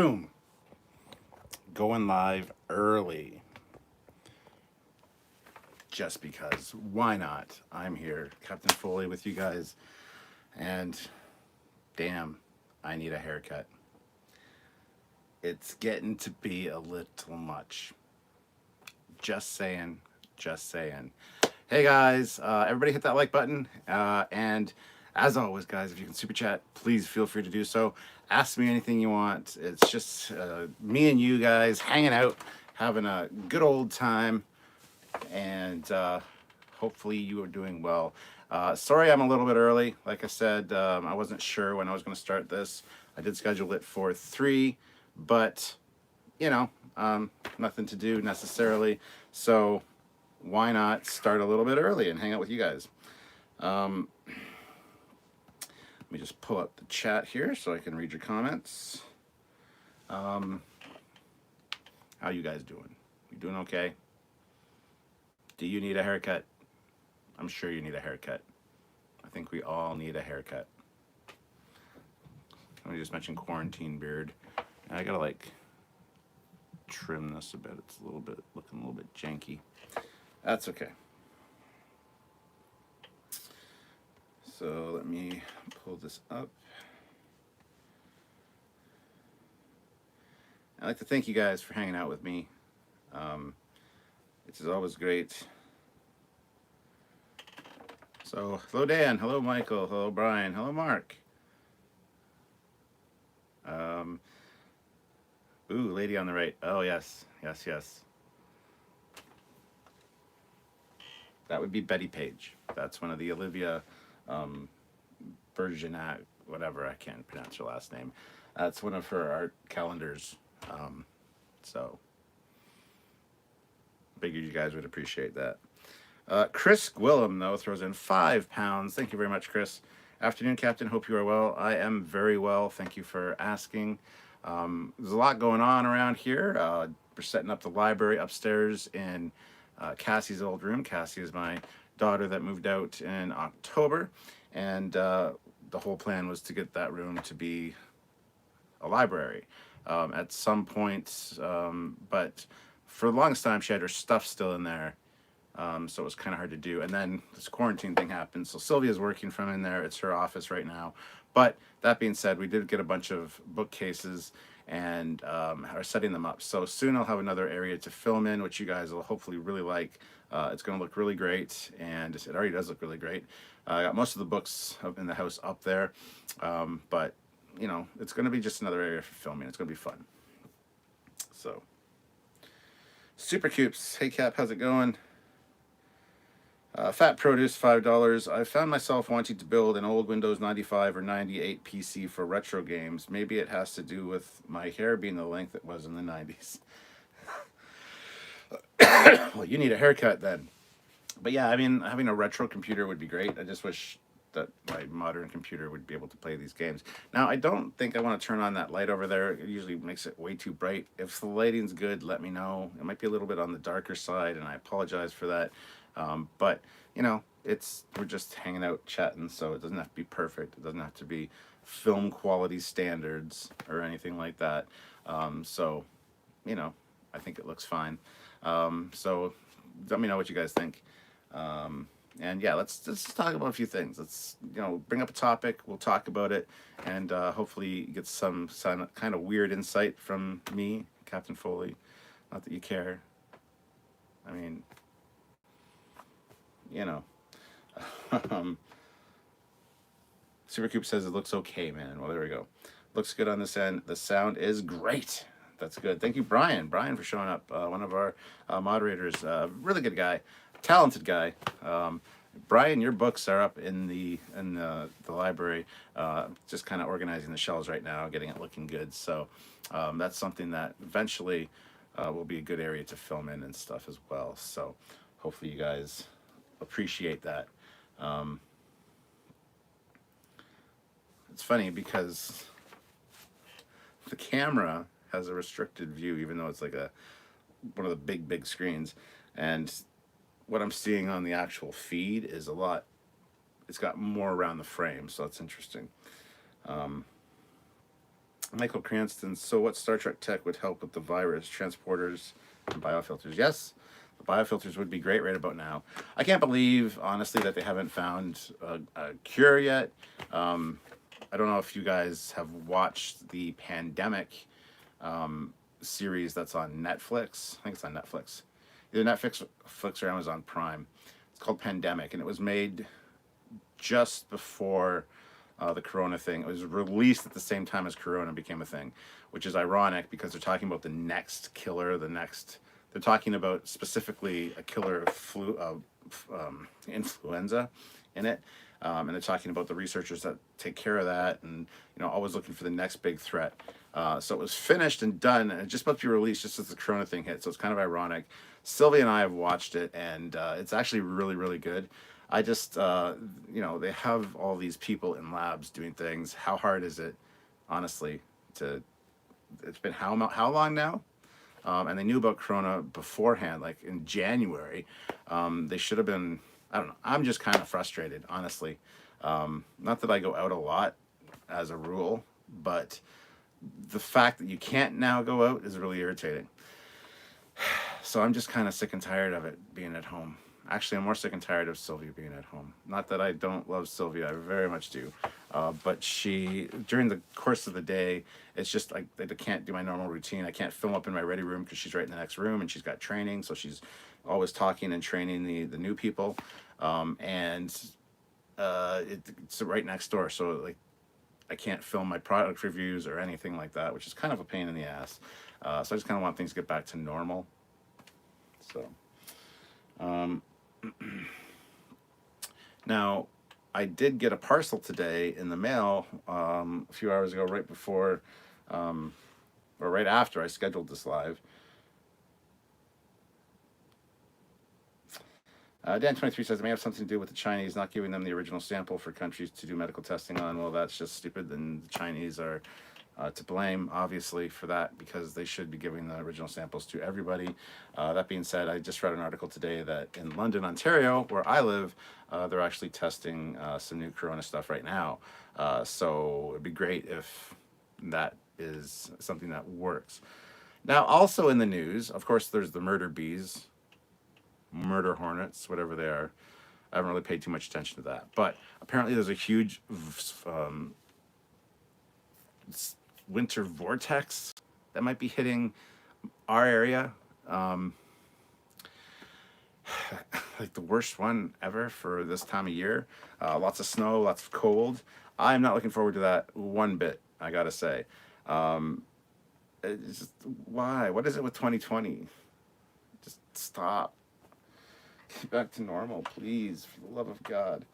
Boom. Going live early. Just because. Why not? I'm here, Captain Foley, with you guys. And damn, I need a haircut. It's getting to be a little much. Just saying. Just saying. Hey guys, everybody hit that like button. And as always, guys, if you can super chat, please feel free to do so. Ask me anything you want. It's just me and you guys hanging out, having a good old time, and hopefully you are doing well. Sorry I'm a little bit early. Like I said, I wasn't sure when I was going to start this. I did schedule it for 3, but, you know, nothing to do necessarily. So why not start a little bit early and hang out with you guys? Let me just pull up the chat here so I can read your comments. How you guys doing? You doing okay? Do you need a haircut? I'm sure you need a haircut. I think we all need a haircut. Somebody just mentioned quarantine beard. I gotta like trim this a bit. It's a little bit looking a little bit janky. That's okay. So let me pull this up. I'd like to thank you guys for hanging out with me. It is always great. So, hello Dan, hello Michael, hello Brian, hello Mark. Ooh, lady on the right. Oh yes, yes, yes. That would be Betty Page. That's one of the Olivia Bergerac, whatever, I can't pronounce her last name. That's one of her art calendars. So figured you guys would appreciate that. Chris Gwillem, though, throws in £5. Thank you very much, Chris. Afternoon, Captain. Hope you are well. I am very well. Thank you for asking. There's a lot going on around here. We're setting up the library upstairs in Cassie's old room. Cassie is my daughter that moved out in October, and the whole plan was to get that room to be a library at some point, but for the longest time she had her stuff still in there, so it was kind of hard to do. And then this quarantine thing happened, so Sylvia's working from in there. It's her office right now. But that being said, we did get a bunch of bookcases and are setting them up. So soon I'll have another area to film in, which you guys will hopefully really like. It's going to look really great, and it already does look really great. I got most of the books up in the house up there, but you know, it's going to be just another area for filming. It's going to be fun. So, Super Cupes. Hey Cap, how's it going? Fat Produce, $5. I found myself wanting to build an old Windows 95 or 98 PC for retro games. Maybe it has to do with my hair being the length it was in the 90s. Well, you need a haircut then. But yeah, I mean, having a retro computer would be great. I just wish that my modern computer would be able to play these games. Now, I don't think I want to turn on that light over there. It usually makes it way too bright. If the lighting's good, let me know. It might be a little bit on the darker side, and I apologize for that. But, you know, we're just hanging out, chatting, so it doesn't have to be perfect. It doesn't have to be film quality standards or anything like that. So, you know, I think it looks fine. So let me know what you guys think. And yeah, let's talk about a few things. Let's, you know, bring up a topic. We'll talk about it, and hopefully get some kind of weird insight from me, Captain Foley. Not that you care. I mean, you know. Supercoop says it looks okay, man. Well, there we go. Looks good on this end. The sound is great. That's good. Thank you, Brian. Brian, for showing up. One of our moderators. Really good guy. Talented guy. Brian, your books are up in the library. Just kind of organizing the shelves right now, getting it looking good. So that's something that eventually will be a good area to film in and stuff as well. So hopefully you guys appreciate that. It's funny because the camera has a restricted view, even though it's like one of the big screens, and what I'm seeing on the actual feed is it's got more around the frame, so it's interesting. Michael Cranston, so what Star Trek tech would help with the virus? Transporters and biofilters. Yes, the biofilters would be great right about now. I can't believe, honestly, that they haven't found a cure yet. Um, I don't know if you guys have watched the pandemic series that's on Netflix. I think it's on Netflix. Either Netflix or Amazon Prime. It's called Pandemic, and it was made just before the Corona thing. It was released at the same time as Corona became a thing, which is ironic because they're talking about the next killer, the next. They're talking about specifically a killer influenza in it, and they're talking about the researchers that take care of that, and always looking for the next big threat. So it was finished and done, and just about to be released just as the Corona thing hit. So it's kind of ironic. Sylvia and I have watched it, and it's actually really, really good. I just, they have all these people in labs doing things. How hard is it, honestly, to? It's been how long now? And they knew about Corona beforehand, like in January. They should have been. I don't know. I'm just kind of frustrated, honestly. Not that I go out a lot, as a rule, but the fact that you can't now go out is really irritating. So I'm just kind of sick and tired of it being at home. Actually, I'm more sick and tired of Sylvia being at home. Not that I don't love Sylvia, I very much do. But during the course of the day, it's just like I can't do my normal routine. I can't film up in my ready room because she's right in the next room and she's got training. So she's always talking and training the new people. It's right next door. So like I can't film my product reviews or anything like that, which is kind of a pain in the ass. So I just kind of want things to get back to normal. So. Now, I did get a parcel today in the mail a few hours ago, right before, or right after I scheduled this live. Dan23 says it may have something to do with the Chinese not giving them the original sample for countries to do medical testing on. Well, that's just stupid. And the Chinese are to blame, obviously, for that because they should be giving the original samples to everybody. That being said, I just read an article today that in London, Ontario, where I live, they're actually testing some new Corona stuff right now. So it'd be great if that is something that works. Now, also in the news, of course, there's the murder bees, murder hornets, whatever they are. I haven't really paid too much attention to that. But apparently there's a huge winter vortex that might be hitting our area. Like the worst one ever for this time of year. Lots of snow, lots of cold. I'm not looking forward to that one bit, I gotta say. It's just, why? What is it with 2020? Just stop. Get back to normal, please, for the love of God.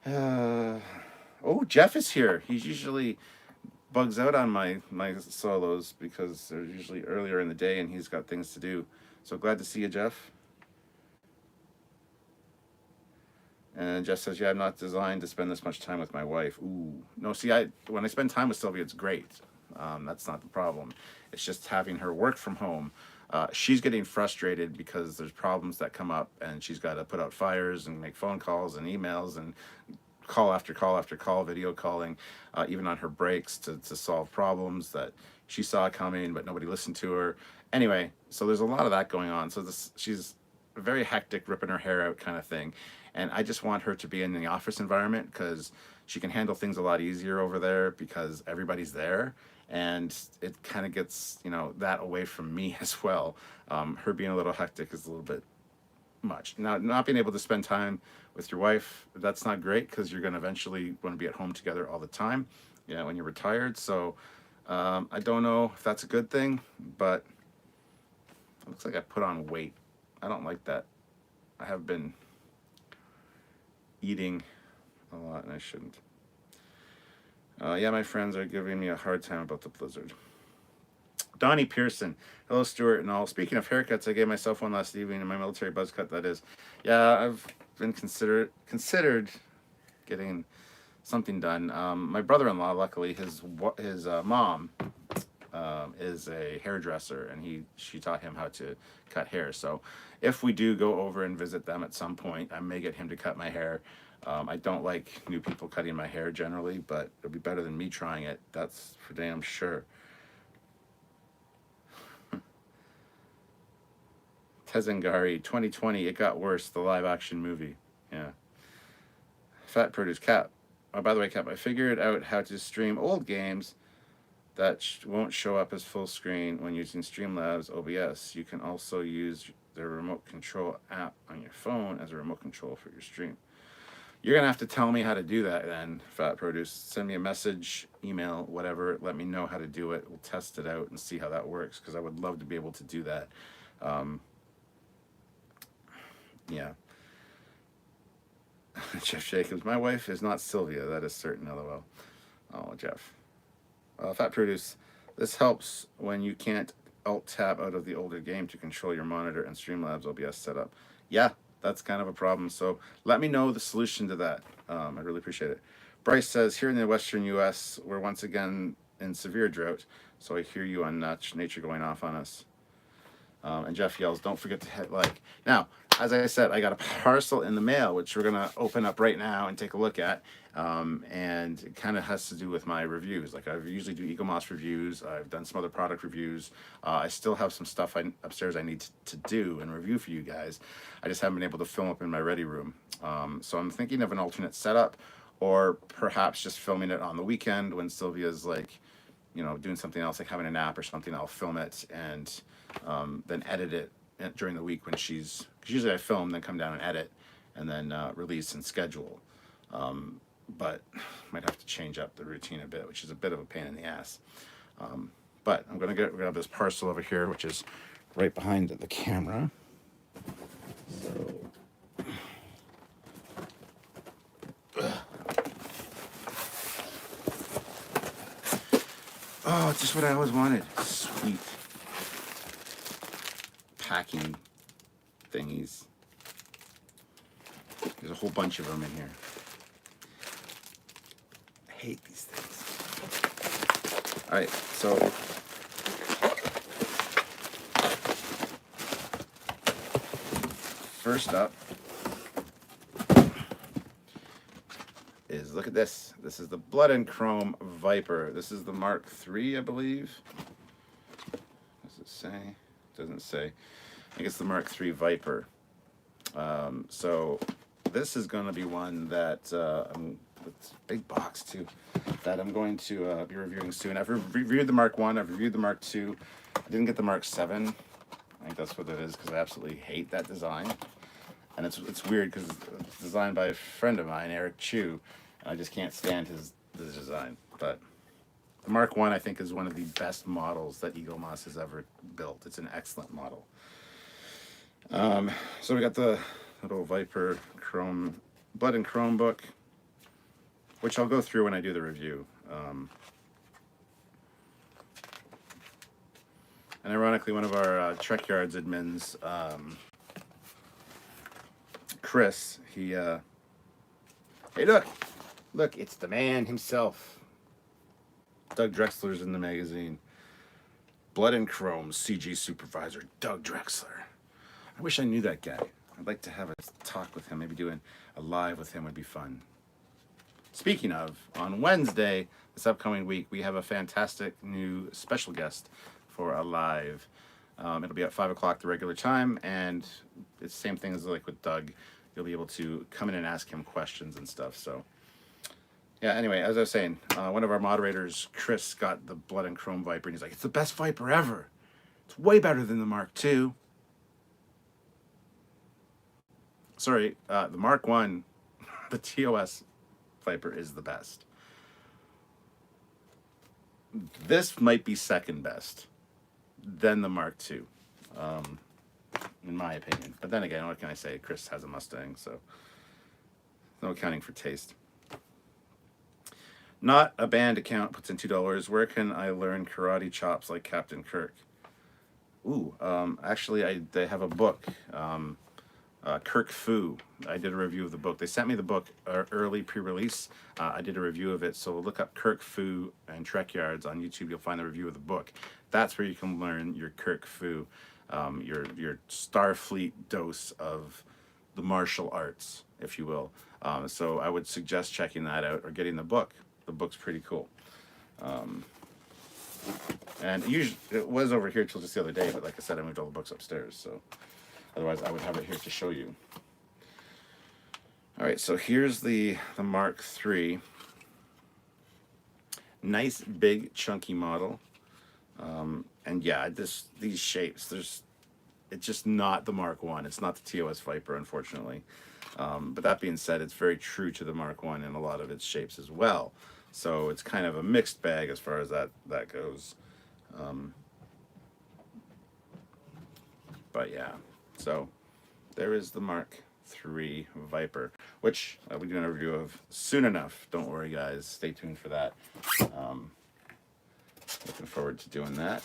Oh, Jeff is here. He's usually bugs out on my solos because they're usually earlier in the day and he's got things to do. So glad to see you, Jeff. And Jeff says, yeah, I'm not designed to spend this much time with my wife. Ooh. No, see, when I spend time with Sylvia, it's great. That's not the problem. It's just having her work from home. She's getting frustrated because there's problems that come up and she's got to put out fires and make phone calls and emails and call after call after call, video calling, even on her breaks to solve problems that she saw coming, but nobody listened to her. Anyway, so there's a lot of that going on. So she's very hectic, ripping her hair out kind of thing. And I just want her to be in the office environment because she can handle things a lot easier over there because everybody's there. And it kind of gets, that away from me as well. Her being a little hectic is a little bit much. Now, not being able to spend time with your wife, that's not great because you're going to eventually want to be at home together all the time, when you're retired. So I don't know if that's a good thing, but it looks like I put on weight. I don't like that. I have been eating a lot and I shouldn't. Yeah, my friends are giving me a hard time about the blizzard. Donnie Pearson. Hello, Stuart and all. Speaking of haircuts, I gave myself one last evening in my military buzz cut, that is. Yeah, I've been considered getting something done. My brother-in-law, luckily, his mom is a hairdresser, and she taught him how to cut hair. So if we do go over and visit them at some point, I may get him to cut my hair. I don't like new people cutting my hair generally, but it'll be better than me trying it. That's for damn sure. Tezengari, 2020, it got worse, the live action movie. Yeah. Fat Produce Cap. Oh, by the way, Cap, I figured out how to stream old games that won't show up as full screen when using Streamlabs OBS. You can also use the remote control app on your phone as a remote control for your stream. You're going to have to tell me how to do that then, Fat Produce. Send me a message, email, whatever. Let me know how to do it. We'll test it out and see how that works, because I would love to be able to do that. Yeah. Jeff Jacobs, my wife is not Sylvia, that is certain, LOL. Oh, Jeff. Fat Produce, this helps when you can't Alt-Tab out of the older game to control your monitor and Streamlabs OBS setup. Yeah, that's kind of a problem, so let me know the solution to that. I'd really appreciate it. Bryce says, here in the western U.S., we're once again in severe drought, so I hear you on nature going off on us. And Jeff yells, don't forget to hit like. Now, as I said, I got a parcel in the mail, which we're going to open up right now and take a look at. And it kind of has to do with my reviews. Like, I usually do EagleMoss reviews. I've done some other product reviews. I still have some stuff upstairs I need to do and review for you guys. I just haven't been able to film up in my ready room. So I'm thinking of an alternate setup, or perhaps just filming it on the weekend when Sylvia's like, doing something else, like having a nap or something. I'll film it and then edit it during the week when because usually I film, then come down and edit, and then release and schedule. But might have to change up the routine a bit, which is a bit of a pain in the ass. But I'm gonna grab this parcel over here, which is right behind the camera. So. Oh, it's just what I always wanted. Sweet packing thingies. There's a whole bunch of them in here. I hate these things. All right, so first up is, look at this. This is the Blood and Chrome Viper. This is the Mark III, I believe. Does it say? It doesn't say. I think it's the Mark III Viper. So this is going to be one that it's a big box too, that I'm going to be reviewing soon. I've reviewed the Mark I. I've reviewed the Mark II. I didn't get the Mark VII. I think that's what it is, because I absolutely hate that design. And it's weird because it's designed by a friend of mine, Eric Chu, and I just can't stand his design. But the Mark I think, is one of the best models that EagleMoss has ever built. It's an excellent model. So we got the little Viper Chrome, Blood and Chrome book, which I'll go through when I do the review. And ironically, one of our Trekyards admins, Chris, hey, look, it's the man himself. Doug Drexler's in the magazine. Blood and Chrome CG supervisor, Doug Drexler. I wish I knew that guy. I'd like to have a talk with him. Maybe doing a live with him would be fun. Speaking of, on Wednesday, this upcoming week, we have a fantastic new special guest for a live. It'll be at 5 o'clock the regular time, and it's the same thing as like with Doug. You'll be able to come in and ask him questions and stuff. So, yeah, anyway, as I was saying, one of our moderators, Chris, got the Blood and Chrome Viper, and he's like, it's the best Viper ever. It's way better than the Mark II. Sorry, the Mark I, the TOS Viper, is the best. This might be second best, then the Mark II, in my opinion. But then again, what can I say? Chris has a Mustang, so no accounting for taste. Not a band account puts in $2. Where can I learn karate chops like Captain Kirk? Ooh, actually, they have a book, Kirk Fu. I did a review of the book. They sent me the book early pre-release. I did a review of it, so look up Kirk Fu and Trekyards on YouTube. You'll find the review of the book. That's where you can learn your Kirk Fu, your Starfleet dose of the martial arts, if you will. So I would suggest checking that out or getting the book. The book's pretty cool. And usually it was over here till just the other day, but like I said, I moved all the books upstairs, so otherwise I would have it here to show you. All right, so here's the Mark III. Nice, big, chunky model. And yeah, these shapes, it's just not the Mark I. It's not the TOS Viper, unfortunately. But that being said, it's very true to the Mark I in a lot of its shapes as well. So it's kind of a mixed bag as far as that goes. But yeah, so there is the Mark III Viper, which we're doing a review of soon enough. Don't worry, guys. Stay tuned for that. Looking forward to doing that.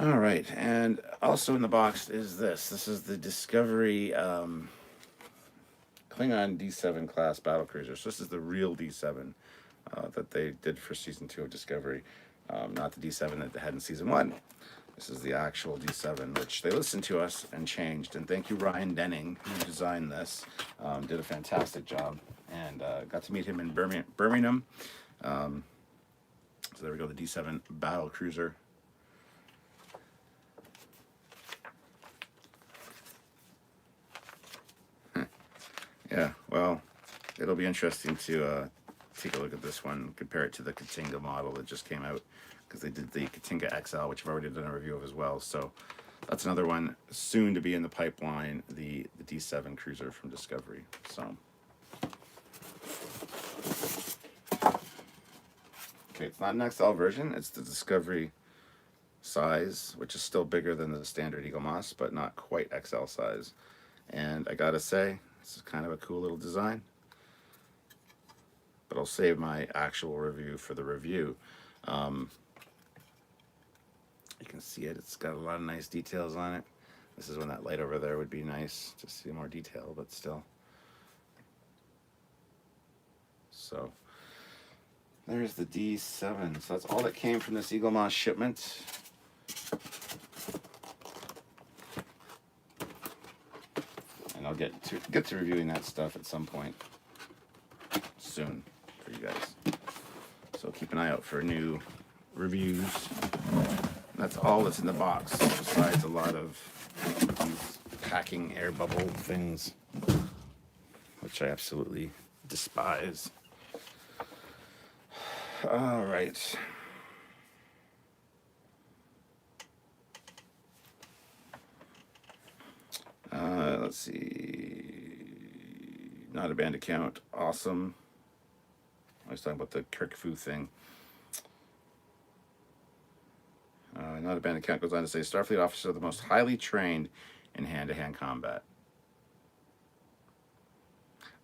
All right, and also in the box is this. This is the Discovery Klingon D7 class battlecruiser. So this is the real D7 that they did for season 2 of Discovery, not the D7 that they had in season 1. This is the actual D7, which they listened to us and changed. And thank you, Ryan Denning, who designed this. Did a fantastic job, and got to meet him in Birmingham. So there we go, the D7 battlecruiser. Yeah, well, it'll be interesting to take a look at this one, compare it to the Katinga model that just came out, because they did the Katinga XL, which I've already done a review of as well. So that's another one soon to be in the pipeline, the D7 cruiser from Discovery. So, okay, it's not an XL version, it's the Discovery size, which is still bigger than the standard Eagle Moss, but not quite XL size. And I gotta say, this is kind of a cool little design, but I'll save my actual review for the review. You can see it. It's got a lot of nice details on it. This is when that light over there would be nice to see more detail, but still. So there's the D7. So that's all that came from this Eagle Moss shipment. And I'll get to reviewing that stuff at some point soon for you guys. So keep an eye out for new reviews. That's all that's in the box, besides a lot of these packing air bubble things, which I absolutely despise. All right. Let's see. Not a band account. Awesome. I was talking about the Kirk Fu thing. Not a band account goes on to say Starfleet officers are the most highly trained in hand-to-hand combat.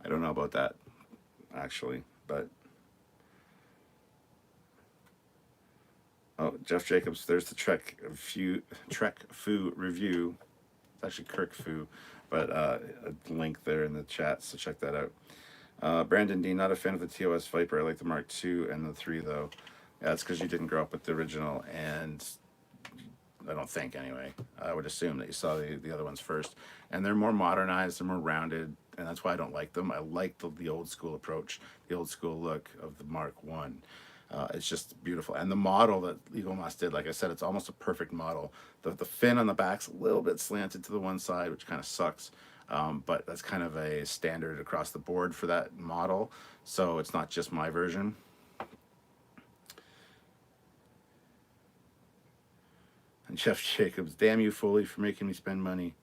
I don't know about that, actually, but oh, Jeff Jacobs, there's the Trek Fu review. It's actually Kirk Fu, but a link there in the chat, so check that out. Brandon D, not a fan of the TOS Viper. I like the Mark II and the 3 though. Yeah, that's because you didn't grow up with the original, and I don't think anyway. I would assume that you saw the other ones first, and they're more modernized, they're more rounded, and that's why I don't like them. I like the old school approach, the old school look of the Mark I. It's just beautiful, and the model that Eagle Moss did, like I said, it's almost a perfect model. The fin on the back's a little bit slanted to the one side, which kind of sucks, but that's kind of a standard across the board for that model, so it's not just my version. And Jeff Jacobs, damn you, Foley, for making me spend money.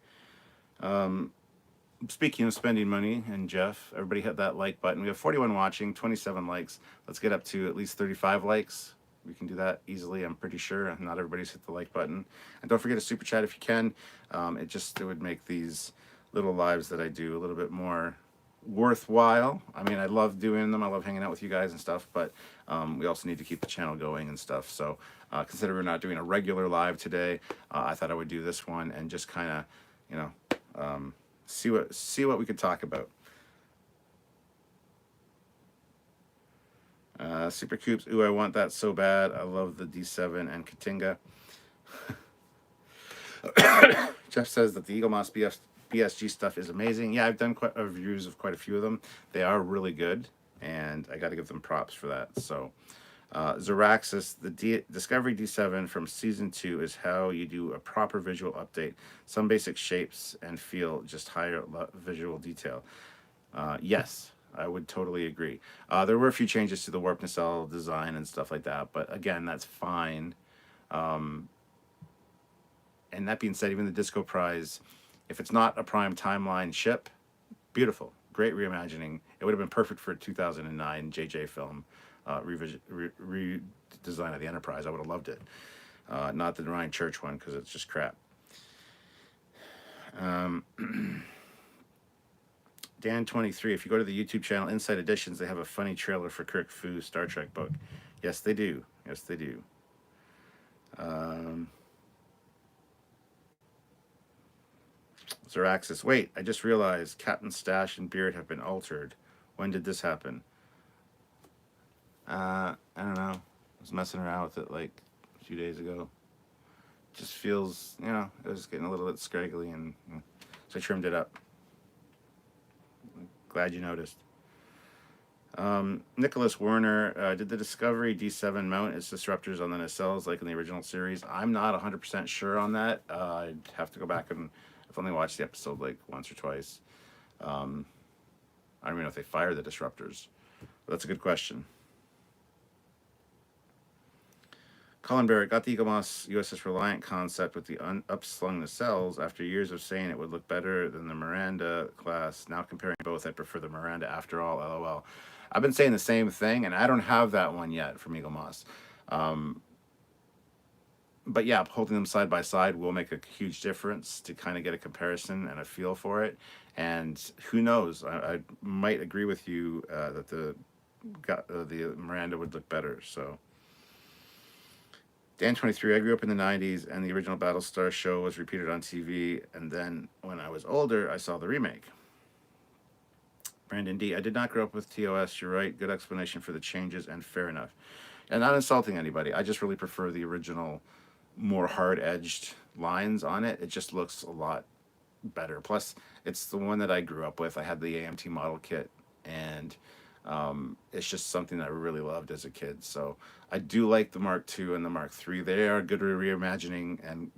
Speaking of spending money, and Jeff, everybody hit that like button. We have 41 watching, 27 likes. Let's get up to at least 35 likes. We can do that easily, I'm pretty sure. Not everybody's hit the like button. And don't forget to super chat if you can. It would make these little lives that I do a little bit more worthwhile. I mean, I love doing them. I love hanging out with you guys and stuff, but we also need to keep the channel going and stuff. So consider we're not doing a regular live today. I thought I would do this one and just kind of, you know, see what we could talk about. Super Coops, ooh, I want that so bad. I love the D7 and Katinga. Jeff says that the Eagle Moss BSG stuff is amazing. Yeah, I've done quite reviews of quite a few of them. They are really good, and I got to give them props for that. So, Zeraxis, the Discovery D7 from Season 2 is how you do a proper visual update. Some basic shapes and feel, just higher visual detail. Yes, I would totally agree. There were a few changes to the warp nacelle design and stuff like that, but again, that's fine. And that being said, even the Disco Prize, if it's not a prime timeline ship, beautiful, great reimagining. It would have been perfect for a 2009 JJ film redesign of the Enterprise. I would have loved it. Not the Ryan Church one, because it's just crap. Dan23, if you go to the YouTube channel Inside Editions, they have a funny trailer for Kirk Fu's Star Trek book. Yes, they do. Yes, they do. Zeraxis, wait, I just realized Captain Stash and Beard have been altered. When did this happen? I don't know. I was messing around with it like a few days ago. Just feels, you know, it was getting a little bit scraggly, and so I trimmed it up. Glad you noticed. Nicholas Werner, did the Discovery D7 mount its disruptors on the nacelles like in the original series? I'm not 100% sure on that. I'd have to go back, and I've only watched the episode like once or twice. I don't even know if they fired the disruptors. But that's a good question. Colin Barrett got the Eagle Moss USS Reliant concept with the upslung nacelles after years of saying it would look better than the Miranda class. Now comparing both, I prefer the Miranda after all, LOL. I've been saying the same thing, and I don't have that one yet from Eagle Moss. But yeah, holding them side by side will make a huge difference to kind of get a comparison and a feel for it. And who knows? I might agree with you that the Miranda would look better. So, Dan23, I grew up in the 90s, and the original Battlestar show was repeated on TV. And then when I was older, I saw the remake. Brandon D, I did not grow up with TOS. You're right. Good explanation for the changes, and fair enough. And not insulting anybody. I just really prefer the original, more hard-edged lines on it. It just looks a lot better. Plus, it's the one that I grew up with. I had the AMT model kit, and it's just something that I really loved as a kid. So I do like the Mark II and the Mark III. They are good reimagining and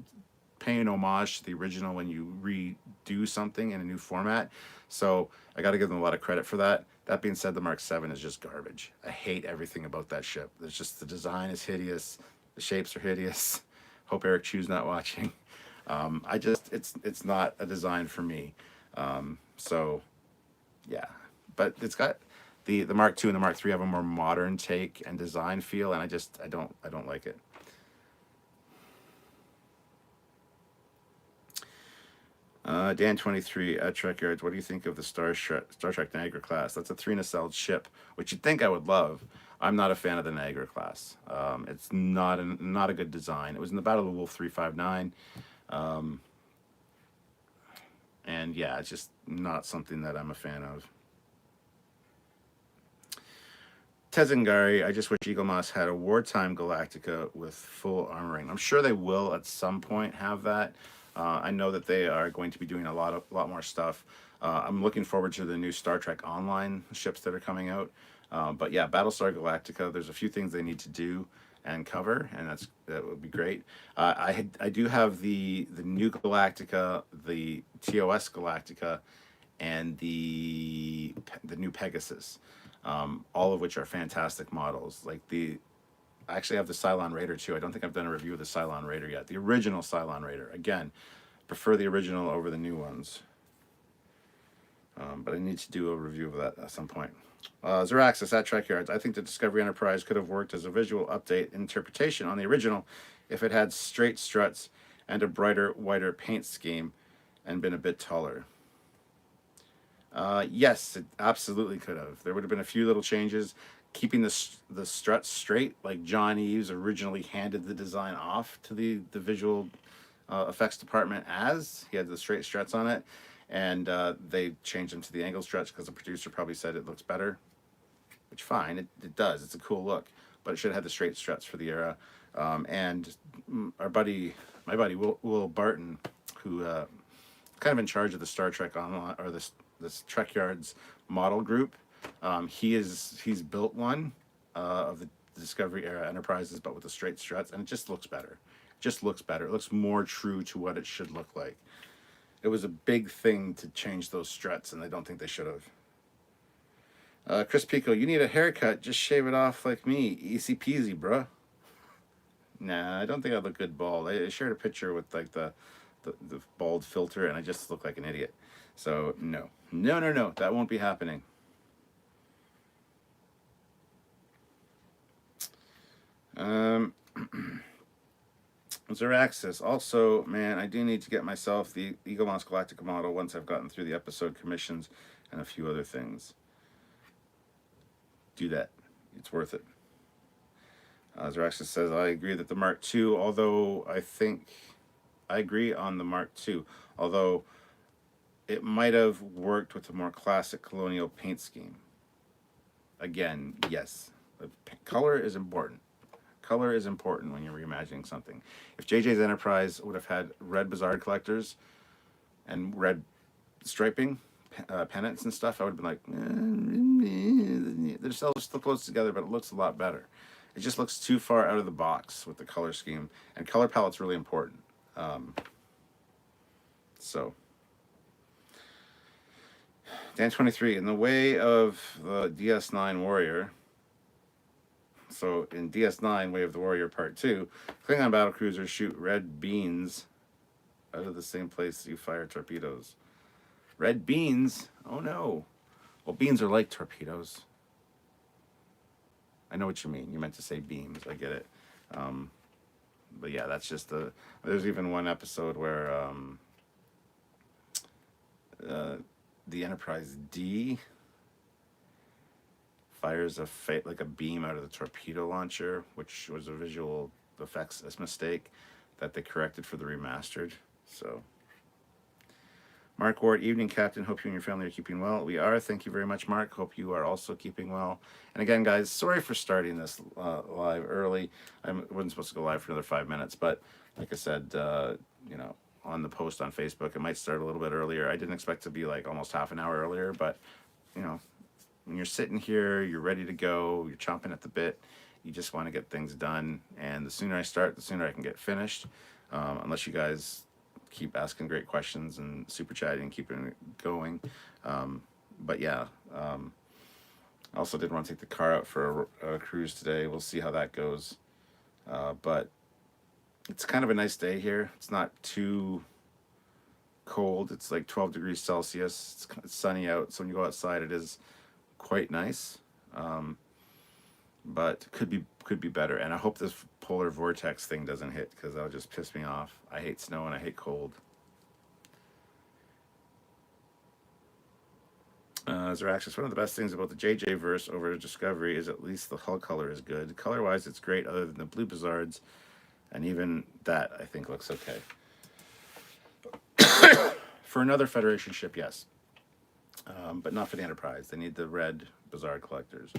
paying homage to the original when you redo something in a new format. So I got to give them a lot of credit for that. That being said, the Mark VII is just garbage. I hate everything about that ship. There's just, the design is hideous. The shapes are hideous. Hope Eric Chu's not watching. I just, it's not a design for me. So yeah, but it's got the Mark II and the Mark III have a more modern take and design feel, and I don't like it. Dan23 at Trekyards, what do you think of the Star Trek Niagara class? That's a 3-nacelled ship, which you'd think I would love. I'm not a fan of the Niagara class. It's not a good design. It was in the Battle of the Wolf 359. And yeah, it's just not something that I'm a fan of. Tezengari, I just wish Eagle Moss had a wartime Galactica with full armoring. I'm sure they will at some point have that. I know that they are going to be doing a lot more stuff. I'm looking forward to the new Star Trek Online ships that are coming out. But yeah, Battlestar Galactica, there's a few things they need to do and cover, and that would be great. I do have the new Galactica, the TOS Galactica, and the new Pegasus, all of which are fantastic models. Like I actually have the Cylon Raider too. I don't think I've done a review of the Cylon Raider yet. The original Cylon Raider. Again, prefer the original over the new ones. But I need to do a review of that at some point. Zeraxis at Trekyards. I think the Discovery Enterprise could have worked as a visual update interpretation on the original if it had straight struts and a brighter, whiter paint scheme and been a bit taller. Yes, it absolutely could have. There would have been a few little changes, keeping the struts straight, like John Eves originally handed the design off to the visual effects department as he had the straight struts on it, and they changed them to the angle struts because the producer probably said it looks better, which fine, it does. It's a cool look, but it should have had the straight struts for the era. And my buddy Will Barton, who kind of in charge of the Star Trek online or this Trekyards model group. He's built one of the Discovery era Enterprises, but with the straight struts, and it just looks better. It just looks better. It looks more true to what it should look like. It was a big thing to change those struts, and I don't think they should have. Chris Pico, you need a haircut. Just shave it off like me. Easy peasy, bruh. Nah, I don't think I look good bald. I shared a picture with like the bald filter, and I just look like an idiot. So no, no, no, no, that won't be happening. Zeraxis. Also, man, I do need to get myself the Egomons Galactica model once I've gotten through the episode commissions and a few other things. Do that. It's worth it. Zeraxis says, I agree that the Mark II, although I agree on the Mark II, although it might have worked with a more classic colonial paint scheme. Again, yes, color is important. Color is important when you're reimagining something. If JJ's Enterprise would have had red Bizarre collectors and red striping, pennants and stuff, I would have been like, they're still close together, but it looks a lot better. It just looks too far out of the box with the color scheme, and color palette's really important. So, Dan23, in the way of the DS9 Warrior. So in DS9, Way of the Warrior Part 2, Klingon battlecruisers shoot red beans out of the same place you fire torpedoes. Red beans? Oh no. Well, beans are like torpedoes. I know what you mean. You meant to say beams. I get it. But yeah, that's just there's even one episode where the Enterprise D fires like a beam out of the torpedo launcher, which was a visual effects mistake that they corrected for the remastered. So, Mark Ward, evening, Captain. Hope you and your family are keeping well. We are. Thank you very much, Mark. Hope you are also keeping well. And again, guys, sorry for starting this live early. I wasn't supposed to go live for another 5 minutes, but like I said, on the post on Facebook, it might start a little bit earlier. I didn't expect to be like almost half an hour earlier, but when you're sitting here, you're ready to go, you're chomping at the bit, you just want to get things done, and the sooner I start, the sooner I can get finished, unless you guys keep asking great questions and super chatting and keeping it going. But yeah, I also did want to take the car out for a cruise today. We'll see how that goes. But it's kind of a nice day here. It's not too cold. It's like 12 degrees Celsius. It's sunny out, so when you go outside, it is quite nice, but could be better. And I hope this polar vortex thing doesn't hit, because that'll just piss me off. I hate snow and I hate cold. Zeraxis, one of the best things about the JJ verse over Discovery is at least the hull color is good. Color wise, it's great, other than the blue Bizarres, and even that I think looks okay. For another Federation ship, yes. But not for the Enterprise. They need the red Bizarre collectors.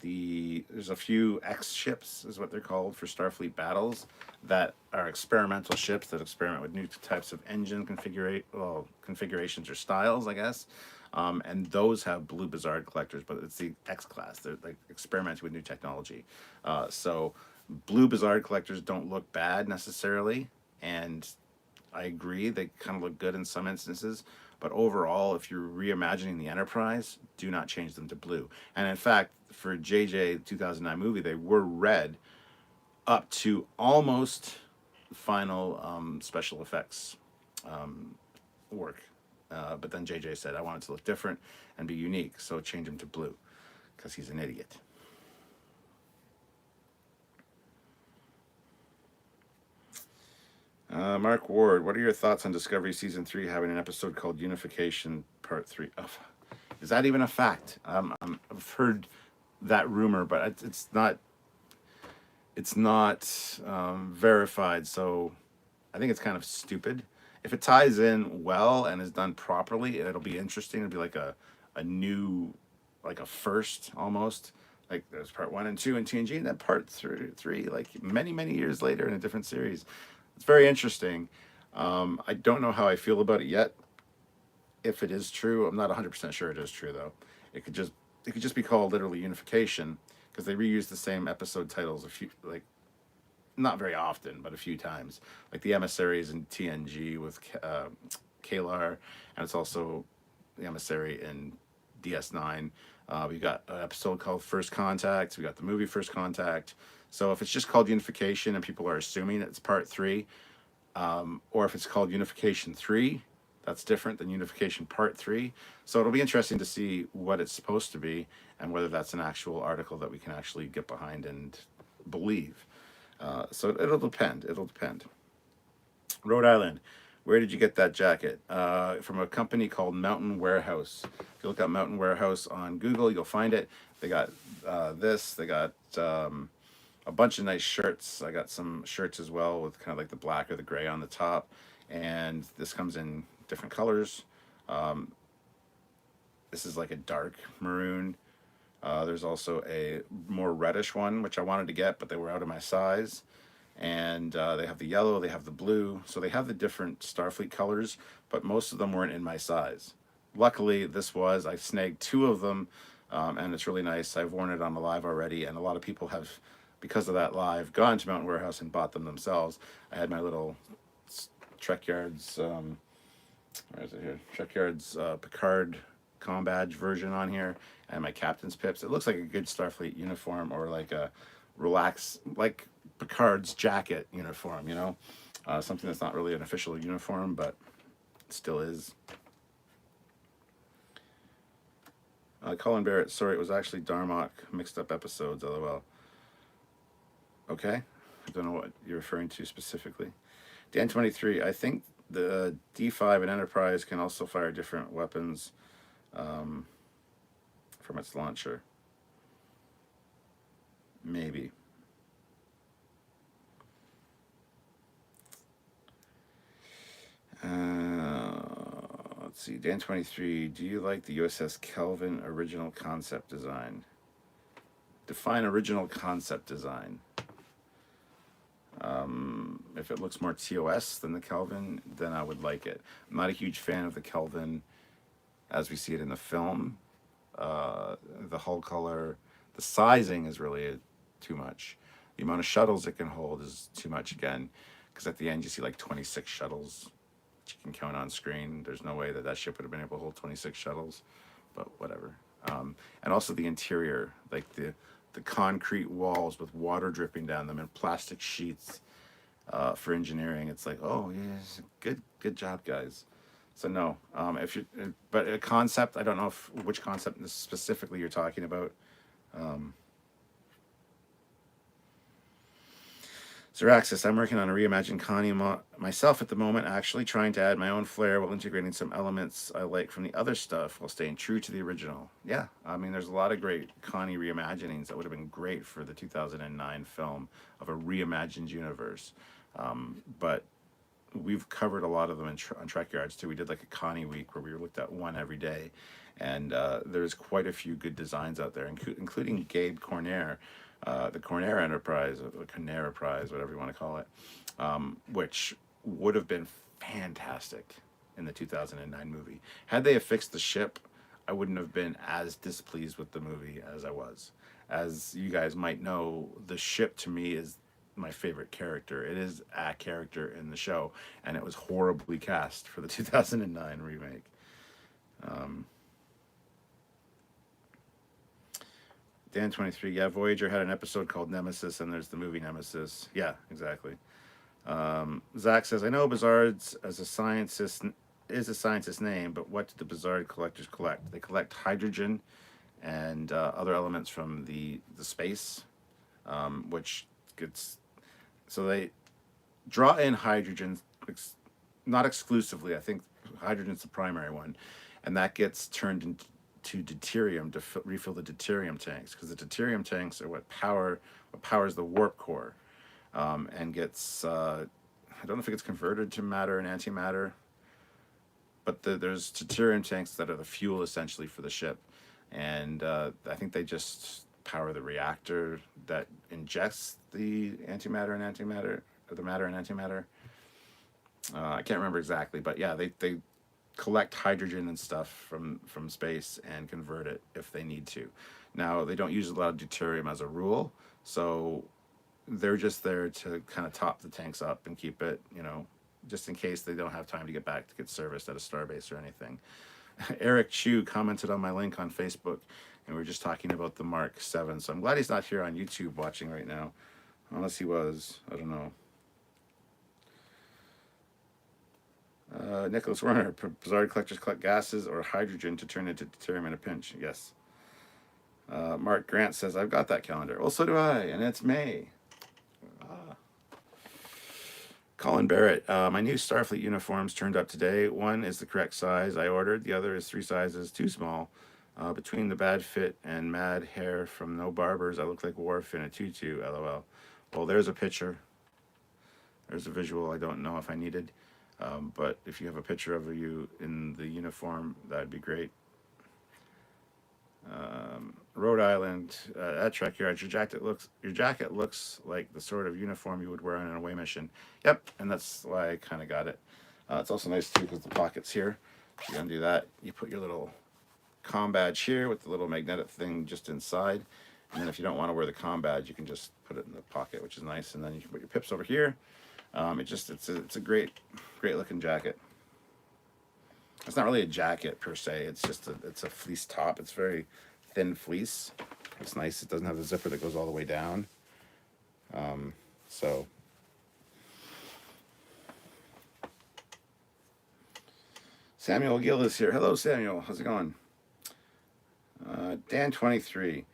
There's a few X ships, is what they're called, for Starfleet battles, that are experimental ships that experiment with new types of engine configurations or styles, I guess. And those have blue Bizarre collectors, but it's the X class. They're like experimenting with new technology. So blue Bizarre collectors don't look bad necessarily, and I agree, they kind of look good in some instances. But overall, if you're reimagining the Enterprise, do not change them to blue. And in fact, for JJ 2009 movie, they were red up to almost final special effects work. But then JJ said, I want it to look different and be unique, so change him to blue, because he's an idiot. Mark Ward, what are your thoughts on Discovery Season 3 having an episode called Unification part 3. Oh, is that even a fact? I've heard that rumor, but it's not verified. So I think it's kind of stupid. If it ties in well and is done properly, it'll be interesting. It'll be like a new, like a first almost. Like there's part 1 and 2 in TNG, and then part three, like many years later in a different series. It's very interesting. I don't know how I feel about it yet. If it is true, I'm not 100% sure it is true though. It could just be called literally Unification, because they reuse the same episode titles a few, like, not very often, but a few times. Like the emissaries in TNG with Kalar, and it's also the emissary in DS9. We got an episode called First Contact. We got the movie First Contact. So if it's just called Unification and people are assuming it's part 3, or if it's called Unification 3, that's different than Unification Part 3. So it'll be interesting to see what it's supposed to be and whether that's an actual article that we can actually get behind and believe. So it'll depend. It'll depend. Rhode Island. Where did you get that jacket? From a company called Mountain Warehouse. If you look up Mountain Warehouse on Google, you'll find it. They got this. They got a bunch of nice shirts. I got some shirts as well with kind of like the black or the gray on the top. And this comes in different colors. This is like a dark maroon. There's also a more reddish one, which I wanted to get, but they were out of my size. And they have the yellow, they have the blue. So they have the different Starfleet colors, but most of them weren't in my size. Luckily, I snagged 2 of them, and it's really nice. I've worn it on the live already, and a lot of people have, because of that live, gone to Mountain Warehouse and bought them themselves. I had my little Trekyards, where is it here? Trekyards Picard com badge version on here, and my captain's pips. It looks like a good Starfleet uniform, or like a like Picard's jacket uniform, something that's not really an official uniform, but it still is. Colin Barrett, sorry, it was actually Darmok, mixed up episodes, lol. Okay, I don't know what you're referring to specifically. Dan23, I think the D5 and Enterprise can also fire different weapons from its launcher. Maybe. Let's see. Dan23, do you like the USS Kelvin original concept design? Define original concept design. If it looks more TOS than the Kelvin, then I would like it. I'm not a huge fan of the Kelvin as we see it in the film. The hull color, the sizing is really too much. The amount of shuttles it can hold is too much again, because at the end you see like 26 shuttles that you can count on screen. There's no way that ship would have been able to hold 26 shuttles, but whatever. And also the interior, like the concrete walls with water dripping down them and plastic sheets for engineering. It's like, oh yes, good job, guys. So no, but a concept, I don't know which concept specifically you're talking about. Zeraxis, I'm working on a reimagined Connie myself at the moment, actually trying to add my own flair while integrating some elements I like from the other stuff while staying true to the original. Yeah, I mean, there's a lot of great Connie reimaginings that would have been great for the 2009 film of a reimagined universe. But we've covered a lot of them on Trekyards too. We did like a Connie week where we looked at one every day, and there's quite a few good designs out there, including Gabe Cornair, the Cornair Enterprise, or the Cornair Prize, whatever you want to call it, which would have been fantastic in the 2009 movie. Had they have fixed the ship, I wouldn't have been as displeased with the movie as I was. As you guys might know, the ship to me is my favorite character. It is a character in the show, and it was horribly cast for the 2009 remake. Dan23, yeah, Voyager had an episode called Nemesis, and there's the movie Nemesis. Yeah, exactly. Zach says, I know Bizards as a scientist is a scientist name, but what do the Bizard collectors collect? They collect hydrogen and other elements from the space, which gets... So they draw in hydrogen, not exclusively. I think hydrogen's the primary one. and that gets turned into deuterium to refill the deuterium tanks, because the deuterium tanks are what powers the warp core, and gets I don't know if it gets converted to matter and antimatter, but there's deuterium tanks that are the fuel essentially for the ship, and I think they just power the reactor that injects the antimatter and antimatter, or the matter and antimatter. I can't remember exactly, but yeah, they collect hydrogen and stuff from space and convert it if they need to. Now they don't use a lot of deuterium as a rule, so they're just there to kind of top the tanks up and keep it, just in case they don't have time to get back to get serviced at a starbase or anything. Eric Chu commented on my link on Facebook, and we were just talking about the Mark 7. So I'm glad he's not here on YouTube watching right now, unless he was. I don't know. Nicholas Werner, Bizarre collectors collect gases or hydrogen to turn into deuterium in a pinch. Yes. Mark Grant says, I've got that calendar. Well, so do I, and it's May. Colin Barrett, my new Starfleet uniforms turned up today. One is the correct size I ordered. The other is 3 sizes too small. Between the bad fit and mad hair from no barbers, I look like Worf in a tutu, LOL. Well, there's a picture. There's a visual I don't know if I needed. But if you have a picture of you in the uniform, that'd be great. Rhode Island, at Trekyards, your jacket looks like the sort of uniform you would wear on an away mission. Yep, and that's why I kind of got it. It's also nice too because the pocket's here. You undo that, you put your little comm badge here with the little magnetic thing just inside, and then if you don't want to wear the comm badge, you can just put it in the pocket, which is nice. And then you can put your pips over here. It's a great looking jacket. It's not really a jacket per se. It's a fleece top. It's very thin fleece. It's nice. It doesn't have the zipper that goes all the way down. So Samuel Gill is here. Hello, Samuel. How's it going? Dan23.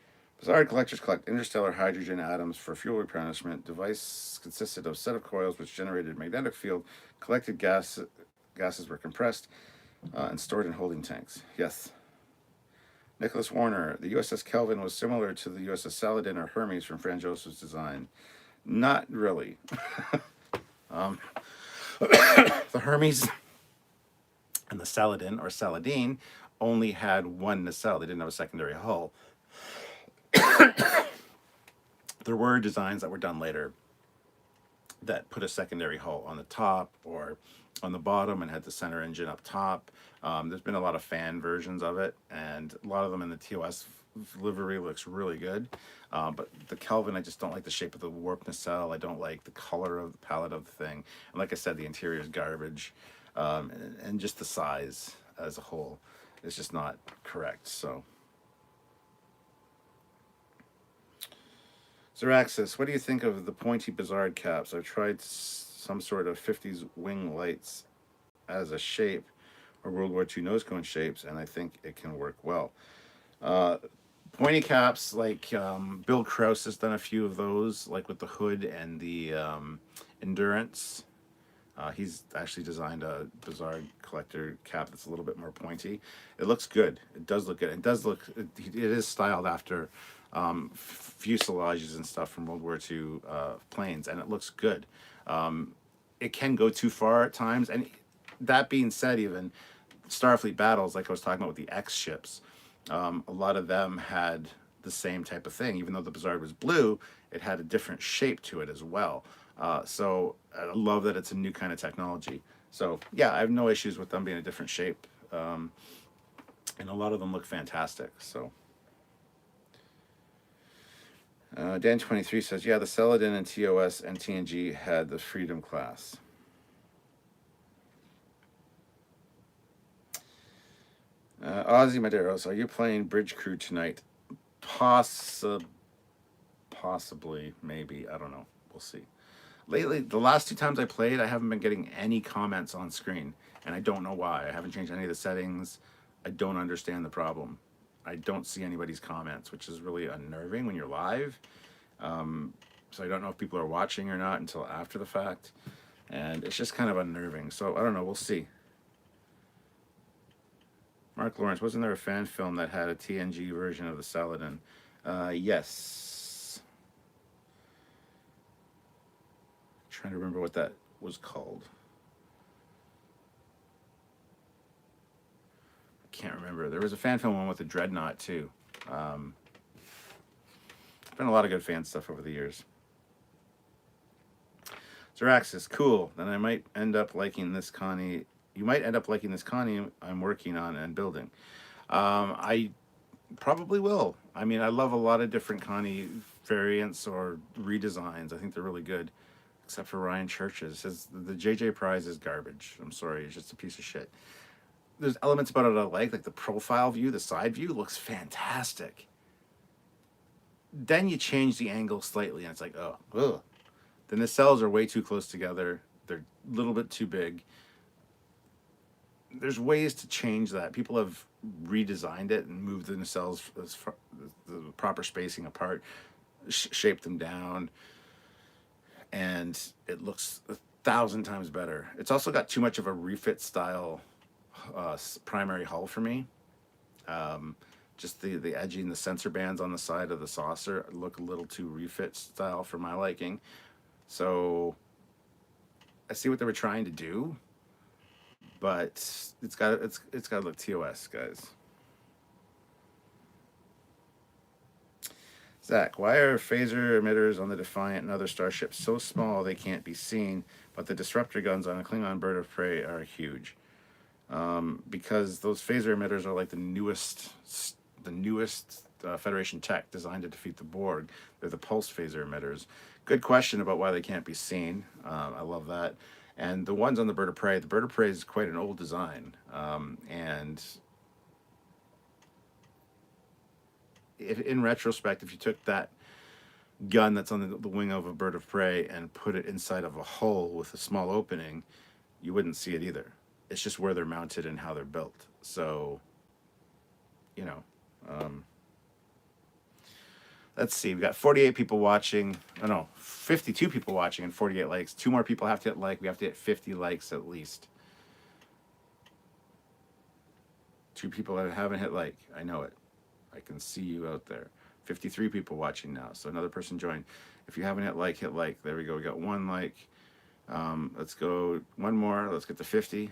Bizarre collectors collect interstellar hydrogen atoms for fuel replenishment. Device consisted of a set of coils which generated magnetic field. Collected gases were compressed and stored in holding tanks. Yes. Nicholas Warner. The USS Kelvin was similar to the USS Saladin or Hermes from Franz Joseph's design. Not really. The Hermes and the Saladin or Saladin only had one nacelle. They didn't have a secondary hull. There were designs that were done later that put a secondary hull on the top or on the bottom and had the center engine up top. There's been a lot of fan versions of it, and a lot of them in the TOS livery looks really good. But the Kelvin, I just don't like the shape of the warp nacelle. I don't like the color of the palette of the thing. And like I said, the interior is garbage. And just the size as a whole is just not correct. So Zeraxis, what do you think of the pointy Bizarre caps? I've tried some sort of 50s wing lights as a shape, or World War II nose cone shapes, and I think it can work well. Pointy caps, like Bill Krause has done a few of those, like with the hood and the Endurance. He's actually designed a Bizarre collector cap that's a little bit more pointy. It looks good. It does look good. It is styled after fuselages and stuff from World War II planes, and it looks good. It can go too far at times, and that being said, even Starfleet battles, like I was talking about with the X ships, a lot of them had the same type of thing. Even though the Bizarre was blue, it had a different shape to it as well. So I love that it's a new kind of technology. So yeah, I have no issues with them being a different shape, and a lot of them look fantastic. So Dan23 says, yeah, the Saladin and TOS and TNG had the Freedom class. Ozzy Medeiros, are you playing Bridge Crew tonight? Possibly, maybe. I don't know. We'll see. Lately, the last 2 times I played, I haven't been getting any comments on screen, and I don't know why. I haven't changed any of the settings. I don't understand the problem. I don't see anybody's comments, which is really unnerving when you're live. So I don't know if people are watching or not until after the fact, and it's just kind of unnerving. So I don't know. We'll see. Mark Lawrence, wasn't there a fan film that had a TNG version of the Saladin? Yes. Trying to remember what that was called. Can't remember. There was a fan film one with the Dreadnought too. Um, been a lot of good fan stuff over the years. Zeraxis, cool. Then I might end up liking this Connie. You might end up liking this Connie I'm working on and building. I probably will. I mean, I love a lot of different Connie variants or redesigns. I think they're really good, except for Ryan Church's. The JJ Prize is garbage. I'm sorry, it's just a piece of shit. There's elements about it I like the profile view, the side view looks fantastic. Then you change the angle slightly, and it's like, oh, ugh. The nacelles are way too close together. They're a little bit too big. There's ways to change that. People have redesigned it and moved the nacelles as far, the proper spacing apart, shaped them down, and it looks 1,000 times better. It's also got too much of a refit style primary hull for me. Just the edging, the sensor bands on the side of the saucer look a little too refit style for my liking. So I see what they were trying to do, but it's got to look TOS, guys. Zach, why are phaser emitters on the Defiant and other starships so small they can't be seen, but the disruptor guns on a Klingon bird of prey are huge? Because those phaser emitters are like the newest Federation tech designed to defeat the Borg. They're the pulse phaser emitters. Good question about why they can't be seen. I love that. And the ones on the Bird of Prey is quite an old design. And in retrospect, if you took that gun that's on the wing of a Bird of Prey and put it inside of a hull with a small opening, you wouldn't see it either. It's just where they're mounted and how they're built. So, you know, let's see. We've got 48 people watching. Oh, no, 52 people watching and 48 likes. 2 more people have to hit like. We have to hit 50 likes at least. 2 people that haven't hit like. I know it. I can see you out there. 53 people watching now. So another person joined. If you haven't hit like, hit like. There we go. We got 1 like. Let's go 1 more. Let's get to 50.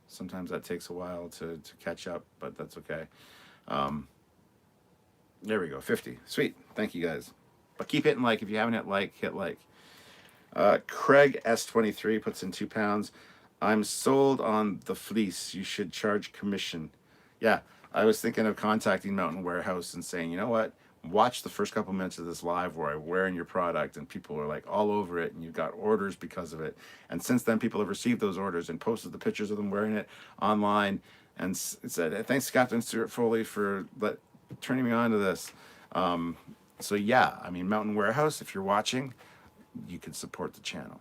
Sometimes that takes a while to catch up, but that's okay. There we go, 50. Sweet. Thank you, guys. But keep hitting like. If you haven't hit like, hit like. Craig S23 puts in £2. I'm sold on the fleece. You should charge commission. Yeah, I was thinking of contacting Mountain Warehouse and saying, you know what? Watch the first couple minutes of this live where I'm wearing your product and people are like all over it and you've got orders because of it. And since then, people have received those orders and posted the pictures of them wearing it online and said, thanks, Captain Stuart Foley, for turning me on to this. So yeah, I mean, Mountain Warehouse, if you're watching, you can support the channel.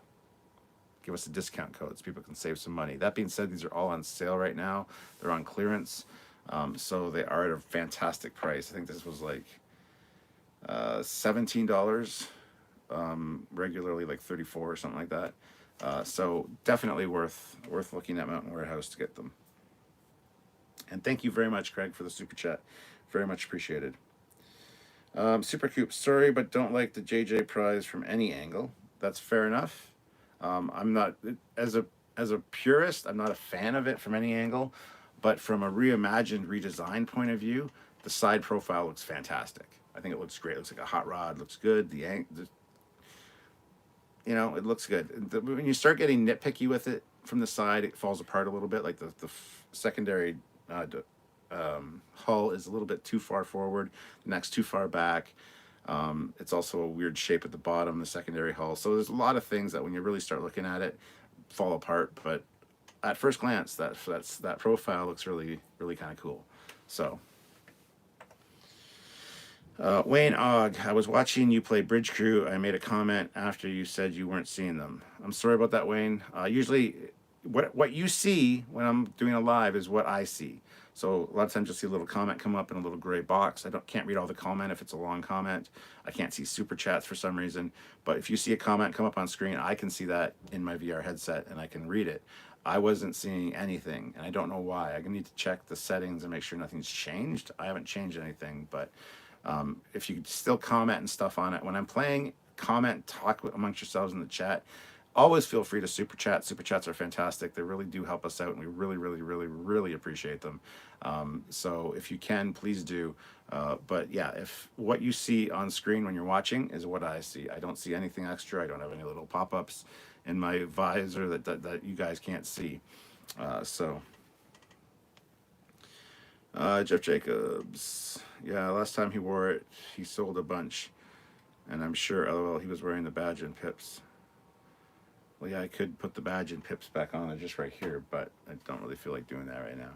Give us a discount code so people can save some money. That being said, these are all on sale right now. They're on clearance. So they are at a fantastic price. I think this was like $17, regularly like $34 or something like that. So definitely worth looking at Mountain Warehouse to get them. And thank you very much, Craig, for the super chat. Very much appreciated. Super Coop, sorry, but don't like the JJ prize from any angle. That's fair enough. I'm not, as a purist, I'm not a fan of it from any angle, but from a reimagined, redesigned point of view, the side profile looks fantastic. I think it looks great. It looks like a hot rod. Looks good. You know, it looks good. When you start getting nitpicky with it from the side, it falls apart a little bit. Like the secondary hull is a little bit too far forward. The neck's too far back. It's also a weird shape at the bottom, the secondary hull. So there's a lot of things that when you really start looking at it, fall apart. But at first glance, that profile looks really, really kind of cool. So. Wayne Ogg, I was watching you play Bridge Crew. I made a comment after you said you weren't seeing them. I'm sorry about that, Wayne. Usually, what you see when I'm doing a live is what I see. So a lot of times you'll see a little comment come up in a little gray box. Can't read all the comment if it's a long comment. I can't see super chats for some reason. But if you see a comment come up on screen, I can see that in my VR headset and I can read it. I wasn't seeing anything, and I don't know why. I need to check the settings and make sure nothing's changed. I haven't changed anything, but if you could still comment and stuff on it when I'm playing, comment, talk amongst yourselves in the chat. Always feel free to super chat. Super chats are fantastic. They really do help us out, and we really, really, really, really appreciate them. So if you can, please do. But yeah, if what you see on screen when you're watching is what I see, I don't see anything extra. I don't have any little pop-ups in my visor that you guys can't see. Jeff Jacobs. Yeah, last time he wore it, he sold a bunch. And I'm sure, LOL, he was wearing the badge and pips. Well, yeah, I could put the badge and pips back on it just right here, but I don't really feel like doing that right now.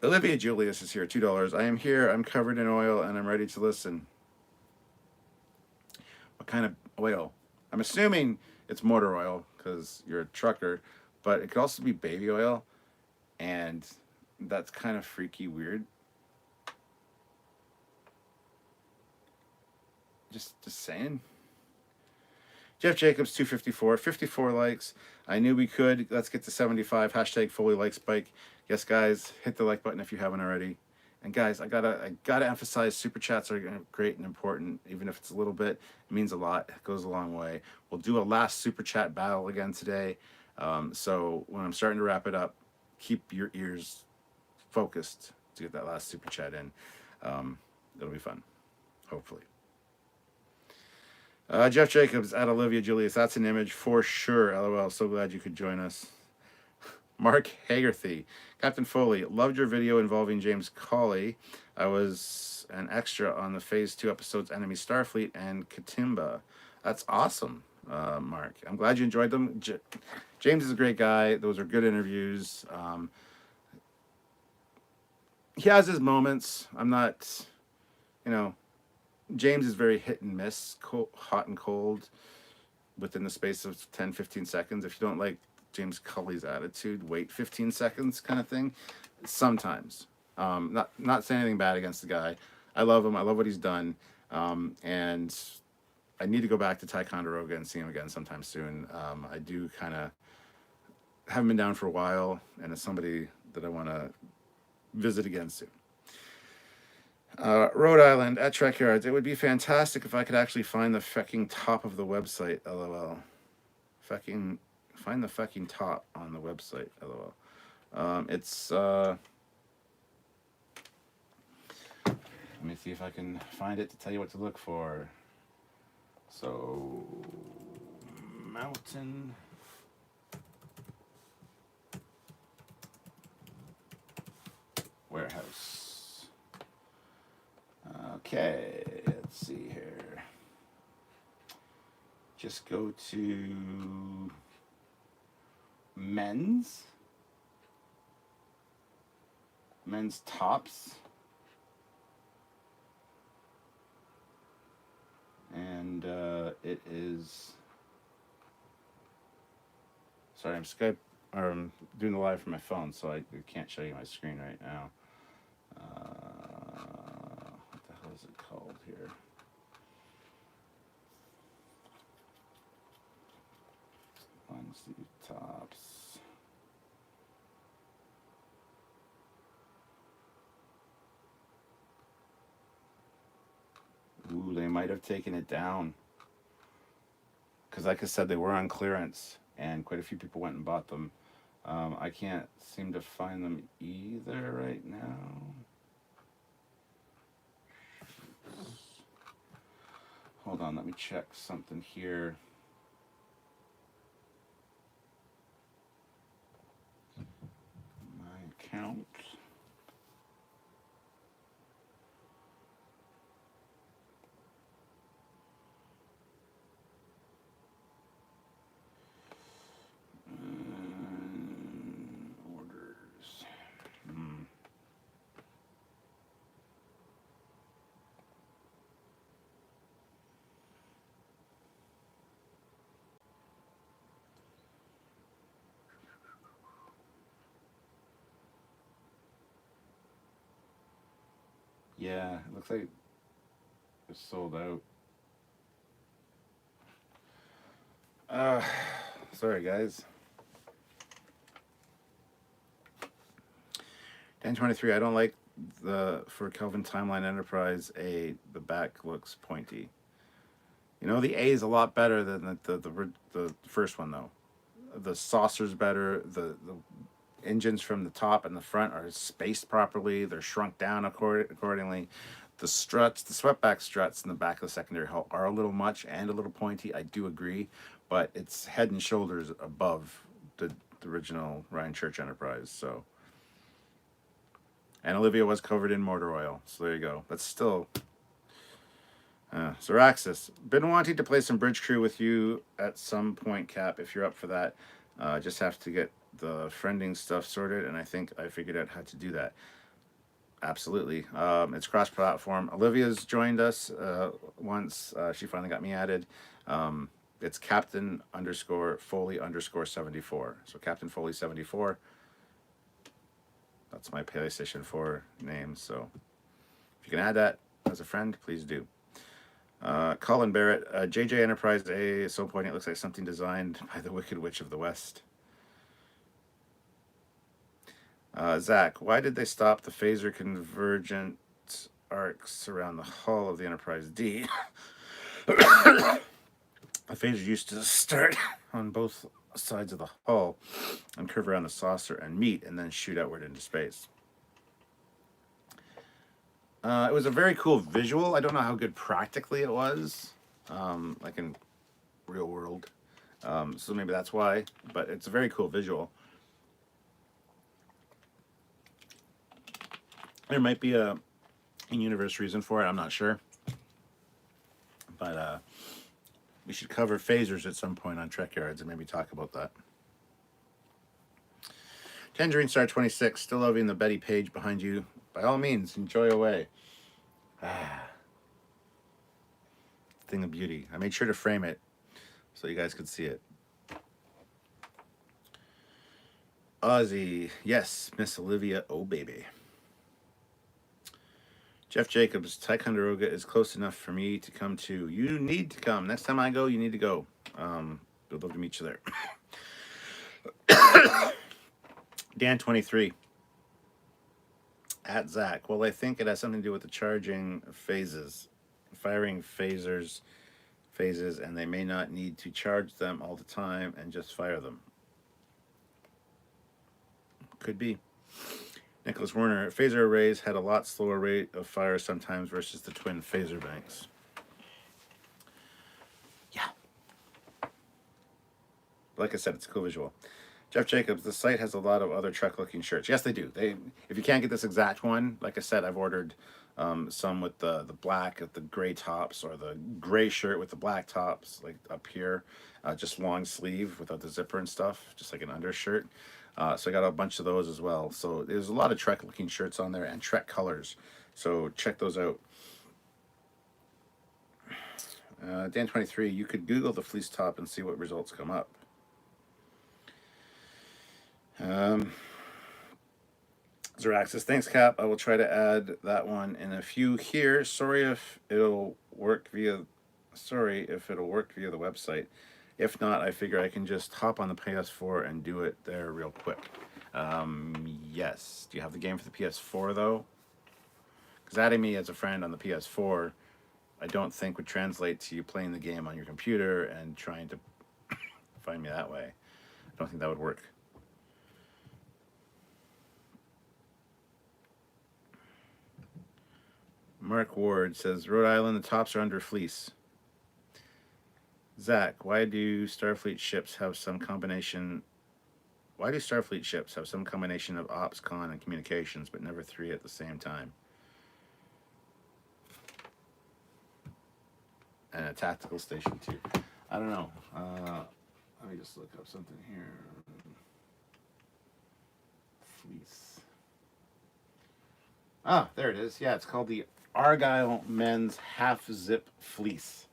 Olivia Julius is here, $2. I am here, I'm covered in oil, and I'm ready to listen. What kind of oil? I'm assuming it's motor oil, because you're a trucker, but it could also be baby oil, and that's kind of freaky weird. Just saying. Jeff Jacobs, 254, 54 likes. I knew we could. Let's get to 75. Hashtag Foley like spike. Yes, guys, hit the like button if you haven't already. And guys, I gotta emphasize, super chats are great and important, even if it's a little bit. It means a lot. It goes a long way. We'll do a last super chat battle again today. So when I'm starting to wrap it up, keep your ears focused to get that last super chat in. It'll be fun, hopefully. Jeff Jacobs at Olivia Julius. That's an image for sure. LOL. So glad you could join us. Mark Hagerthy. Captain Foley. Loved your video involving James Cawley. I was an extra on the Phase 2 episodes Enemy Starfleet and Katimba. That's awesome, Mark. I'm glad you enjoyed them. James is a great guy. Those are good interviews. He has his moments. I'm not, James is very hit and miss, hot and cold, within the space of 10, 15 seconds. If you don't like James Cully's attitude, wait 15 seconds kind of thing. Sometimes. Not saying anything bad against the guy. I love him. I love what he's done. And I need to go back to Ticonderoga and see him again sometime soon. I do kind of haven't been down for a while, and it's somebody that I want to visit again soon. Rhode Island at Trekyards. It would be fantastic if I could actually find the fucking top of the website. LOL. Fucking find the fucking top on the website. LOL. It's let me see if I can find it to tell you what to look for. So mountain warehouse. Okay, let's see here. Just go to men's tops, and it is. Sorry, I'm Skype or I'm doing the live from my phone, so I can't show you my screen right now. What the hell is it called here? Long sleeve tops. Ooh, they might have taken it down. Because like I said, they were on clearance, and quite a few people went and bought them. I can't seem to find them either right now. Hold on, let me check something here. My account. Orders. Yeah, it looks like it's sold out. Sorry guys. Dan23, I don't like for Kelvin Timeline Enterprise the back looks pointy. You know, the A is a lot better than the first one though. The saucer's better. The engines from the top and the front are spaced properly. They're shrunk down accordingly. The struts, the swept-back struts in the back of the secondary hull are a little much and a little pointy. I do agree, but it's head and shoulders above the original Ryan Church Enterprise. So, and Olivia was covered in motor oil. So there you go. But still, Zeraxis, been wanting to play some Bridge Crew with you at some point, Cap. If you're up for that, just have to get the friending stuff sorted, and I think I figured out how to do that. Absolutely. It's cross-platform. Olivia's joined us once. She finally got me added. It's Captain _ Foley _ 74. So Captain Foley 74. That's my PlayStation 4 name. So if you can add that as a friend, please do. Colin Barrett, JJ Enterprise A is so pointy it looks like something designed by the Wicked Witch of the West. Zach, why did they stop the phaser convergent arcs around the hull of the Enterprise D? The phaser used to start on both sides of the hull and curve around the saucer and meet and then shoot outward into space. It was a very cool visual. I don't know how good practically it was, like in real world. So maybe that's why, but it's a very cool visual. There might be a in-universe reason for it. I'm not sure. But we should cover phasers at some point on Trekyards and maybe talk about that. Tangerine Star 26, still loving the Betty Page behind you. By all means, enjoy away. Thing of beauty. I made sure to frame it so you guys could see it. Ozzy, yes, Miss Olivia, oh baby. Jeff Jacobs, Ticonderoga is close enough for me to come to. You need to come. Next time I go, you need to go. We'd love to meet you there. Dan23. At Zach. Well, I think it has something to do with the charging phases. Firing phases, and they may not need to charge them all the time and just fire them. Could be. Nicholas Werner, phaser arrays had a lot slower rate of fire sometimes versus the twin phaser banks. Yeah. Like I said, it's a cool visual. Jeff Jacobs, the site has a lot of other Trek-looking shirts. Yes, they do. If you can't get this exact one, like I said, I've ordered some with the black at the gray tops, or the gray shirt with the black tops, like up here, just long sleeve without the zipper and stuff, just like an undershirt. So I got a bunch of those as well. So there's a lot of Trek-looking shirts on there and Trek colors. So check those out. Dan23, you could Google the fleece top and see what results come up. Zeraxis, thanks Cap. I will try to add that one in a few here. Sorry if it'll work via the website. If not, I figure I can just hop on the PS4 and do it there real quick. Yes. Do you have the game for the PS4 though? Because adding me as a friend on the PS4, I don't think would translate to you playing the game on your computer and trying to find me that way. I don't think that would work. Mark Ward says, Rhode Island, the tops are under fleece. Zach, why do Starfleet ships have some combination of ops, con, and communications, but never three at the same time? And a tactical station too. I don't know. Let me just look up something here. Fleece. Ah, there it is. Yeah, it's called the Argyle Men's Half Zip Fleece.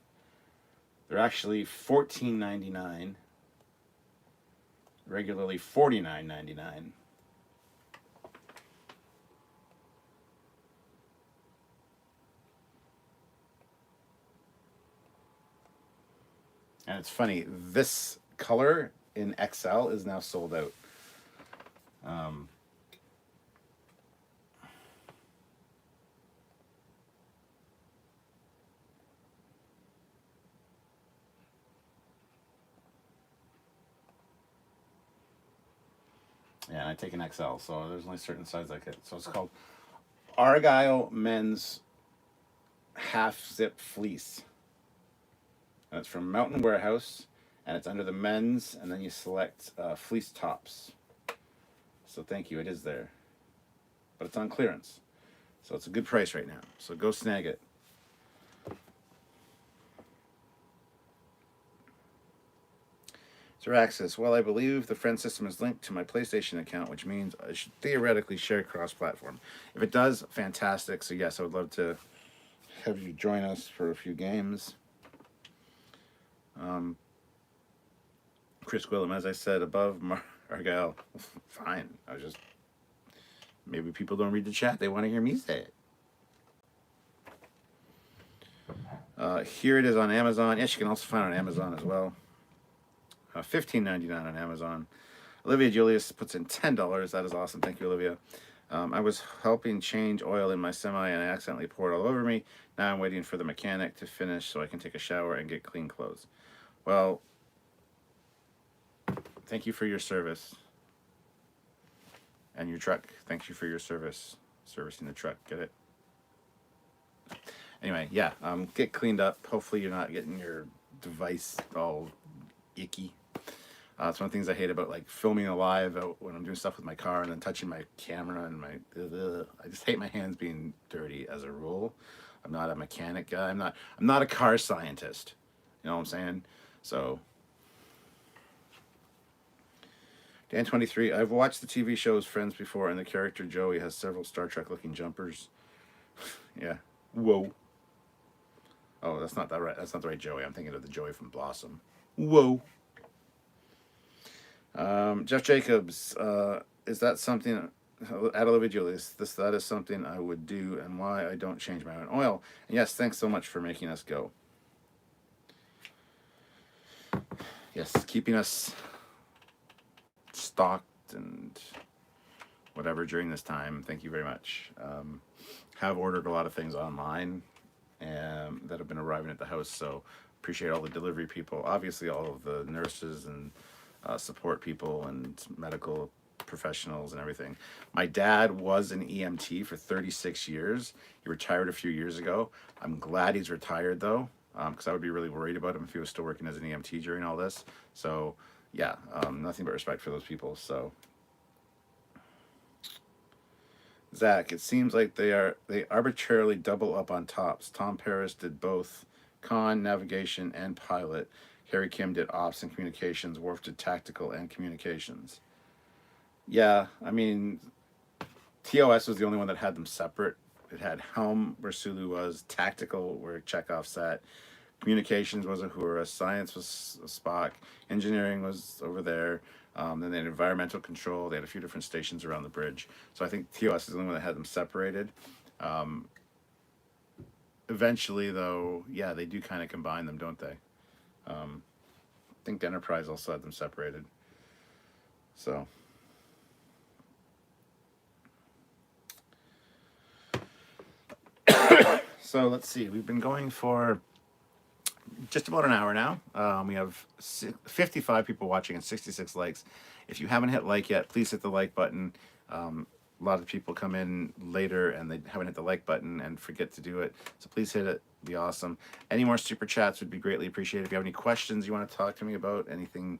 They're actually $14.99. Regularly $49.99. And it's funny, this color in XL is now sold out. Yeah, and I take an XL, so there's only certain sizes I get. So it's called Argyle Men's Half Zip Fleece. And it's from Mountain Warehouse, and it's under the men's, and then you select fleece tops. So thank you, it is there. But it's on clearance. So it's a good price right now. So go snag it. Xeraxis, well, I believe the friend system is linked to my PlayStation account, which means I should theoretically share cross-platform. If it does, fantastic. So yes, I would love to have you join us for a few games. Chris Willem, as I said above, Argyle, fine. I was just, maybe people don't read the chat. They want to hear me say it. Here it is on Amazon. Yes, you can also find it on Amazon as well. $15.99 on Amazon. Olivia Julius puts in $10. That is awesome. Thank you, Olivia. I was helping change oil in my semi and I accidentally poured all over me. Now I'm waiting for the mechanic to finish so I can take a shower and get clean clothes. Well, thank you for your service. And your truck. Thank you for your service. Servicing the truck. Get it? Anyway, yeah. Get cleaned up. Hopefully you're not getting your device all icky. It's one of the things I hate about like filming live when I'm doing stuff with my car and then touching my camera and my. I just hate my hands being dirty as a rule. I'm not a mechanic guy. I'm not a car scientist. You know what I'm saying? So. Dan23, I've watched the TV shows Friends before, and the character Joey has several Star Trek-looking jumpers. Yeah. Whoa. Oh, that's not that right. That's not the right Joey. I'm thinking of the Joey from Blossom. Whoa. Jeff Jacobs, is that something? At Olivia Julius, that is something I would do, and why I don't change my own oil. And yes, thanks so much for making us go. Yes, keeping us stocked and whatever during this time. Thank you very much. Have ordered a lot of things online that have been arriving at the house, so appreciate all the delivery people. Obviously, all of the nurses and support people and medical professionals and everything. My dad was an EMT for 36 years. He retired a few years ago. I'm glad he's retired though, because I would be really worried about him if he was still working as an EMT during all this. So yeah, nothing but respect for those people. So Zach, it seems like they arbitrarily double up on tops. Tom Paris did both con, navigation, and pilot. Harry Kim did ops and communications. Worf did tactical and communications. Yeah, I mean, TOS was the only one that had them separate. It had Helm, where Sulu was, tactical, where Chekhov sat, communications was Uhura, science was Spock, engineering was over there. Then they had environmental control. They had a few different stations around the bridge. So I think TOS is the only one that had them separated. Eventually, though, yeah, they do kind of combine them, don't they? I think the Enterprise also had them separated. So. So let's see. We've been going for just about an hour now. We have 55 people watching and 66 likes. If you haven't hit like yet, please hit the like button. A lot of people come in later and they haven't hit the like button and forget to do it. So please hit it. It'd be awesome. Any more super chats would be greatly appreciated. If you have any questions you want to talk to me about, anything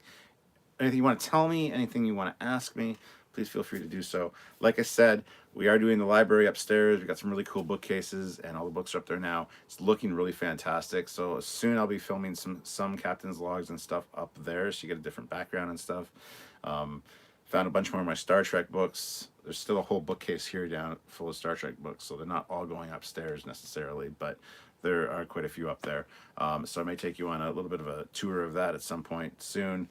you want to tell me, anything you want to ask me, please feel free to do so. Like I said, we are doing the library upstairs. We got some really cool bookcases, and all the books are up there now. It's looking really fantastic. So soon I'll be filming some captain's logs and stuff up there, so you get a different background and stuff. Found a bunch more of my Star Trek books. There's still a whole bookcase here down full of Star Trek books, so they're not all going upstairs necessarily, but there are quite a few up there. So I may take you on a little bit of a tour of that at some point soon.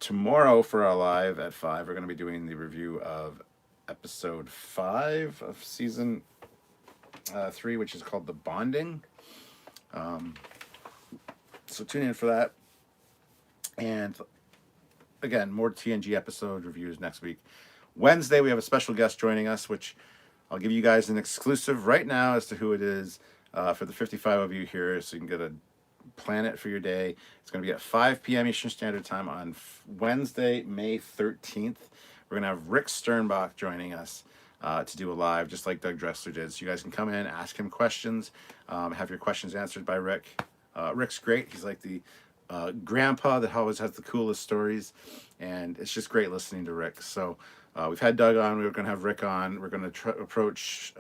Tomorrow for our live at 5, we're going to be doing the review of episode 5 of season 3, which is called The Bonding. So tune in for that. And again, more TNG episode reviews next week. Wednesday, we have a special guest joining us, which I'll give you guys an exclusive right now as to who it is for the 55 of you here, so you can get a plan it for your day. It's going to be at 5 p.m. Eastern Standard Time on Wednesday, May 13th. we're going to have Rick Sternbach joining us to do a live, just like Doug Dressler did. So you guys can come in, ask him questions, have your questions answered by Rick. Rick's great. He's like the grandpa that always has the coolest stories, and it's just great listening to Rick. So we've had Doug on. We're going to have Rick on. We're going to approach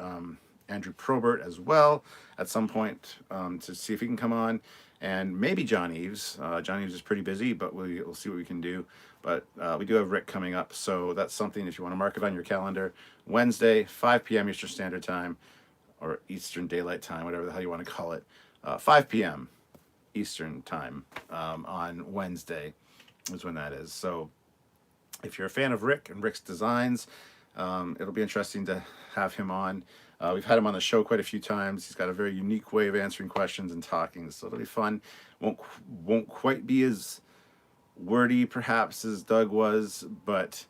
Andrew Probert as well at some point to see if he can come on, and maybe John Eves. John Eves is pretty busy, but we'll see what we can do. But we do have Rick coming up, so that's something if you want to mark it on your calendar. Wednesday, 5 p.m. Eastern Standard Time, or Eastern Daylight Time, whatever the hell you want to call it. 5 p.m. Eastern Time on Wednesday is when that is. So if you're a fan of Rick and Rick's designs, it'll be interesting to have him on. We've had him on the show quite a few times. He's got a very unique way of answering questions and talking, so it'll be fun. Won't quite be as wordy perhaps as Doug was, but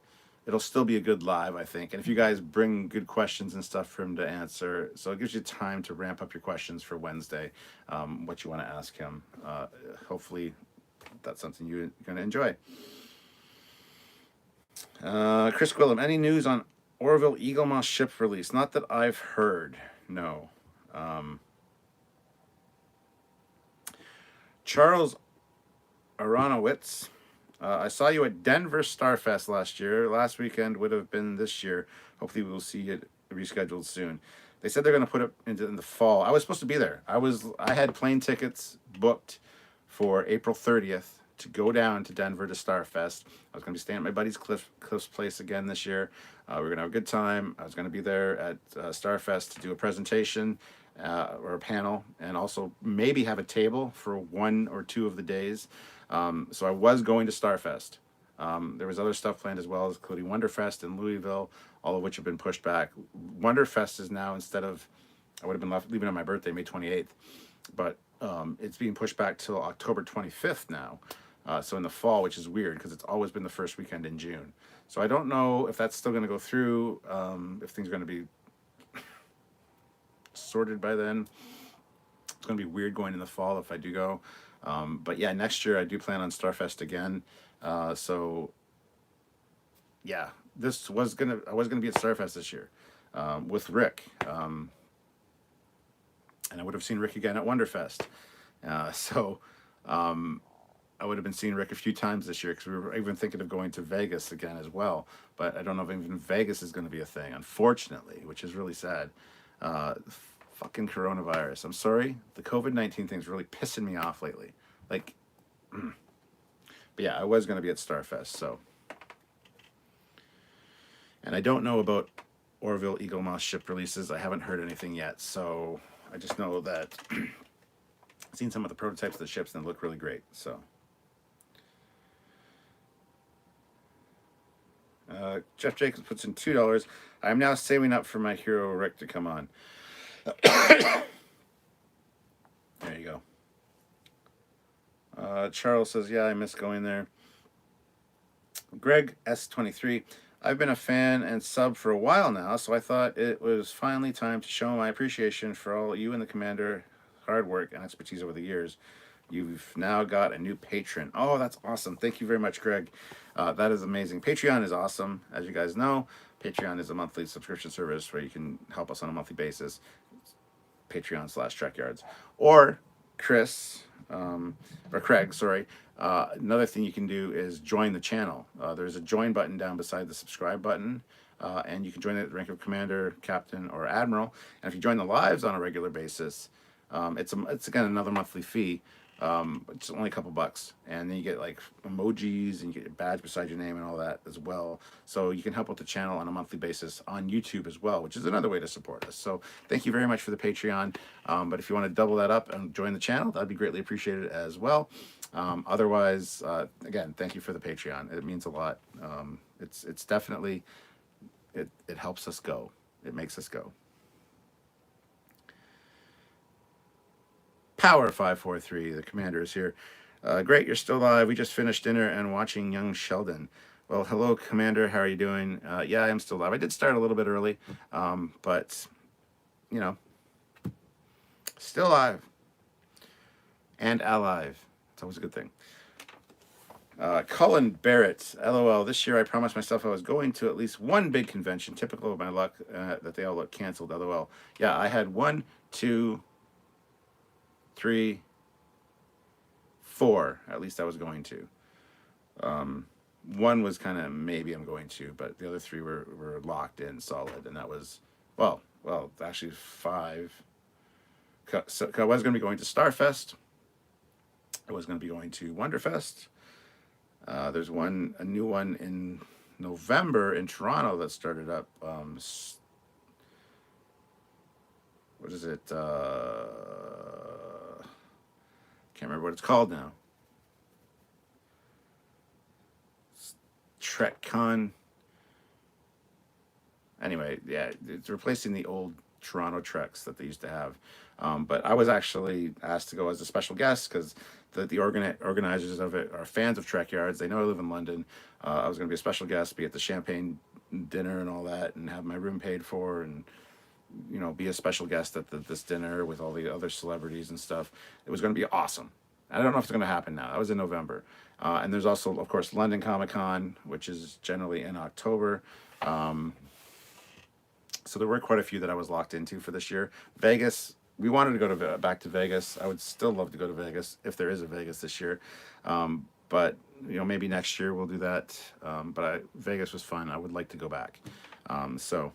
it'll still be a good live, I think. And if you guys bring good questions and stuff for him to answer, so it gives you time to ramp up your questions for Wednesday, what you want to ask him. Hopefully that's something you're going to enjoy. Chris Quillam, any news on Orville Eaglemoss ship release? Not that I've heard, no. Charles Aronowitz, I saw you at Denver Starfest last year. Last weekend would have been this year. Hopefully we'll see it rescheduled soon. They said they're going to put it in the fall. I was supposed to be there. I had plane tickets booked for April 30th to go down to Denver to Starfest. I was going to be staying at my buddy's Cliff's place again this year. We were going to have a good time. I was going to be there at Starfest to do a presentation or a panel, and also maybe have a table for 1 or 2 of the days. So I was going to Starfest. There was other stuff planned as well, including Wonderfest in Louisville, all of which have been pushed back. Wonderfest is now, instead of, I would have been leaving on my birthday, May 28th, but it's being pushed back till October 25th now. So in the fall, which is weird because it's always been the first weekend in June. So I don't know if that's still going to go through, if things are going to be sorted by then. It's going to be weird going in the fall if I do go. But yeah, next year I do plan on Starfest again. So yeah, I was gonna be at Starfest this year with Rick, and I would have seen Rick again at Wonderfest. I would have been seeing Rick a few times this year because we were even thinking of going to Vegas again as well. But I don't know if even Vegas is going to be a thing, unfortunately, which is really sad. Fucking coronavirus. I'm sorry. The COVID-19 thing's really pissing me off lately. Like, but yeah, I was going to be at Starfest, so. And I don't know about Orville Eaglemoss ship releases. I haven't heard anything yet, so I just know that I've seen some of the prototypes of the ships and they look really great, so. Jeff Jacobs puts in $2. I'm now saving up for my hero Rick to come on. There you go. Charles says, yeah, I miss going there. Greg S23, I've been a fan and sub for a while now, so I thought it was finally time to show my appreciation for all you and the Commander hard work and expertise over the years. You've now got a new patron. Oh, that's awesome. Thank you very much, Greg. That is amazing. Patreon is awesome. As you guys know, Patreon is a monthly subscription service where you can help us on a monthly basis. Patreon/Trekyards. Or Chris, or Craig, sorry. Another thing you can do is join the channel. There's a join button down beside the subscribe button. And you can join it at the rank of Commander, Captain, or Admiral. And if you join the lives on a regular basis, it's again another monthly fee. It's only a couple bucks, and then you get like emojis and you get a badge beside your name and all that as well. So you can help with the channel on a monthly basis on YouTube as well, which is another way to support us. So thank you very much for the Patreon. But if you want to double that up and join the channel, that'd be greatly appreciated as well. Otherwise, again, thank you for the Patreon. It means a lot. It's definitely, it helps us go. It makes us go. Power 543, the Commander is here. Great, you're still alive. We just finished dinner and watching Young Sheldon. Well, hello, Commander. How are you doing? Yeah, I am still alive. I did start a little bit early, but, you know, still alive and alive. It's always a good thing. Cullen Barrett, LOL. This year I promised myself I was going to at least one big convention. Typical of my luck that they all look canceled. LOL. Yeah, I had one, two, three, four. At least I was going to. Um, One was kind of maybe I'm going to, but the other three were locked in solid, and that was actually five. So I was going to be going to Starfest. I was going to be going to Wonderfest. There's a new one in November in Toronto that started up. What is it? Can't remember what it's called now. TrekCon. Anyway, yeah, it's replacing the old Toronto Treks that they used to have. But I was actually asked to go as a special guest because the organizers of it are fans of Trekyards. They know I live in London. I was going to be a special guest, be at the champagne dinner and all that, and have my room paid for, and be a special guest at this dinner with all the other celebrities and stuff. It was going to be awesome. I don't know if it's going to happen now. That was in November. And there's also, of course, London Comic Con, which is generally in October. So there were quite a few that I was locked into for this year. Vegas, we wanted to go back to Vegas. I would still love to go to Vegas if there is a Vegas this year. But maybe next year we'll do that. But Vegas was fun. I would like to go back. So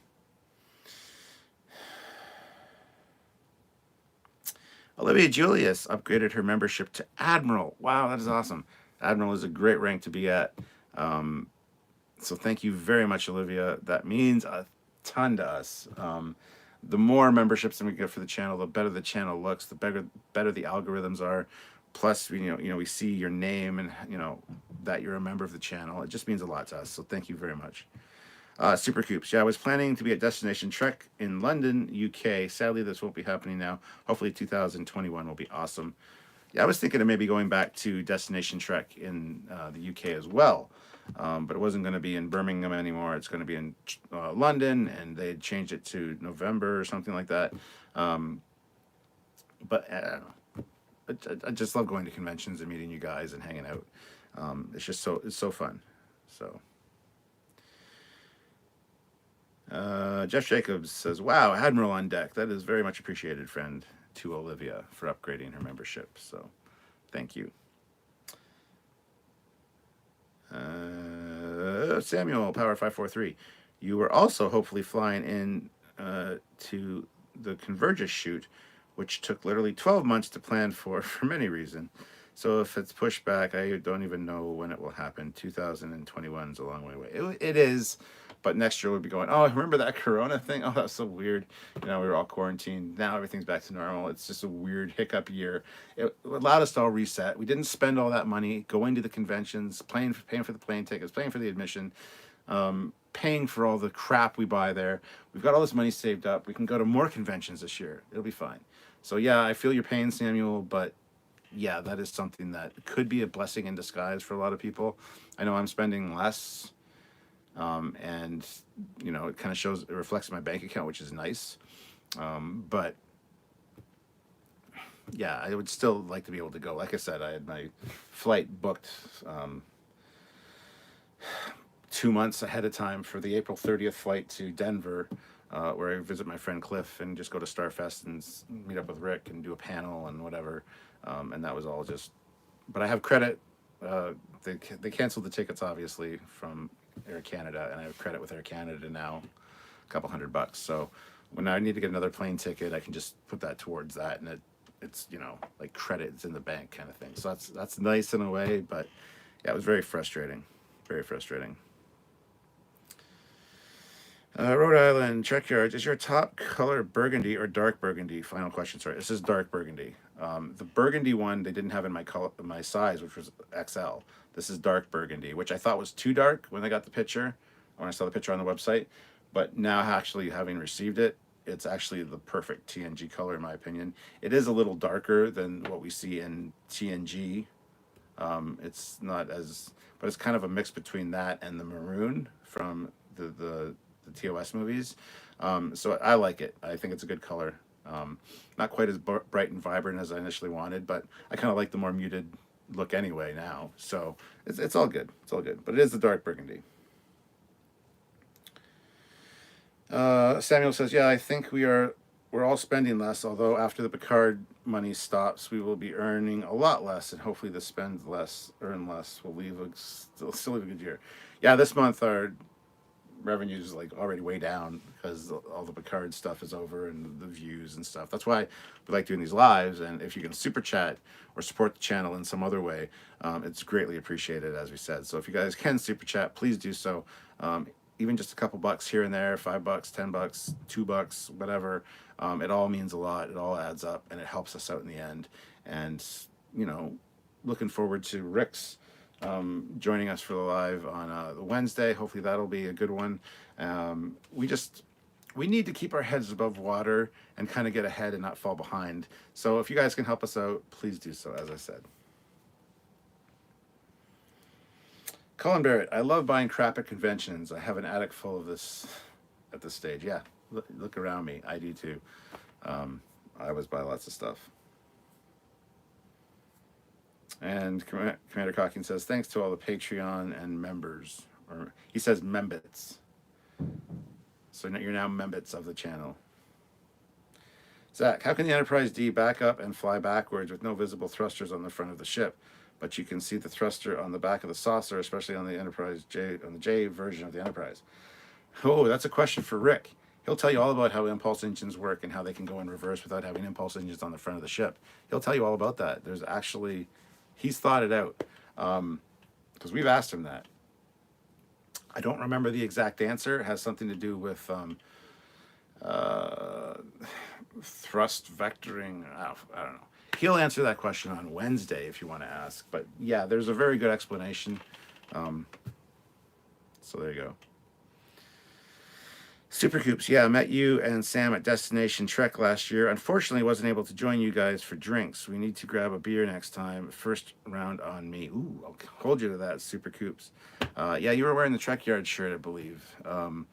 Olivia Julius upgraded her membership to Admiral. Wow, that is awesome. Admiral is a great rank to be at. So thank you very much, Olivia. That means a ton to us. The more memberships that we get for the channel, the better the channel looks, the better the algorithms are. Plus, we see your name and that you're a member of the channel. It just means a lot to us. So thank you very much. Super Coops. Yeah, I was planning to be at Destination Trek in London, UK. Sadly, this won't be happening now. Hopefully 2021 will be awesome. Yeah, I was thinking of maybe going back to Destination Trek in the UK as well. But it wasn't going to be in Birmingham anymore. It's going to be in London, and they had changed it to November or something like that. But I don't know. I just love going to conventions and meeting you guys and hanging out. It's so fun. So Jeff Jacobs says, "Wow, Admiral on deck. That is very much appreciated, friend." To Olivia for upgrading her membership. So, thank you. Samuel Power 543. You were also hopefully flying in to the Convergys shoot, which took literally 12 months to plan for many reasons. So if it's pushed back, I don't even know when it will happen. 2021 is a long way away. It is, but next year we'll be going, oh, remember that Corona thing? Oh, that's so weird. We were all quarantined. Now everything's back to normal. It's just a weird hiccup year. It allowed us to all reset. We didn't spend all that money going to the conventions, paying for the plane tickets, paying for the admission, paying for all the crap we buy there. We've got all this money saved up. We can go to more conventions this year. It'll be fine. So yeah, I feel your pain, Samuel, but yeah, that is something that could be a blessing in disguise for a lot of people. I know I'm spending less, and it kind of it reflects my bank account, which is nice. But yeah, I would still like to be able to go. Like I said, I had my flight booked 2 months ahead of time for the April 30th flight to Denver, where I visit my friend Cliff and just go to Starfest and meet up with Rick and do a panel and whatever. And that was all just, but I have credit. They canceled the tickets, obviously, from Air Canada, and I have credit with Air Canada now, a couple $100. So when I need to get another plane ticket, I can just put that towards that, and it's like credits in the bank kind of thing. So that's nice in a way, but yeah, it was very frustrating. Very frustrating. Rhode Island, Trekyards, is your top color burgundy or dark burgundy? Final question, sorry. This is dark burgundy. The burgundy one they didn't have in my size, which was XL. This is dark burgundy, which I thought was too dark when I got the picture, when I saw the picture on the website. But now actually having received it, it's actually the perfect TNG color in my opinion. It is a little darker than what we see in TNG. It's not as, but it's kind of a mix between that and the maroon from the TOS movies. So I like it. I think it's a good color. Not quite as bright and vibrant as I initially wanted, but I kind of like the more muted look anyway now. So it's all good. It's all good. But it is the dark burgundy. Samuel says, "Yeah, I think we're all spending less. Although after the Picard money stops, we will be earning a lot less, and hopefully the spend less, earn less will leave a still leave a good year. Yeah, this month our revenue is like already way down because all the Picard stuff is over and the views and stuff. That's why we like doing these lives. And if you can super chat or support the channel in some other way, it's greatly appreciated, as we said. So if you guys can super chat, please do so. Even just a couple bucks here and there, $5, $10, $2, whatever. It all means a lot. It all adds up, and it helps us out in the end. And you know, looking forward to Rick's joining us for the live on the Wednesday. Hopefully that'll be a good one. We need to keep our heads above water and kind of get ahead and not fall behind. So if you guys can help us out, please do so, as I said. Colin Barrett, I love buying crap at conventions. I have an attic full of this at this stage. Yeah, look around me. I do too. I always buy lots of stuff. And Commander Cocking says, thanks to all the Patreon and members. Or he says membits. So you're now membits of the channel. Zach, how can the Enterprise D back up and fly backwards with no visible thrusters on the front of the ship? But you can see the thruster on the back of the saucer, especially on the Enterprise J, on the J version of the Enterprise. Oh, that's a question for Rick. He'll tell you all about how impulse engines work and how they can go in reverse without having impulse engines on the front of the ship. He'll tell you all about that. There's actually, he's thought it out, because we've asked him that. I don't remember the exact answer. It has something to do with thrust vectoring. I don't know. He'll answer that question on Wednesday if you want to ask. But yeah, there's a very good explanation. So there you go. Supercoops, yeah, I met you and Sam at Destination Trek last year. Unfortunately, wasn't able to join you guys for drinks. We need to grab a beer next time. First round on me. Ooh, I'll hold you to that, Supercoops. Yeah, you were wearing the Trekyards shirt, I believe. And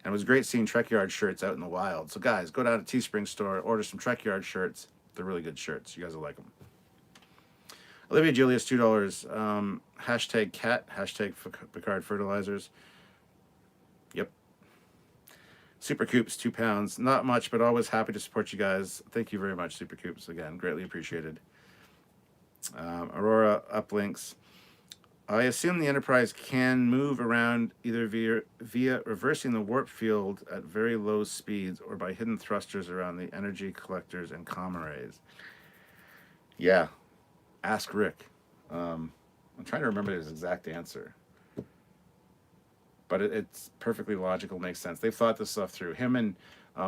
it was great seeing Trekyard shirts out in the wild. So guys, go down to Teespring store, order some Trekyard shirts. They're really good shirts. You guys will like them. Olivia Julius, $2. Hashtag cat, hashtag Picard fertilizers. Yep. Supercoops, £2. Not much, but always happy to support you guys. Thank you very much, Supercoops. Again, greatly appreciated. Aurora uplinks. I assume the Enterprise can move around either via reversing the warp field at very low speeds or by hidden thrusters around the energy collectors and comm arrays. Yeah, ask Rick. I'm trying to remember his exact answer. But it's perfectly logical, makes sense. They've thought this stuff through. Him and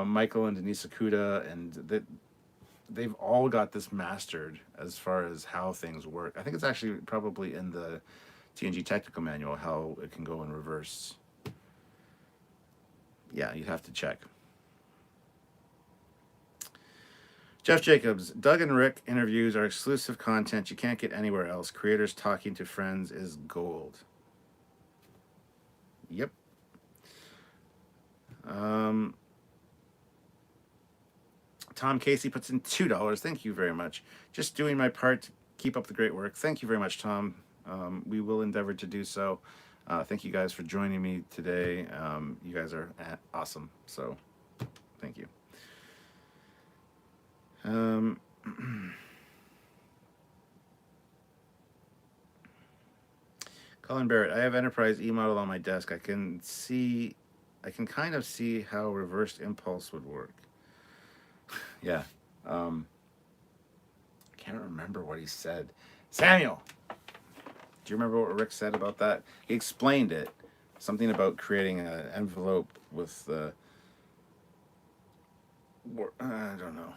Michael and Denise Akuda, and they've all got this mastered as far as how things work. I think it's actually probably in the TNG technical manual how it can go in reverse. Yeah, you'd have to check. Jeff Jacobs, Doug and Rick interviews are exclusive content you can't get anywhere else. Creators talking to friends is gold. Yep. Tom Casey puts in $2. Thank you very much. Just doing my part to keep up the great work. Thank you very much, Tom. We will endeavor to do so. Thank you guys for joining me today. You guys are awesome. So, thank you. Colin Barrett, I have Enterprise E-model on my desk. I can kind of see how reversed impulse would work. Yeah. I can't remember what he said. Samuel! Do you remember what Rick said about that? He explained it. Something about creating an envelope with the... I don't know.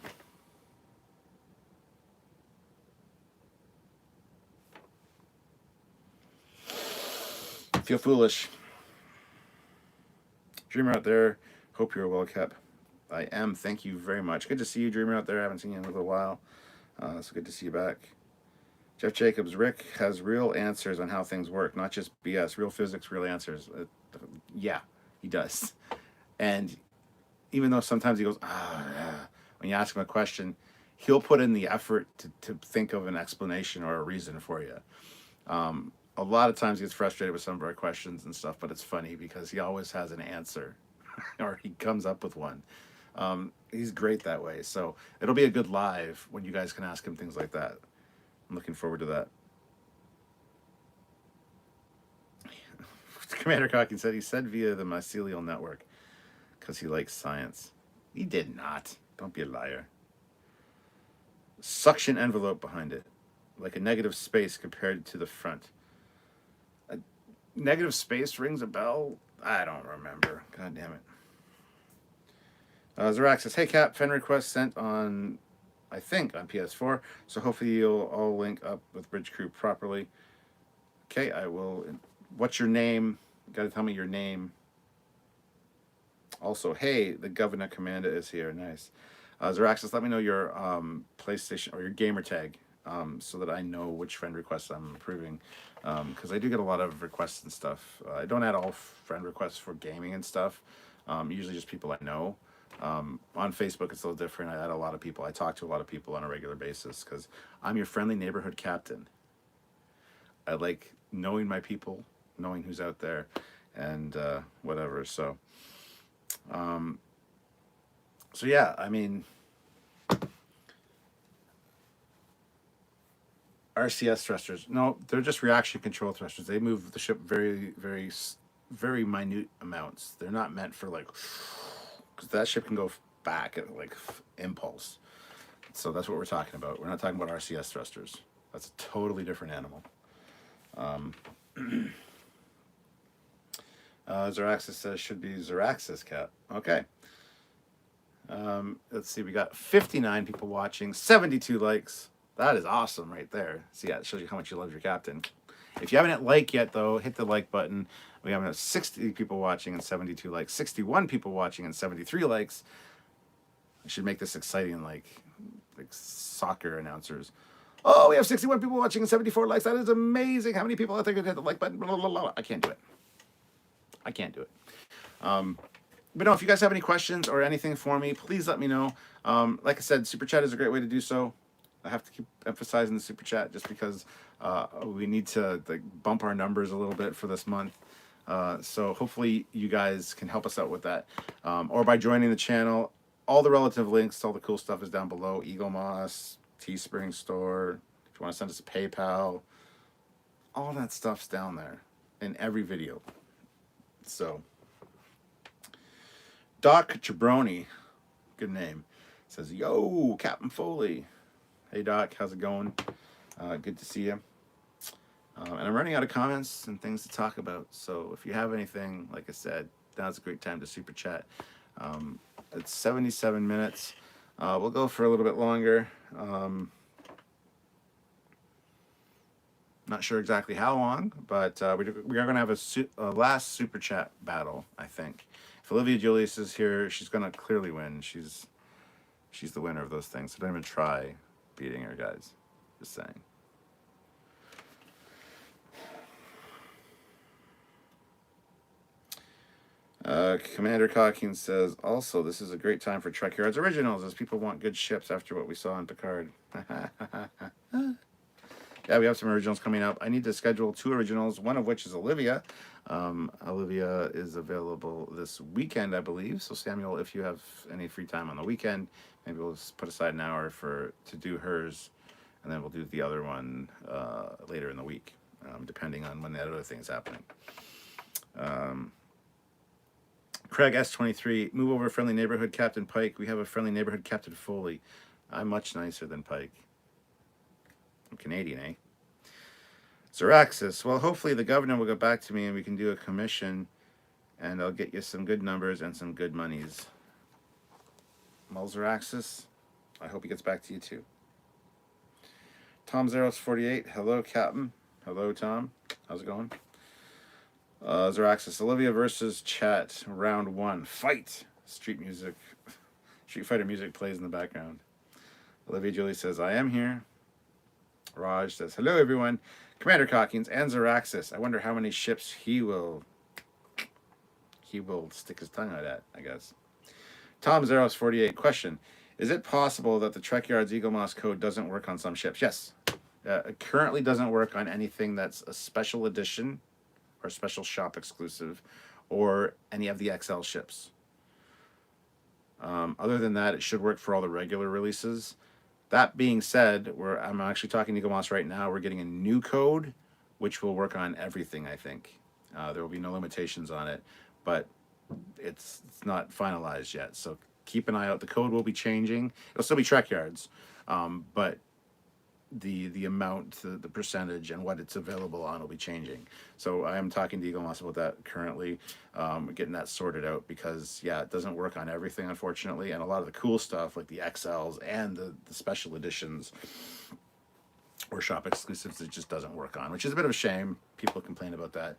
Feel foolish. Dreamer out there, hope you're well kept. I am. Thank you very much. Good to see you, Dreamer out there. I haven't seen you in a little while. So good to see you back. Jeff Jacobs, Rick has real answers on how things work, not just BS. Real physics, real answers. Yeah, he does. And even though sometimes he goes, yeah, when you ask him a question, he'll put in the effort to think of an explanation or a reason for you. A lot of times he gets frustrated with some of our questions and stuff, but it's funny because he always has an answer or he comes up with one. He's great that way. So it'll be a good live when you guys can ask him things like that. I'm looking forward to that. Commander Cocking said he said via the mycelial network because he likes science. He did not. Don't be a liar. Suction envelope behind it, like a negative space compared to the front. A negative space rings a bell? I don't remember. God damn it. Zorak says, hey Cap, friend request sent on, I think, on PS4. So hopefully you'll all link up with Bridge Crew properly. Okay, I will. What's your name? You gotta tell me your name. Also, hey, the Governor Commander is here. Nice. Zorak says, let me know your PlayStation or your gamer tag so that I know which friend requests I'm approving. Because I do get a lot of requests and stuff. I don't add all friend requests for gaming and stuff. Usually just people I know. On Facebook, it's a little different. I add a lot of people. I talk to a lot of people on a regular basis because I'm your friendly neighborhood captain. I like knowing my people, knowing who's out there, and whatever. So yeah, I mean, RCS thrusters. No, they're just reaction control thrusters. They move the ship very, very, very minute amounts. They're not meant for like, because that ship can go back at like impulse. So that's what we're talking about. We're not talking about RCS thrusters. That's a totally different animal. Zeraxis says should be Zeraxis Cat. Okay. Let's see. We got 59 people watching, 72 likes. That is awesome right there. See, yeah, it shows you how much you love your captain. If you haven't hit like yet, though, hit the like button. We have 60 people watching and 72 likes. 61 people watching and 73 likes. I should make this exciting like soccer announcers. Oh, we have 61 people watching and 74 likes. That is amazing. How many people out there can hit the like button? Blah, blah, blah, blah. I can't do it. But no, if you guys have any questions or anything for me, please let me know. Like I said, Super Chat is a great way to do so. I have to keep emphasizing the Super Chat just because we need to like bump our numbers a little bit for this month. So hopefully you guys can help us out with that. Or by joining the channel. All the relative links to all the cool stuff is down below. Eagle Moss, Teespring Store. If you want to send us a PayPal, all that stuff's down there in every video. So, Doc Jabroni, good name, says, yo, Captain Foley. Hey, Doc, how's it going? Good to see you. And I'm running out of comments and things to talk about. So if you have anything, like I said, now's a great time to super chat. It's 77 minutes. We'll go for a little bit longer. Not sure exactly how long, but we are going to have a last super chat battle, I think. If Olivia Julius is here, she's going to clearly win. She's the winner of those things. So don't even try beating her, guys. Just saying. Commander Cocking says, also, this is a great time for Trekyards originals, as people want good ships after what we saw in Picard. Yeah, we have some originals coming up. I need to schedule 2 originals, one of which is Olivia. Olivia is available this weekend, I believe. So, Samuel, if you have any free time on the weekend, maybe we'll just put aside an hour to do hers, and then we'll do the other one later in the week, depending on when that other thing is happening. Craig S23, move over friendly neighborhood Captain Pike. We have a friendly neighborhood Captain Foley. I'm much nicer than Pike. I'm Canadian, eh? Zeraxis, well, hopefully the governor will get back to me and we can do a commission and I'll get you some good numbers and some good monies. Well, Zeraxis, I hope he gets back to you too. Tom Zeros 48, hello, Captain. Hello, Tom. How's it going? Zeraxis, Olivia versus chat, round 1. Fight! Street Fighter music plays in the background. Olivia Julie says, I am here. Raj says, hello, everyone. Commander Cockings and Zeraxis. I wonder how many ships he will stick his tongue out at, I guess. Tom Zeros 48, question. Is it possible that the Trekyards Eagle Moss code doesn't work on some ships? Yes. It currently doesn't work on anything that's a special edition or special shop exclusive or any of the XL ships. Other than that, it should work for all the regular releases. That being said, I'm actually talking to Eagle Moss right now. We're getting a new code, which will work on everything, I think. There will be no limitations on it, but it's not finalized yet. So keep an eye out. The code will be changing. It'll still be Trekyards, but the amount, the percentage, and what it's available on will be changing. So I am talking to Eagle Moss about that currently, getting that sorted out because yeah, it doesn't work on everything unfortunately, and a lot of the cool stuff like the XLs and the special editions or shop exclusives it just doesn't work on, which is a bit of a shame. People complain about that.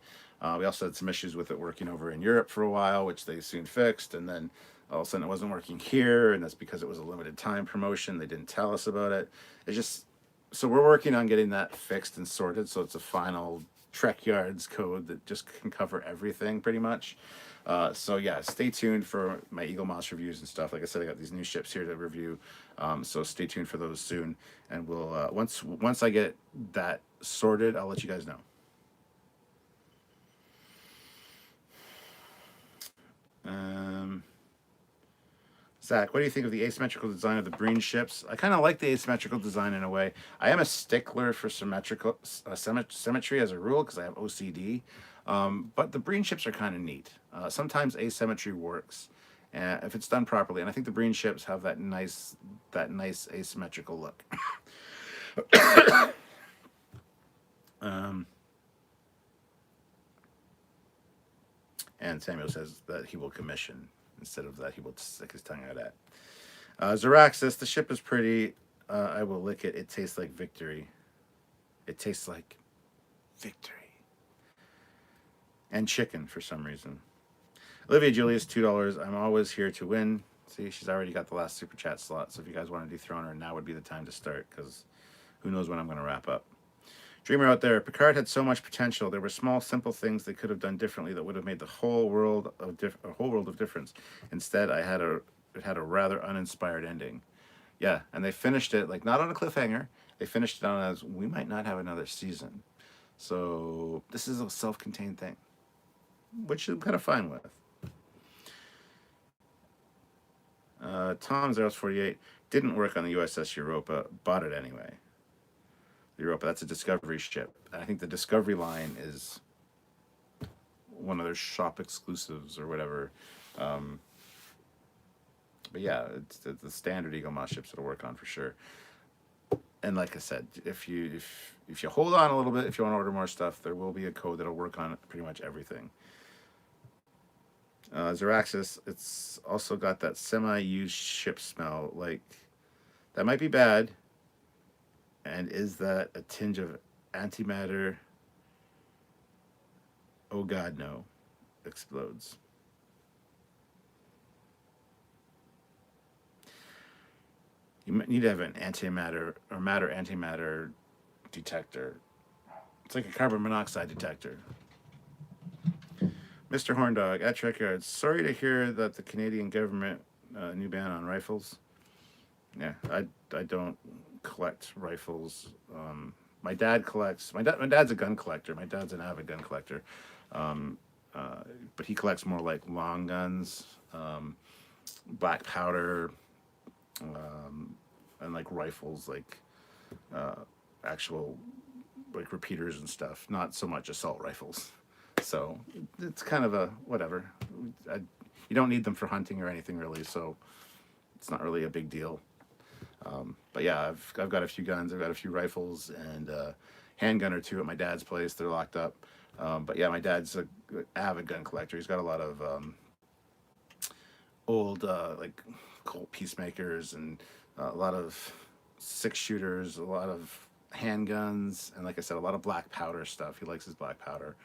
We also had some issues with it working over in Europe for a while, which they soon fixed, and then all of a sudden it wasn't working here, and that's because it was a limited time promotion. They didn't tell us about it. It's just, so we're working on getting that fixed and sorted so it's a final Trekyards code that just can cover everything pretty much. So yeah, stay tuned for my Eagle Moss reviews and stuff. Like I said, I got these new ships here to review, so stay tuned for those soon. And we'll once I get that sorted, I'll let you guys know. Zach, what do you think of the asymmetrical design of the Breen ships? I kind of like the asymmetrical design in a way. I am a stickler for symmetry as a rule because I have OCD. But the Breen ships are kind of neat. Sometimes asymmetry works if it's done properly, and I think the Breen ships have that nice asymmetrical look. And Samuel says that he will commission instead of that he will stick his tongue out at. Zeraxis, the ship is pretty. I will lick it. It tastes like victory. It tastes like victory. And chicken for some reason. Olivia Julius, $2. I'm always here to win. See, she's already got the last super chat slot. So if you guys want to dethrone her, now would be the time to start because who knows when I'm going to wrap up. Dreamer out there, Picard had so much potential. There were small, simple things they could have done differently that would have made the whole world of difference. Instead, it had a rather uninspired ending. Yeah, and they finished it like not on a cliffhanger. They finished it on as we might not have another season. So this is a self-contained thing, which I'm kind of fine with. Tom Zeros 48 didn't work on the USS Europa. Bought it anyway. Europa, that's a Discovery ship. And I think the Discovery line is one of their shop exclusives or whatever. But yeah, it's the standard Eagle Moss ships it'll work on for sure. And like I said, if you hold on a little bit, if you want to order more stuff, there will be a code that'll work on pretty much everything. Zeraxis, it's also got that semi-used ship smell. Like, that might be bad. And is that a tinge of antimatter? Oh God, no. Explodes. You need to have an antimatter or matter antimatter detector. It's like a carbon monoxide detector. Mr. Horndog at Trekyards. Sorry to hear that the Canadian government new ban on rifles. Yeah, I don't collect rifles. My dad collects. My dad's a gun collector. My dad's an avid gun collector, but he collects more like long guns, black powder, and like rifles, like actual like repeaters and stuff. Not so much assault rifles. So it's kind of a whatever. You don't need them for hunting or anything really, so it's not really a big deal. But yeah, I've got a few guns. I've got a few rifles and handgun or two at my dad's place. They're locked up. But yeah, my dad's an avid gun collector. He's got a lot of old like Colt Peacemakers and a lot of 6-shooters, a lot of handguns, and like I said, a lot of black powder stuff. He likes his black powder.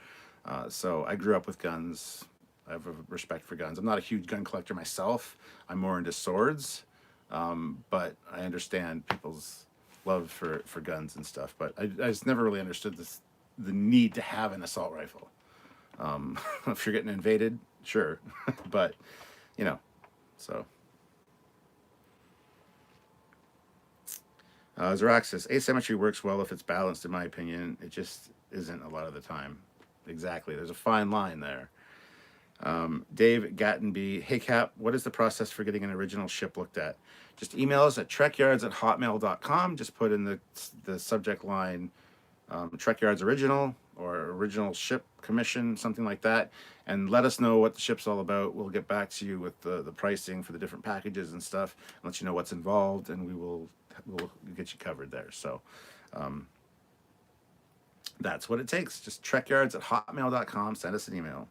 So I grew up with guns. I have a respect for guns. I'm not a huge gun collector myself. I'm more into swords. But I understand people's love for guns and stuff. But I just never really understood the need to have an assault rifle. If you're getting invaded, sure. But, you know, so. Zeraxis, asymmetry works well if it's balanced, in my opinion. It just isn't a lot of the time. Exactly. There's a fine line there. Dave Gattenby, hey Cap, what is the process for getting an original ship looked at? Just email us at trekyards@hotmail.com. Just put in the subject line Trekyards original or original ship commission, something like that, and let us know what the ship's all about. We'll get back to you with the pricing for the different packages and stuff, and let you know what's involved, and we'll get you covered there. So that's what it takes. Just trekyards@hotmail.com. Send us an email.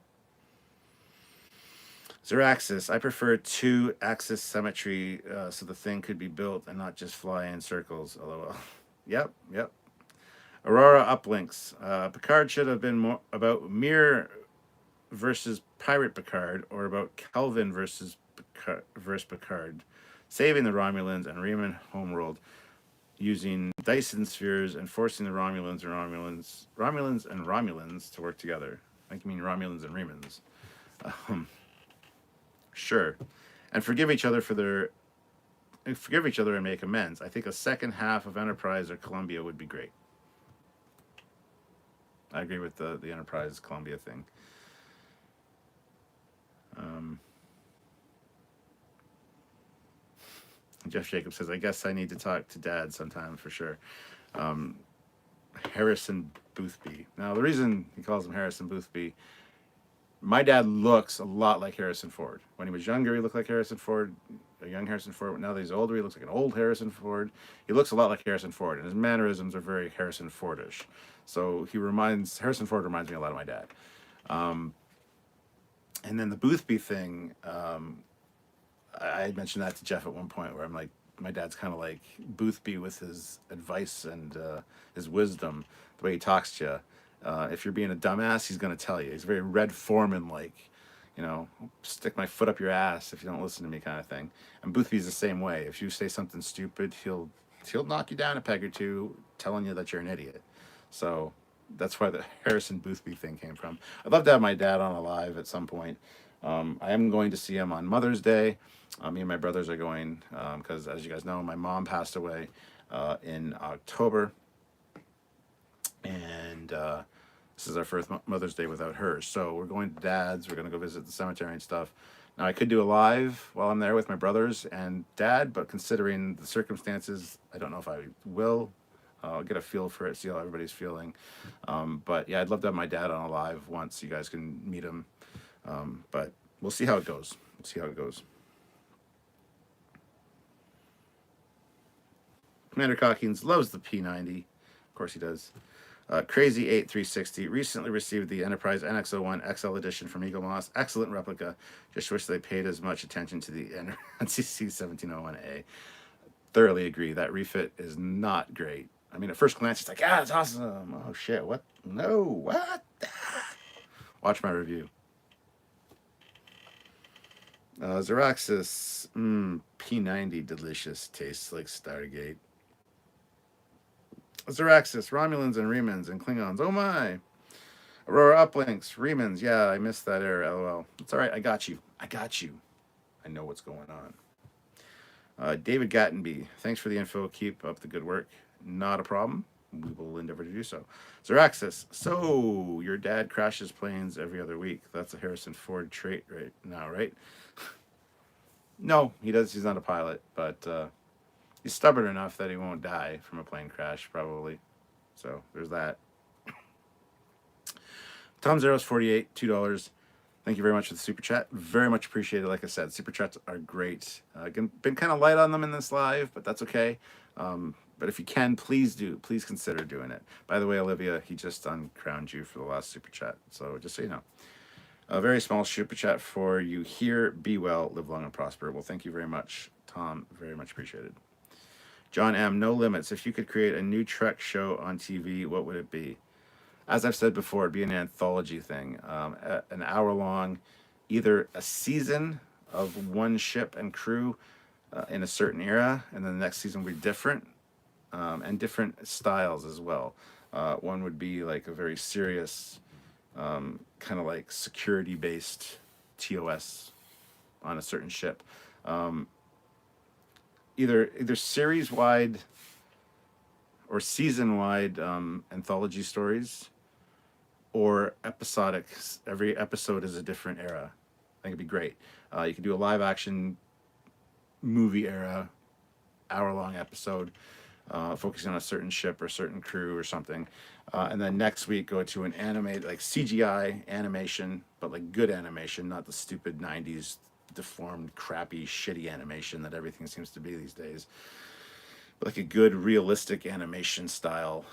Zeraxis, I prefer 2-axis symmetry so the thing could be built and not just fly in circles. LOL. Yep. Aurora uplinks. Picard should have been more about Mir versus Pirate Picard, or about Kelvin versus Picard, saving the Romulans and Riemann homeworld using Dyson spheres and forcing the Romulans and Romulans to work together. I think you mean Romulans and Riemanns. Sure, and forgive each other and make amends. I think a second half of Enterprise or Columbia would be great. I agree with the Enterprise Columbia thing. Jeff Jacobs says, I guess I need to talk to Dad sometime for sure. Harrison Boothby. Now, the reason he calls him Harrison Boothby, my dad looks a lot like Harrison Ford. When he was younger, he looked like Harrison Ford, a young Harrison Ford. Now that he's older, he looks like an old Harrison Ford. He looks a lot like Harrison Ford, and his mannerisms are very Harrison Fordish. So Harrison Ford reminds me a lot of my dad. And then the Boothby thing, I mentioned that to Jeff at one point, where I'm like, my dad's kind of like Boothby with his advice and his wisdom, the way he talks to you. If you're being a dumbass, he's going to tell you. He's very Red Foreman like, stick my foot up your ass if you don't listen to me kind of thing. And Boothby's the same way. If you say something stupid, he'll knock you down a peg or two, telling you that you're an idiot. So that's where the Harrison Boothby thing came from. I'd love to have my dad on alive at some point. I am going to see him on Mother's Day. Me and my brothers are going because, as you guys know, my mom passed away in October. And this is our first Mother's Day without her. So we're going to Dad's. We're going to go visit the cemetery and stuff. Now, I could do a live while I'm there with my brothers and Dad, but considering the circumstances, I don't know if I will. I'll get a feel for it, see how everybody's feeling. But yeah, I'd love to have my dad on a live once so you guys can meet him. But we'll see how it goes. Commander Cockings loves the P90. Of course he does. Crazy 8360 recently received the Enterprise NX-01 XL edition from Eagle Moss. Excellent replica. Just wish they paid as much attention to the NCC 1701A. Thoroughly agree. That refit is not great. I mean, at first glance, it's like, it's awesome. Oh, shit. What? No. What? Watch my review. Zeraxis. P90 delicious. Tastes like Stargate. Zeraxis, Romulans and Riemanns and Klingons. Oh my. Aurora uplinks, Riemanns. Yeah, I missed that error. LOL. It's all right. I got you. I know what's going on. David Gattenby. Thanks for the info. Keep up the good work. Not a problem. We will endeavor to do so. Zeraxis. So, your dad crashes planes every other week. That's a Harrison Ford trait right now, right? No, he does. He's not a pilot, but he's stubborn enough that he won't die from a plane crash, probably. So there's that. Tom Zeros 48, $2. Thank you very much for the super chat. Very much appreciated. Like I said, super chats are great. Been kind of light on them in this live, but that's okay. But if you can, please consider doing it. By the way, Olivia, he just uncrowned you for the last super chat. So just so you know. A very small super chat for you here. Be well, live long and prosper. Well, thank you very much, Tom. Very much appreciated. John M. No limits. If you could create a new Trek show on TV, what would it be? As I've said before, it'd be an anthology thing. An hour-long, either a season of one ship and crew in a certain era, and then the next season would be different, and different styles as well. One would be like a very serious, kind of like security-based TOS on a certain ship. Either series-wide or season-wide anthology stories, or episodic. Every episode is a different era. I think it'd be great. You could do a live-action movie era, hour-long episode, focusing on a certain ship or certain crew or something. And then next week go to an animated, like CGI animation, but like good animation, not the stupid 90s deformed, crappy, shitty animation that everything seems to be these days. But like a good, realistic animation style,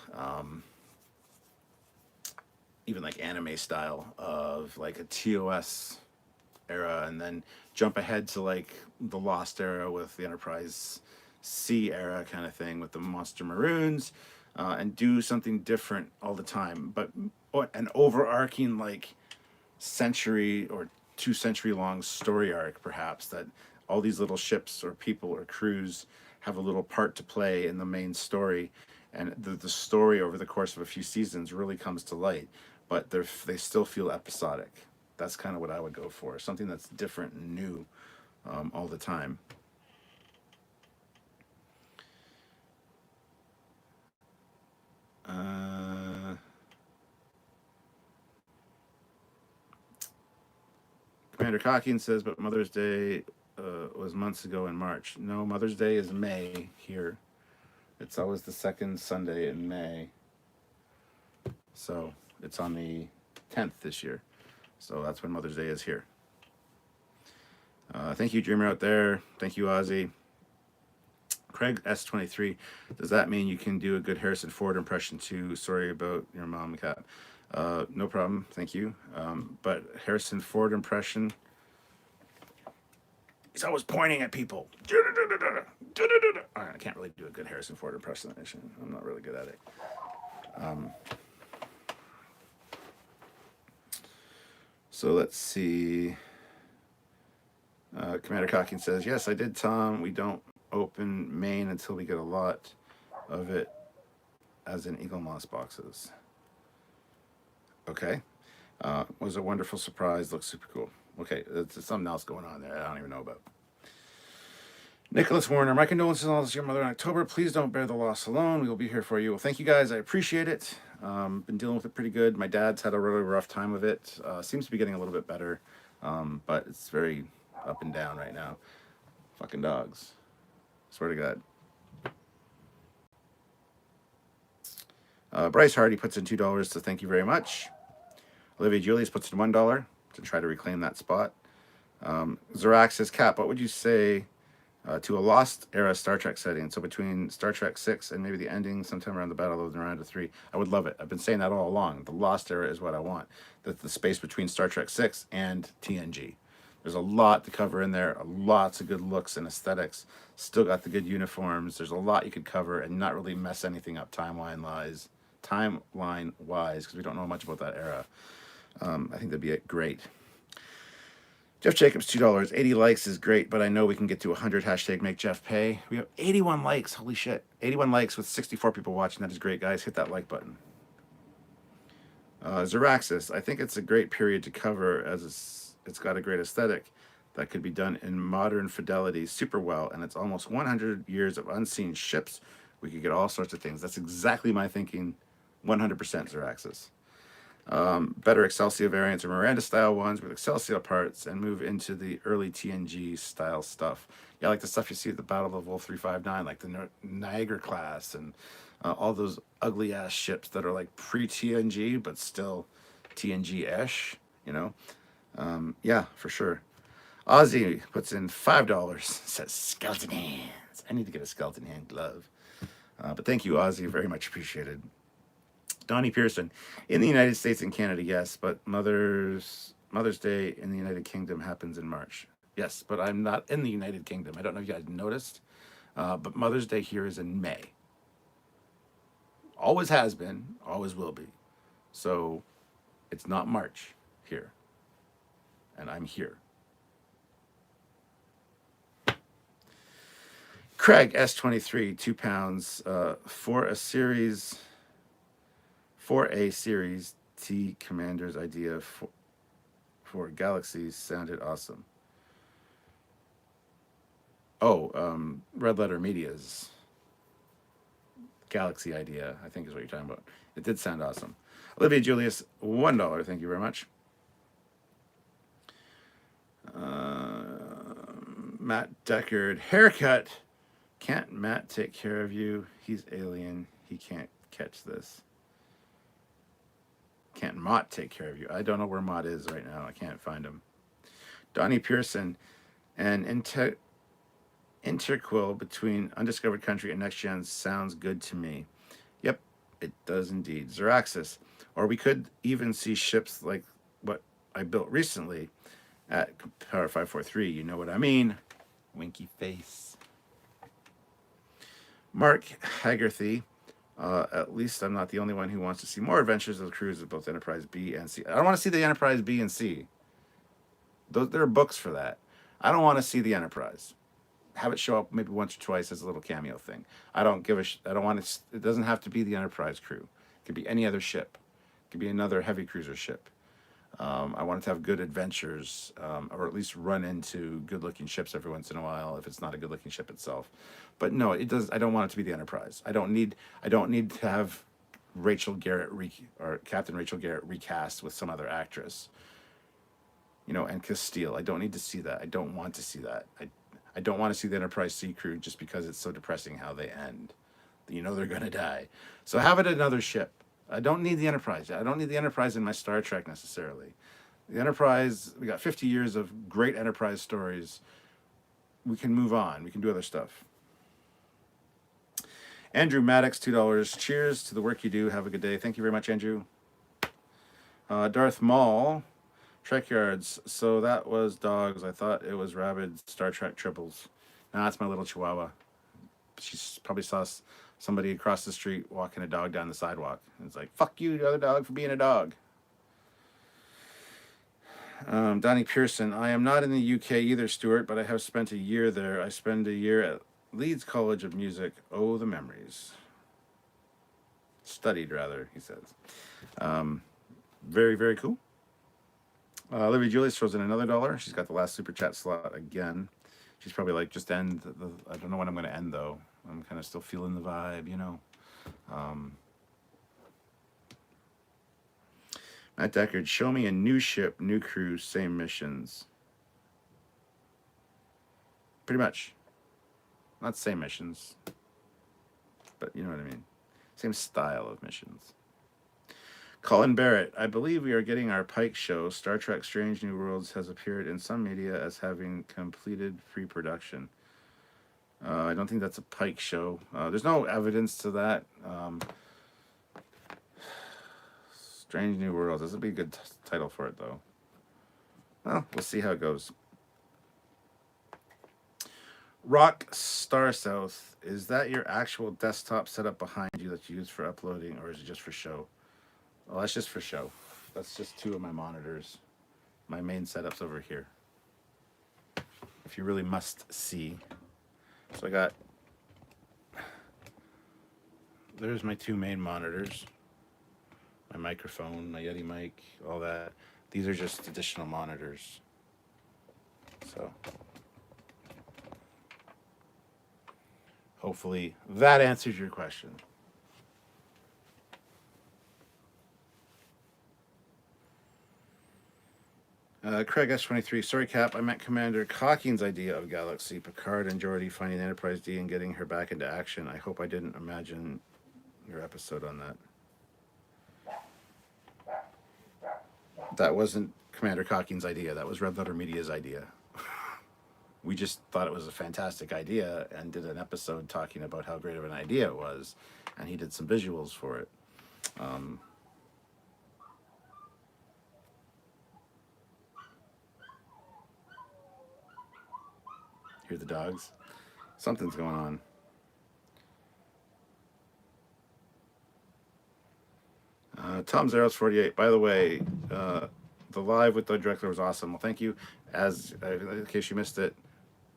even like anime style of like a TOS era, and then jump ahead to like the Lost era with the Enterprise C era kind of thing with the Monster Maroons, and do something different all the time, but an overarching like century or 2 century long story arc, perhaps, that all these little ships or people or crews have a little part to play in the main story, and the story over the course of a few seasons really comes to light, but they still feel episodic. That's kind of what I would go for, something that's different and new all the time. Commander Cocking says, but Mother's Day was months ago in March. No, Mother's Day is May here. It's always the second Sunday in May. So it's on the 10th this year. So that's when Mother's Day is here. Thank you, Dreamer out there. Thank you, Ozzy. Craig S23, does that mean you can do a good Harrison Ford impression too? Sorry about your mom, Cat. No problem, thank you. But Harrison Ford impression, he's always pointing at people. All right, I can't really do a good Harrison Ford impression. I'm not really good at it. So let's see. Commander Cocking says, yes, I did, Tom. We don't open main until we get a lot of it, as in Eagle Moss boxes. Okay. Was a wonderful surprise. Looks super cool. Okay, there's something else going on there I don't even know about. Nicholas Warner, my condolences on your mother in October. Please don't bear the loss alone. We will be here for you. Well, thank you guys. I appreciate it. Been dealing with it pretty good. My dad's had a really rough time of it. Seems to be getting a little bit better, but it's very up and down right now. Fucking dogs. Swear to God. Bryce Hardy puts in $2 to thank you very much. Olivia Julius puts in $1 to try to reclaim that spot. Zorak says, Cap, what would you say to a Lost era Star Trek setting? So between Star Trek 6 and maybe the ending sometime around the Battle of Naranda 3. I would love it. I've been saying that all along. The Lost era is what I want. That's the space between Star Trek 6 and TNG. There's a lot to cover in there, lots of good looks and aesthetics. Still got the good uniforms. There's a lot you could cover and not really mess anything up timeline-wise, because we don't know much about that era. I think that'd be great. Jeff Jacobs, $2. 80 likes is great, but I know we can get to 100. Hashtag make Jeff pay. We have 81 likes. Holy shit. 81 likes with 64 people watching. That is great, guys. Hit that like button. Zeraxis, I think it's a great period to cover, as it's got a great aesthetic that could be done in modern fidelity super well, and it's almost 100 years of unseen ships. We could get all sorts of things. That's exactly my thinking. 100% Zeraxis. Better Excelsior variants or Miranda style ones with Excelsior parts, and move into the early TNG style stuff. Yeah, like the stuff you see at the Battle of Wolf 359, like the Niagara class, and all those ugly ass ships that are like pre-TNG but still TNG-ish, you know. Yeah, for sure. Ozzy puts in $5. Says skeleton hands. I need to get a skeleton hand glove. But thank you, Ozzy. Very much appreciated. Donnie Pearson, in the United States and Canada, yes, but Mother's Day in the United Kingdom happens in March. Yes, but I'm not in the United Kingdom. I don't know if you guys noticed, but Mother's Day here is in May. Always has been, always will be. So it's not March here. And I'm here. Craig S23, £2 for a series. T Commander's idea for Galaxies sounded awesome. Oh, Red Letter Media's Galaxy idea, I think is what you're talking about. It did sound awesome. Olivia Julius, $1. Thank you very much. Matt Deckard, haircut. Can't Matt take care of you? He's alien. He can't catch this. Can't Mott take care of you? I don't know where Mott is right now. I can't find him. Donnie Pearson, an interquill between Undiscovered Country and Next Gen sounds good to me. Yep, it does indeed. Zeraxis. Or we could even see ships like what I built recently at Power 543. You know what I mean? Winky face. Mark Haggerty. At least I'm not the only one who wants to see more adventures of the crews of both Enterprise B and C. I don't want to see the Enterprise B and C. There are books for that. I don't want to see the Enterprise. Have it show up maybe once or twice as a little cameo thing. I don't give a I don't want it. It doesn't have to be the Enterprise crew. It could be any other ship. It could be another heavy cruiser ship. I want it to have good adventures, or at least run into good-looking ships every once in a while if it's not a good-looking ship itself. But no, it does. I don't want it to be the Enterprise. I don't need to have Rachel Garrett or Captain Rachel Garrett recast with some other actress. You know, and Castile. I don't need to see that. I don't want to see that. I don't want to see the Enterprise C crew just because it's so depressing how they end. You know they're gonna die. So have it another ship. I don't need the Enterprise. I don't need the Enterprise in my Star Trek necessarily. The Enterprise, we got 50 years of great Enterprise stories. We can move on. We can do other stuff. Andrew Maddox, $2. Cheers to the work you do. Have a good day. Thank you very much, Andrew. Darth Maul, Trekyards. So that was dogs. I thought it was rabid Star Trek triples. Nah, that's my little Chihuahua. She probably saw somebody across the street walking a dog down the sidewalk. And it's like, fuck you, the other dog, for being a dog. Donnie Pearson. I am not in the UK either, Stuart, but I have spent a year there. I spend a year at Leeds College of Music. Oh, the memories. Studied, rather, he says. Very, very cool. Olivia Julius throws in another $1. She's got the last super chat slot again. She's probably like, just end. I don't know when I'm going to end, though. I'm kind of still feeling the vibe, you know. Matt Deckard, show me a new ship, new crew, same missions. Pretty much. Not same missions, but you know what I mean. Same style of missions. Colin Barrett, I believe we are getting our Pike show. Star Trek Strange New Worlds has appeared in some media as having completed pre-production. I don't think that's a Pike show. There's no evidence to that. Strange New Worlds. This would be a good title for it, though. Well, we'll see how it goes. Rock Star South. Is that your actual desktop setup behind you that you use for uploading, or is it just for show? Well, that's just for show. That's just two of my monitors. My main setup's over here. If you really must see. So I got... There's my two main monitors. My microphone, my Yeti mic, all that. These are just additional monitors. So... hopefully that answers your question. Craig S23, sorry Cap, I meant Commander Cocking's idea of Galaxy, Picard and Geordi finding the Enterprise D and getting her back into action. I hope I didn't imagine your episode on that. That wasn't Commander Cocking's idea, that was Red Letter Media's idea. We just thought it was a fantastic idea and did an episode talking about how great of an idea it was, and he did some visuals for it. Hear the dogs? Something's going on. Tom Zeros 48. By the way, the live with Doug Drexler was awesome. Well, thank you. As in case you missed it,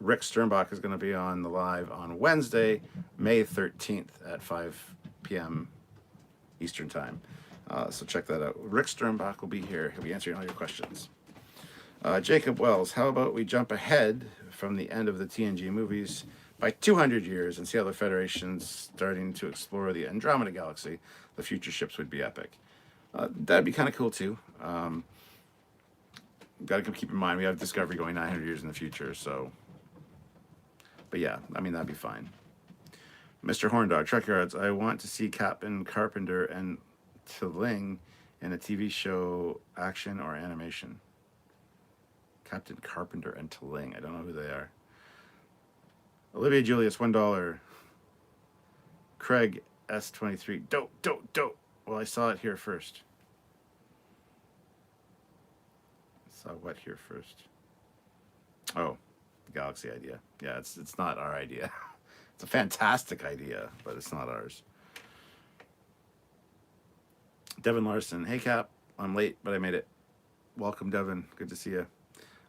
Rick Sternbach is going to be on the live on Wednesday, May 13th at 5 p.m. Eastern Time. So check that out. Rick Sternbach will be here. He'll be answering all your questions. Jacob Wells, how about we jump ahead from the end of the TNG movies by 200 years and see how the Federation's starting to explore the Andromeda Galaxy. The future ships would be epic. That'd be kind of cool too. Got to keep in mind we have Discovery going 900 years in the future, so. But yeah, I mean that'd be fine. Mr. Horndog, Trekyards, I want to see Captain Carpenter and Tling in a TV show, action or animation. Captain Carpenter and Tling. I don't know who they are. Olivia Julius, $1. Craig S23. Dope. Well, I saw it here first. Saw what here first? Oh, the Galaxy idea. Yeah, it's not our idea. It's a fantastic idea, but it's not ours. Devin Larson. Hey, Cap. I'm late, but I made it. Welcome, Devin. Good to see you.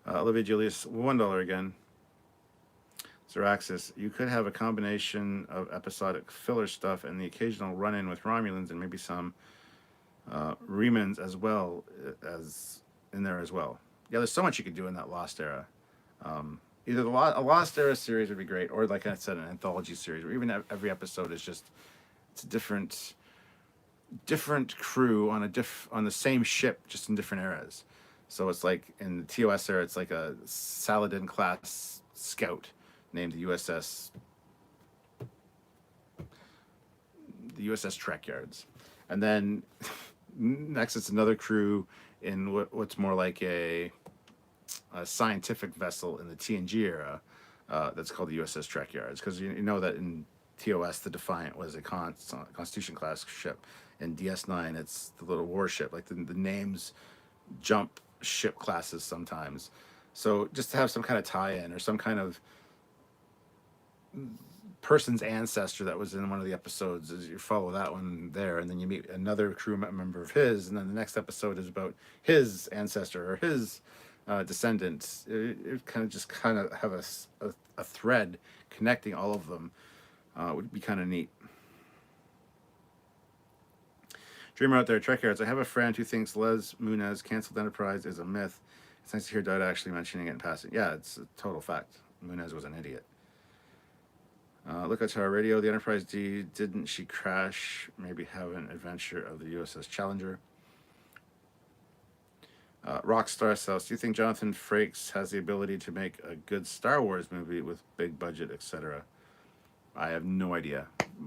Olivia Julius, $1 again. Zeraxis, you could have a combination of episodic filler stuff and the occasional run-in with Romulans and maybe some remans as well as in there as well. Yeah, there's so much you could do in that Lost Era. Either a Lost Era series would be great, or like I said, an anthology series, where even every episode is just it's a different crew on on the same ship, just in different eras. So it's like in the TOS era, it's like a Saladin class scout named the USS Trekyards, and then next it's another crew in what's more like a scientific vessel in the TNG era that's called the USS Trekyards, because you know that in TOS the Defiant was a Constitution class ship. In DS9 it's the little warship. Like the names jump ship classes sometimes. So just to have some kind of tie-in or some kind of person's ancestor that was in one of the episodes, as you follow that one there, and then you meet another crew member of his, and then the next episode is about his ancestor or his descendants. It kind of have a thread connecting all of them. Would be kind of neat. Dreamer out there, Trekyards. I have a friend who thinks Les Munez canceled Enterprise is a myth. It's nice to hear Dad actually mentioning it in passing. Yeah, it's a total fact. Munez was an idiot. Look at our radio. The Enterprise D, didn't she crash? Maybe have an adventure of the USS Challenger. Rockstar South. Do you think Jonathan Frakes has the ability to make a good Star Wars movie with big budget, etc.? I have no idea.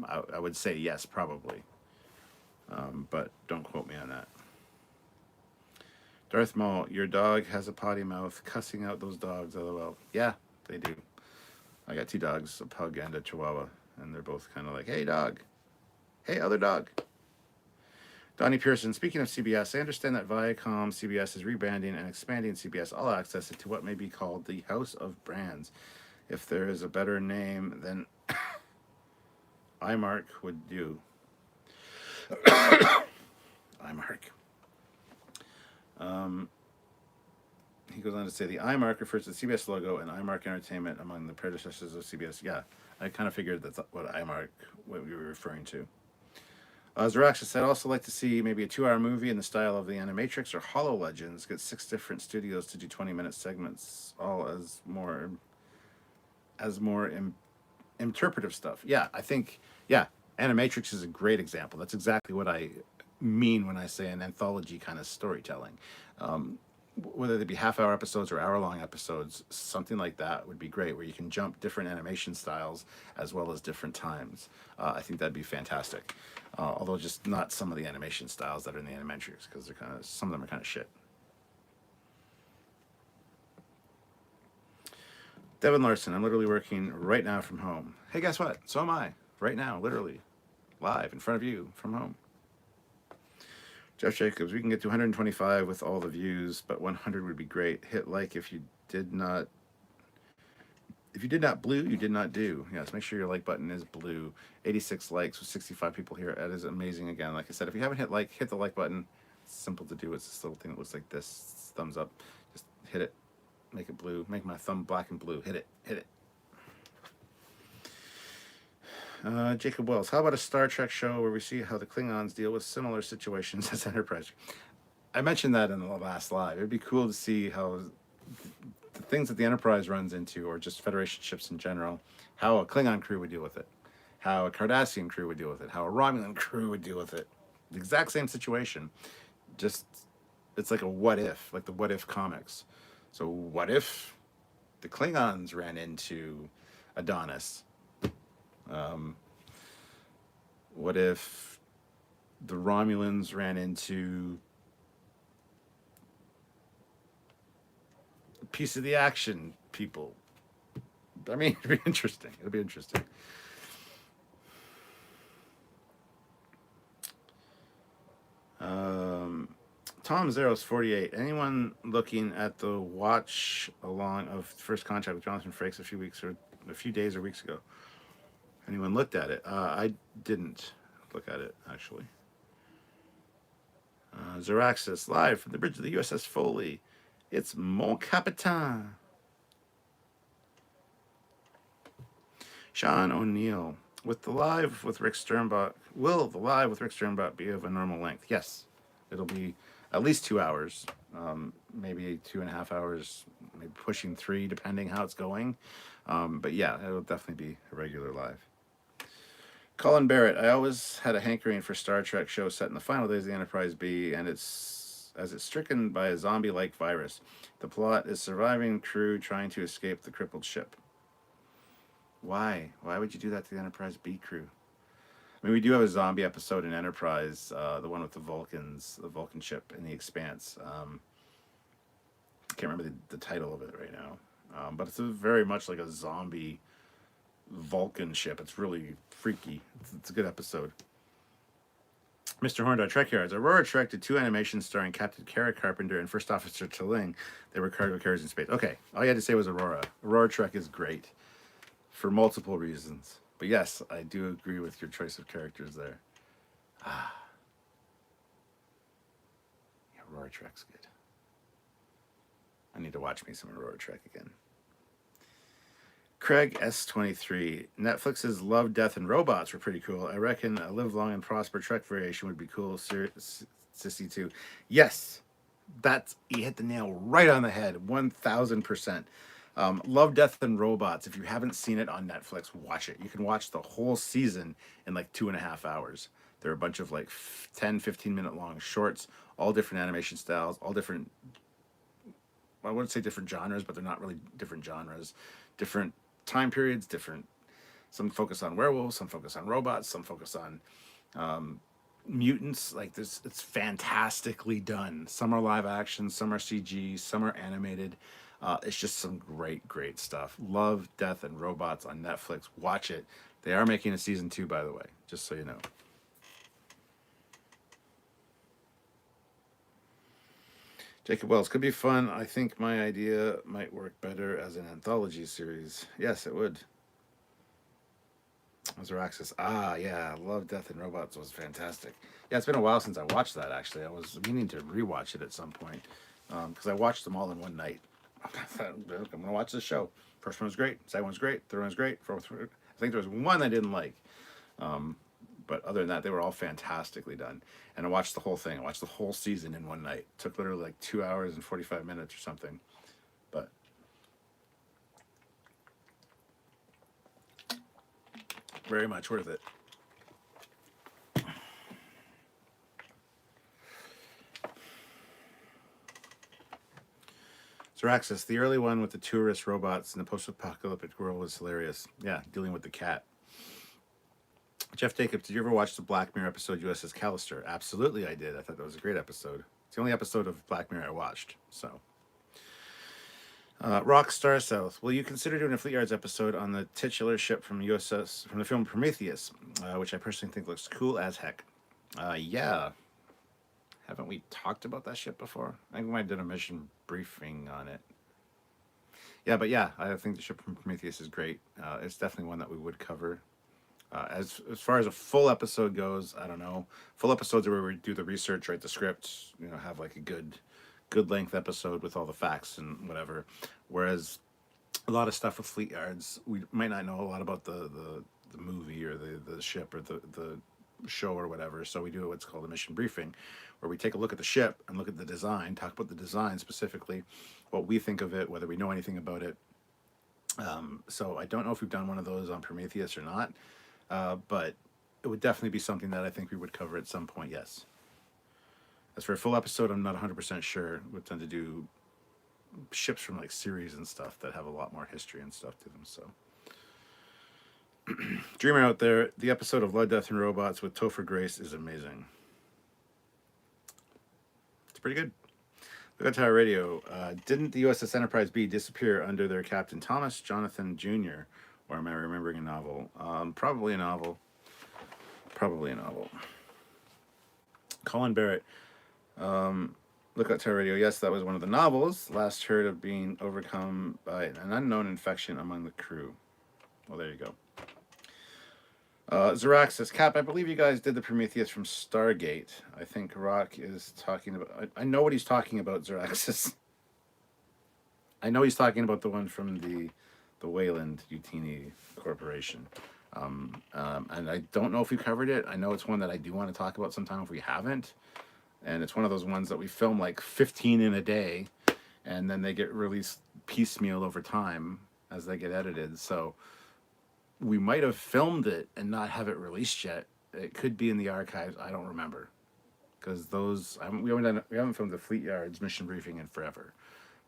I would say yes, probably. But don't quote me on that. Darth Maul, your dog has a potty mouth. Cussing out those dogs, LOL. Yeah, they do. I got 2 dogs, a pug and a chihuahua, and they're both kind of like, hey, dog. Hey, other dog. Donnie Pearson, speaking of CBS, I understand that Viacom CBS is rebranding and expanding CBS All Access into what may be called the House of Brands. If there is a better name than iMark would do. iMark. He goes on to say the iMark refers to the CBS logo and iMark Entertainment among the predecessors of CBS. Yeah, I kind of figured that's what iMark, what we were referring to. Zeraxis said, I'd also like to see maybe a 2-hour movie in the style of the Animatrix or Hollow Legends. Get 6 different studios to do 20-minute segments, all as more interpretive stuff. Yeah, I think, Animatrix is a great example. That's exactly what I mean when I say an anthology kind of storytelling. Whether they be half-hour episodes or hour-long episodes, something like that would be great, where you can jump different animation styles as well as different times. I think that'd be fantastic. Although just not some of the animation styles that are in the Animatrix, because some of them are kind of shit. Devin Larson, I'm literally working right now from home. Hey, guess what? So am I. Right now, literally. Live in front of you from home. Jeff Jacobs, we can get to 125 with all the views, but 100 would be great. Hit like if you did not blue, you did not do. Yes, make sure your like button is blue. 86 likes with 65 people here. That is amazing. Again, like I said, if you haven't hit like, hit the like button. It's simple to do. It's this little thing that looks like this. Thumbs up. Just hit it. Make it blue. Make my thumb black and blue. Hit it. Hit it. Jacob Wells, how about a Star Trek show where we see how the Klingons deal with similar situations as Enterprise? I mentioned that in the last live. It'd be cool to see how the things that the Enterprise runs into, or just Federation ships in general, how a Klingon crew would deal with it, how a Cardassian crew would deal with it, how a Romulan crew would deal with it. The exact same situation. Just it's like a what if, like the what if comics. So what if the Klingons ran into Adonis? Um, what if the Romulans ran into a piece of the action people? I mean, it'd be interesting. It'll be interesting. Um, Tom Zeros 48. Anyone looking at the watch along of First Contact with Jonathan Frakes a few days or weeks ago? Anyone looked at it? I didn't look at it actually. Zeraxis live from the bridge of the USS Foley. It's Mon Capitan. Sean O'Neill. With the live with Rick Sternbach, will the live with Rick Sternbach be of a normal length? Yes, it'll be at least 2 hours, maybe 2.5 hours, maybe pushing 3, depending how it's going. But yeah, it'll definitely be a regular live. Colin Barrett, I always had a hankering for Star Trek show set in the final days of the Enterprise B, and it's stricken by a zombie-like virus. The plot is surviving crew trying to escape the crippled ship. Why? Why would you do that to the Enterprise B crew? I mean, we do have a zombie episode in Enterprise, the one with the Vulcans, the Vulcan ship in the Expanse. I can't remember the title of it right now, but it's very much like a zombie Vulcan ship. It's really freaky. It's a good episode. Mr. Horndog, Trekyards. Aurora Trek did 2 animations starring Captain Kara Carpenter and First Officer Tilling. They were cargo carriers in space. Okay, all you had to say was Aurora. Aurora Trek is great for multiple reasons. But yes, I do agree with your choice of characters there. Yeah, Aurora Trek's good. I need to watch me some Aurora Trek again. Craig S23. Netflix's Love, Death, and Robots were pretty cool. I reckon a Live Long and Prosper Trek variation would be cool. Sissy too. Yes, you hit the nail right on the head. 1000%. Love, Death, and Robots. If you haven't seen it on Netflix, watch it. You can watch the whole season in like 2.5 hours. There are a bunch of like 10, 15-minute long shorts, all different animation styles, all different, I wouldn't say different genres, but they're not really different genres. Different time periods, some focus on werewolves, some focus on robots, some focus on mutants. Like this, it's fantastically done. Some are live action, some are CG, some are animated. It's just some great stuff. Love, Death, and Robots on Netflix. Watch it. They are making a season 2, by the way, just so you know. Jacob Wells, could be fun. I think my idea might work better as an anthology series. Yes, it would. Zeraxis. Yeah. Love, Death, and Robots was fantastic. Yeah, it's been a while since I watched that, actually. I was meaning to rewatch it at some point because I watched them all in one night. I thought, I'm going to watch this show. First one was great. Second one was great. Third one was great. Fourth, I think there was one I didn't like. But other than that, they were all fantastically done. And I watched the whole thing. I watched the whole season in one night. It took literally like 2 hours and 45 minutes or something. But very much worth it. Zeraxis, the early one with the tourist robots in the post-apocalyptic world was hilarious. Yeah, dealing with the cat. Jeff Jacobs, did you ever watch the Black Mirror episode USS Callister? Absolutely, I did. I thought that was a great episode. It's the only episode of Black Mirror I watched. So, Rockstar South, will you consider doing a Fleet Yards episode on the titular ship from the film Prometheus, which I personally think looks cool as heck? Yeah. Haven't we talked about that ship before? I think we might have done a mission briefing on it. Yeah, but yeah, I think the ship from Prometheus is great. It's definitely one that we would cover. As far as a full episode goes, I don't know. Full episodes are where we do the research, write the script, have like a good length episode with all the facts and whatever. Whereas a lot of stuff with Fleet Yards, we might not know a lot about the movie or the ship or the show or whatever. So we do what's called a mission briefing, where we take a look at the ship and look at the design, talk about the design specifically, what we think of it, whether we know anything about it, So I don't know if we've done one of those on Prometheus or not, but it would definitely be something that I think we would cover at some point. Yes. As for a full episode, I'm not 100% sure. We tend to do ships from like series and stuff that have a lot more history and stuff to them. So, Dreamer out there, the episode of Blood, Death, and Robots with Topher Grace is amazing. It's pretty good. Look at Tower Radio. Didn't the USS Enterprise B disappear under their Captain Thomas Jonathan Jr.? Or am I remembering a novel? Probably a novel. Probably a novel. Colin Barrett. Look at Tower Radio. Yes, that was one of the novels. Last heard of being overcome by an unknown infection among the crew. Well, there you go. Zorak says, Cap, I believe you guys did the Prometheus from Stargate. I think Rock is talking about... I know what he's talking about, Zorak says. I know he's talking about the one from the Wayland Utini Corporation. And I don't know if we covered it. I know it's one that I do want to talk about sometime if we haven't. And it's one of those ones that we film like 15 in a day, and then they get released piecemeal over time as they get edited. So we might have filmed it and not have it released yet. It could be in the archives. I don't remember, because we haven't filmed the Fleet Yards mission briefing in forever.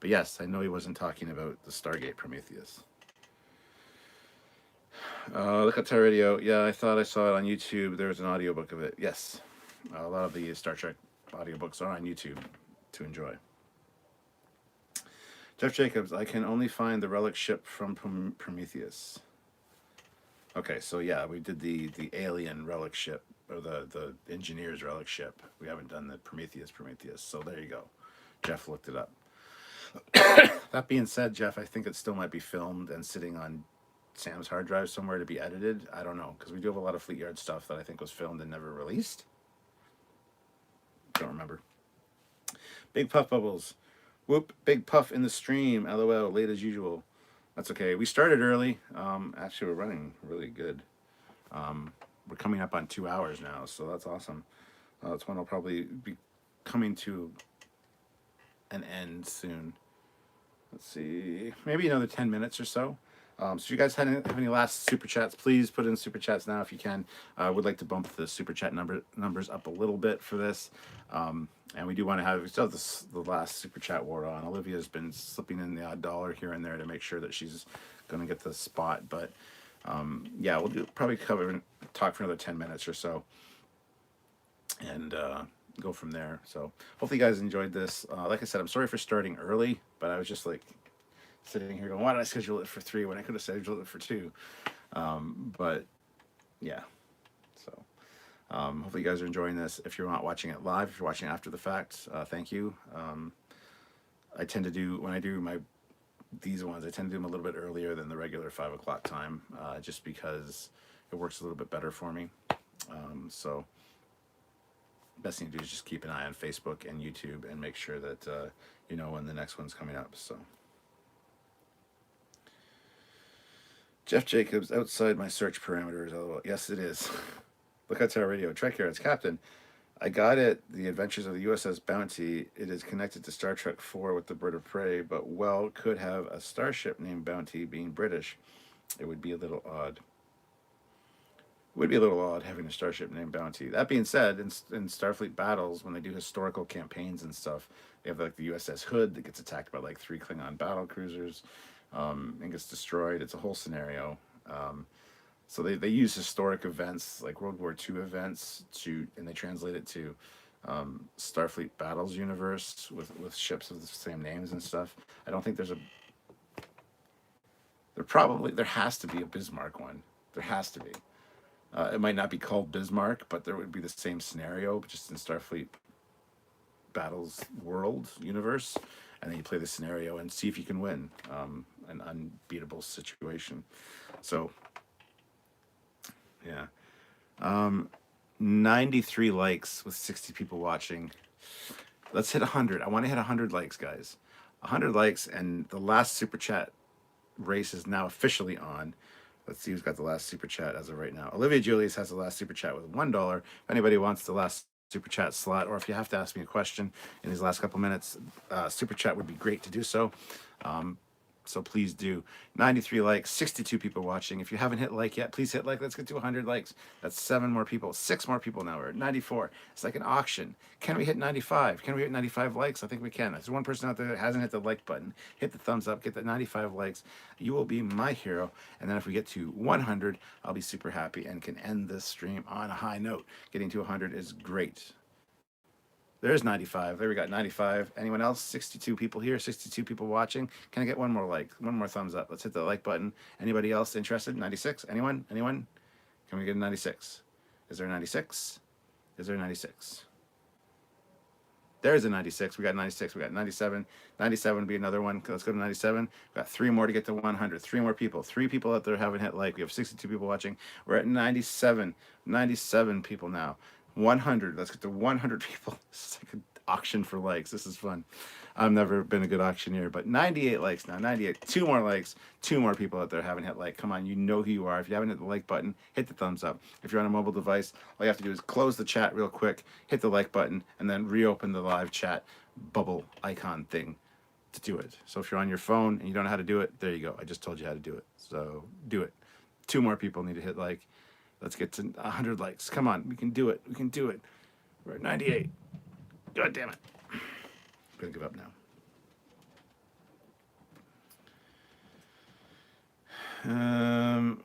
But yes, I know he wasn't talking about the Stargate Prometheus. Look at Tower Radio. Yeah, I thought I saw it on YouTube. There's an audiobook of it. Yes, a lot of the Star Trek audiobooks are on YouTube to enjoy. Jeff Jacobs, I can only find the relic ship from Prometheus. Okay, so yeah, we did the alien relic ship, or the engineer's relic ship. We haven't done the Prometheus. So there you go. Jeff looked it up. That being said, Jeff, I think it still might be filmed and sitting on Sam's hard drive somewhere to be edited. I don't know, because we do have a lot of Fleet Yard stuff that I think was filmed and never released. Don't remember. Big Puff Bubbles. Whoop, big puff in the stream. LOL, late as usual. That's okay. We started early. Actually, we're running really good. We're coming up on 2 hours now, so that's awesome. That's one I'll probably be coming to an end soon. Let's see. Maybe another 10 minutes or so. So if you guys have any last super chats, please put in super chats now if you can. I would like to bump the super chat numbers up a little bit for this. And we still have the last super chat war on. Olivia's been slipping in the odd dollar here and there to make sure that she's going to get the spot. But yeah, we'll probably talk for another 10 minutes or so. And go from there. So hopefully you guys enjoyed this. Like I said, I'm sorry for starting early, but I was just like sitting here going, why did I schedule it for 3 when I could have scheduled it for 2? But yeah, so hopefully you guys are enjoying this. If you're not watching it live, if you're watching after the fact, thank you. I tend to do, when I do these ones, I tend to do them a little bit earlier than the regular 5 o'clock time, just because it works a little bit better for me. So best thing to do is just keep an eye on Facebook and YouTube and make sure that you know when the next one's coming up. So Jeff Jacobs, outside my search parameters. Oh, yes, it is. Look at our radio. Trekyards, Captain. I got it. The Adventures of the USS Bounty. It is connected to Star Trek 4 with the Bird of Prey, but could have a starship named Bounty being British. It would be a little odd. It would be a little odd having a starship named Bounty. That being said, in Starfleet battles, when they do historical campaigns and stuff, they have like the USS Hood that gets attacked by like 3 Klingon battle cruisers. And gets destroyed. It's a whole scenario. So they use historic events like World War II events and they translate it to Starfleet Battles universe with ships of the same names and stuff. I don't think there has to be a Bismarck one. There has to be. It might not be called Bismarck, but there would be the same scenario, just in Starfleet Battles world universe. And then you play the scenario and see if you can win an unbeatable situation. So, yeah. 93 likes with 60 people watching. Let's hit 100. I want to hit 100 likes, guys. 100 likes, and the last super chat race is now officially on. Let's see who's got the last super chat as of right now. Olivia Julius has the last super chat with $1. If anybody wants the last super chat slot, or if you have to ask me a question in these last couple minutes, super chat would be great to do so. So please do. 93 likes, 62 people watching. If you haven't hit like yet, please hit like. Let's get to 100 likes. That's 7 more people, 6 more people now. We're at 94. It's like an auction. Can we hit 95? Can we hit 95 likes? I think we can. There's one person out there that hasn't hit the like button. Hit the thumbs up, get the 95 likes. You will be my hero. And then if we get to 100, I'll be super happy and can end this stream on a high note. Getting to 100 is great. There's 95. There we got 95. Anyone else? 62 people here, 62 people watching. Can I get one more like? One more thumbs up. Let's hit the like button. Anybody else interested? 96? Anyone? Anyone? Can we get a 96? Is there a 96? Is there a 96? There's a 96. We got 96. We got 97. 97 would be another one. Let's go to 97. We've got 3 more to get to 100. 3 more people. 3 people out there haven't hit like. We have 62 people watching. We're at 97. 97 people now. 100. Let's get to 100 people. This is like an auction for likes. This is fun. I've never been a good auctioneer, but 98 likes now. 98. 2 more likes. 2 more people out there haven't hit like. Come on, you know who you are. If you haven't hit the like button, hit the thumbs up. If you're on a mobile device, all you have to do is close the chat real quick, hit the like button, and then reopen the live chat bubble icon thing to do it. So if you're on your phone and you don't know how to do it, there you go. I just told you how to do it. So do it. 2 more people need to hit like. Let's get to 100 likes. Come on, we can do it. We can do it. We're at 98. God damn it. I'm gonna give up now.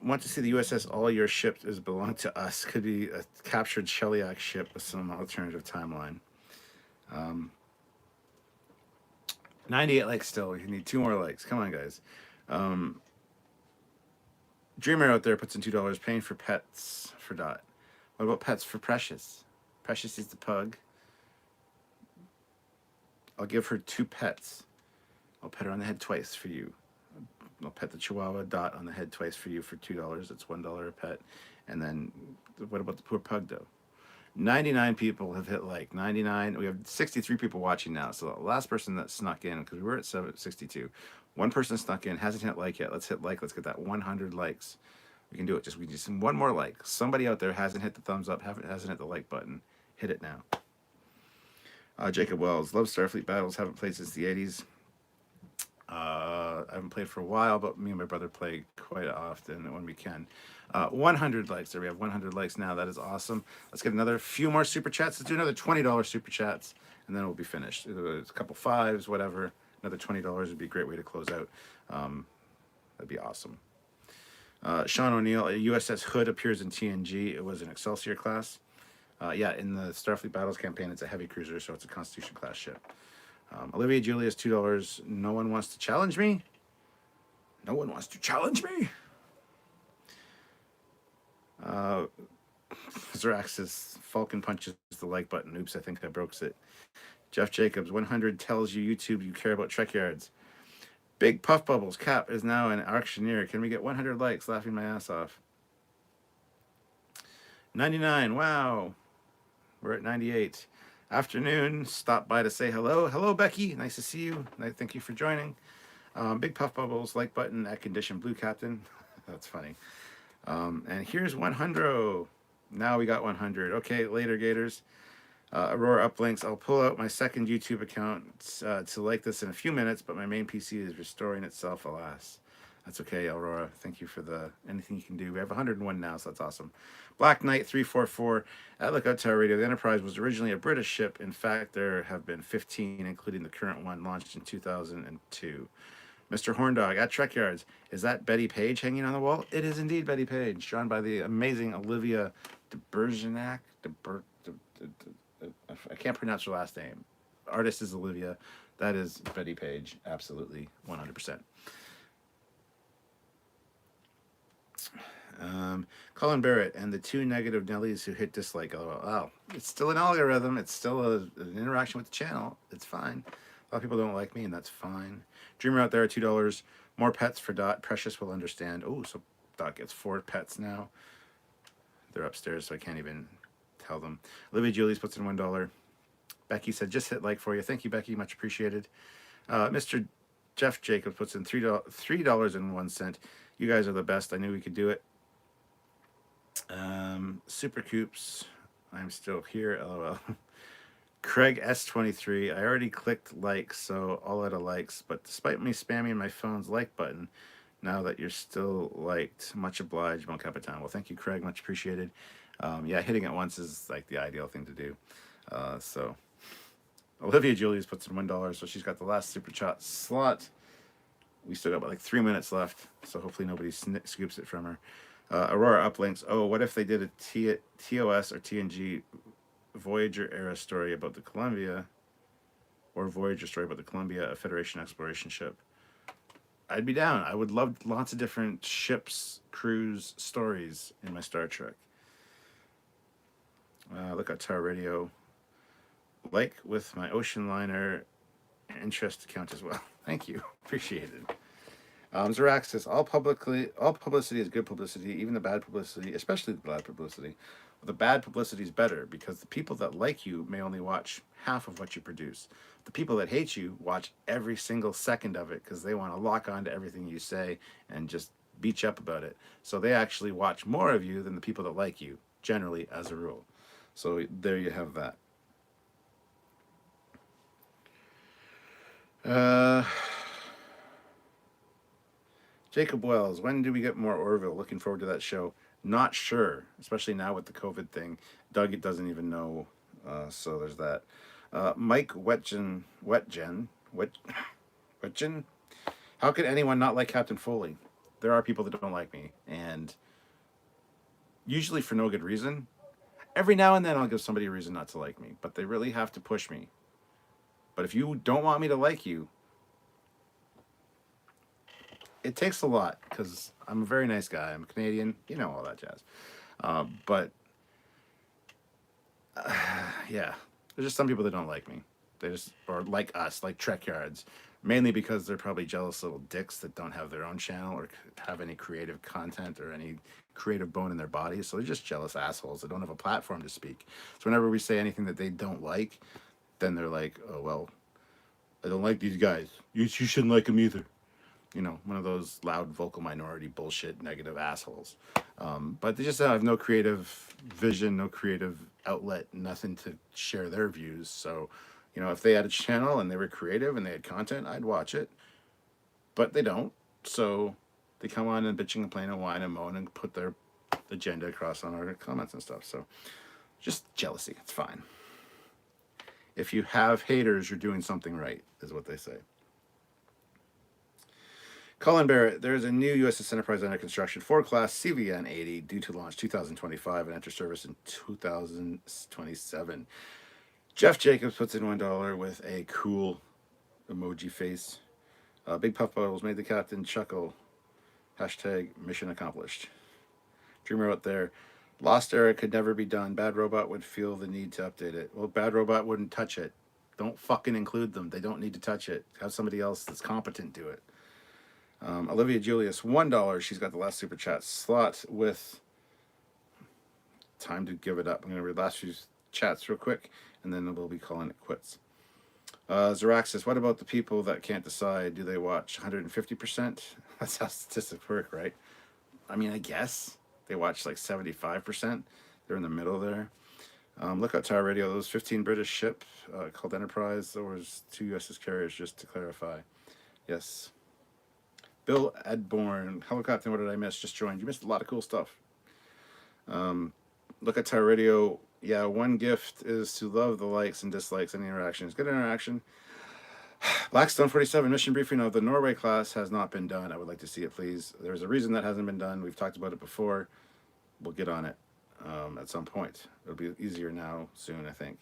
Want to see the USS All Your Ships is belong to us. Could be a captured Shellyak ship with some alternative timeline. 98 likes still. You need 2 more likes. Come on, guys. Dreamer out there puts in $2. Paying for pets for Dot. What about pets for Precious? Precious is the pug. I'll give her 2 pets. I'll pet her on the head twice for you. I'll pet the Chihuahua Dot on the head twice for you for $2. That's $1 a pet. And then what about the poor pug though? 99 people have hit like. 99. We have 63 people watching now. So the last person that snuck in, because we were at 62. One person snuck in, hasn't hit like yet. Let's hit like. Let's get that 100 likes. We can do it. We just need one more like. Somebody out there hasn't hit the thumbs up, hasn't hit the like button. Hit it now. Jacob Wells. Love Starfleet Battles. Haven't played since the 80s. I haven't played for a while, but me and my brother play quite often when we can. 100 likes. There we have 100 likes now. That is awesome. Let's get another few more super chats. Let's do another $20 super chats, and then we'll be finished. A couple 5s, whatever. Another $20 would be a great way to close out. That'd be awesome. Sean O'Neill, USS Hood appears in TNG. It was an Excelsior class. Yeah, in the Starfleet Battles campaign, it's a heavy cruiser, so it's a Constitution class ship. Olivia Julius, $2. No one wants to challenge me. No one wants to challenge me. Zerax says Falcon punches the like button. Oops, I think I broke it. Jeff Jacobs, 100 tells you YouTube you care about Trekyards. Big Puff Bubbles, Cap is now an auctioneer. Can we get 100 likes? Laughing my ass off. 99, wow. We're at 98. Afternoon, stop by to say hello. Hello, Becky. Nice to see you. Thank you for joining. Big Puff Bubbles, like button at condition blue captain. That's funny. And here's 100. Now we got 100. Okay, later, Gators. Aurora uplinks. I'll pull out my second YouTube account to like this in a few minutes, but my main PC is restoring itself, alas. That's okay, Aurora. Thank you for anything you can do. We have 101 now, so that's awesome. Black Knight 344 at Lookout Tower Radio. The Enterprise was originally a British ship. In fact, there have been 15, including the current one launched in 2002. Mr. Horndog at Trekyards. Is that Betty Page hanging on the wall? It is indeed Betty Page, drawn by the amazing Olivia de Bergerac. I can't pronounce her last name. Artist is Olivia. That is Betty Page. Absolutely, 100%. Colin Barrett and the 2 negative Nellies who hit dislike. Oh, it's still an algorithm. It's still an interaction with the channel. It's fine. A lot of people don't like me, and that's fine. Dreamer out there, $2. More pets for Dot. Precious will understand. Oh, so Dot gets 4 pets now. They're upstairs, so I can't even tell them. Olivia Julius puts in $1. Becky said, just hit like for you. Thank you, Becky. Much appreciated. Mr. Jeff Jacobs puts in $3.01. You guys are the best. I knew we could do it. Super Coops. I'm still here. LOL. Craig S23. I already clicked like, so all out of likes. But despite me spamming my phone's like button, now that you're still liked, much obliged, Bon Capitan. Well, thank you, Craig. Much appreciated. Yeah, hitting it once is like the ideal thing to do. So Olivia Julius puts in $1, so she's got the last super chat slot. We still got about like 3 minutes left, so hopefully nobody scoops it from her. Aurora uplinks. Oh, what if they did a TOS or TNG Voyager era story about the Columbia, or Voyager story about the Columbia, a Federation exploration ship? I'd be down. I would love lots of different ships, crews, stories in my Star Trek. Look at Tar Radio. Like with my ocean liner interest account as well. Thank you. Appreciate it. Zorak says all publicity is good publicity, even the bad publicity, especially the bad publicity. Well, the bad publicity is better because the people that like you may only watch half of what you produce. The people that hate you watch every single second of it because they want to lock on to everything you say and just beat you up about it. So they actually watch more of you than the people that like you, generally, as a rule. So there you have that. Jacob Wells, when do we get more Orville? Looking forward to that show. Not sure, especially now with the COVID thing. Doug doesn't even know, so there's that. Mike Wetgen, how could anyone not like Captain Foley? There are people that don't like me, and usually for no good reason. Every now and then I'll give somebody a reason not to like me, but they really have to push me. But if you don't want me to like you, it takes a lot because I'm a very nice guy. I'm a Canadian, you know, all that jazz. Yeah, there's just some people that don't like me. They just, or like us, like Trekyards, mainly because they're probably jealous little dicks that don't have their own channel or have any creative content or any creative bone in their bodies. So they're just jealous assholes that don't have a platform to speak. So whenever we say anything that they don't like, then they're like, oh, well, I don't like these guys. You shouldn't like them either. You know, one of those loud vocal minority bullshit negative assholes. But they just have no creative vision, no creative outlet, nothing to share their views. So, you know, if they had a channel and they were creative and they had content, I'd watch it. But they don't. So they come on and bitch and complain and whine and moan and put their agenda across on our comments and stuff. So just jealousy. It's fine. If you have haters, you're doing something right, is what they say. Colin Barrett, there is a new USS Enterprise under construction, 4-class CVN 80, due to launch 2025 and enter service in 2027. Jeff Jacobs puts in $1 with a cool emoji face. Big Puff Bottles made the captain chuckle. Hashtag mission accomplished. Dreamer out there. Lost Era could never be done. Bad Robot would feel the need to update it. Well, Bad Robot wouldn't touch it. Don't fucking include them. They don't need to touch it. Have somebody else that's competent do it. Olivia Julius, $1. She's got the last super chat slot with time to give it up. I'm going to read the last few chats real quick, and then we'll be calling it quits. Zaraxis, what about the people that can't decide? Do they watch 150%? That's how statistics work, right? I mean, I guess they watch like 75%. They're in the middle there. Look at Tower Radio. Those 15 British ship called Enterprise. There was 2 USS carriers, just to clarify. Yes. Bill Edborn, hello Captain, what did I miss? Just joined. You missed a lot of cool stuff. Look at Tower Radio. Yeah, one gift is to love the likes and dislikes and interactions. Good interaction. Blackstone 47, mission briefing of the Norway class has not been done. I would like to see it, please. There's a reason that hasn't been done. We've talked about it before. We'll get on it at some point. It'll be easier now, soon, I think.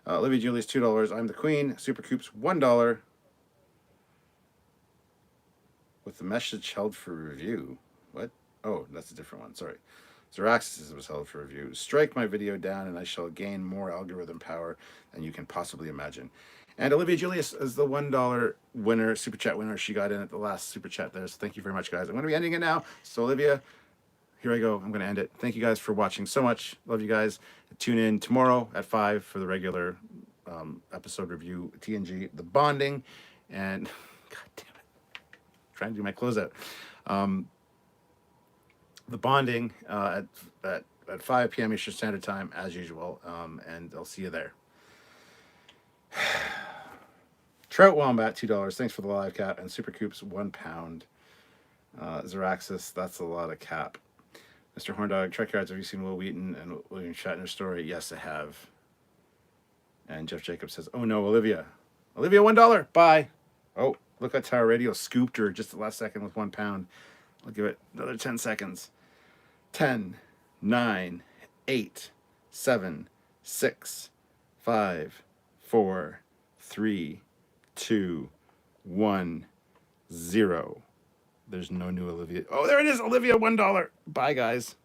Olivia Julius, $2. I'm the Queen. Super Coops, $1. With the message held for review. What? Oh, that's a different one. Sorry. Zaraxis was held for review. Strike my video down and I shall gain more algorithm power than you can possibly imagine. And Olivia Julius is the $1 winner, super chat winner. She got in at the last super chat there. So thank you very much, guys. I'm going to be ending it now. So Olivia, here I go. I'm going to end it. Thank you guys for watching so much. Love you guys. Tune in tomorrow at 5 for the regular episode review, TNG, The Bonding, and God damn it. Trying to do my closeout. The Bonding at 5 p.m. Eastern Standard Time, as usual, and I'll see you there. Trout Wombat, $2. Thanks for the live cap. And Super Coops, £1. Zeraxis, that's a lot of cap. Mr. Horndog, Trekyards, have you seen Will Wheaton and William Shatner's story? Yes, I have. And Jeff Jacobs says, oh no, Olivia. Olivia, $1. Bye. Oh, look at Tower Radio scooped her just the last second with £1. I'll give it another 10 seconds. 10, 9, 8, 7, 6, 5, 4, 3, 2, 1, 0. There's no new Olivia. Oh, there it is. Olivia, $1. Bye, guys.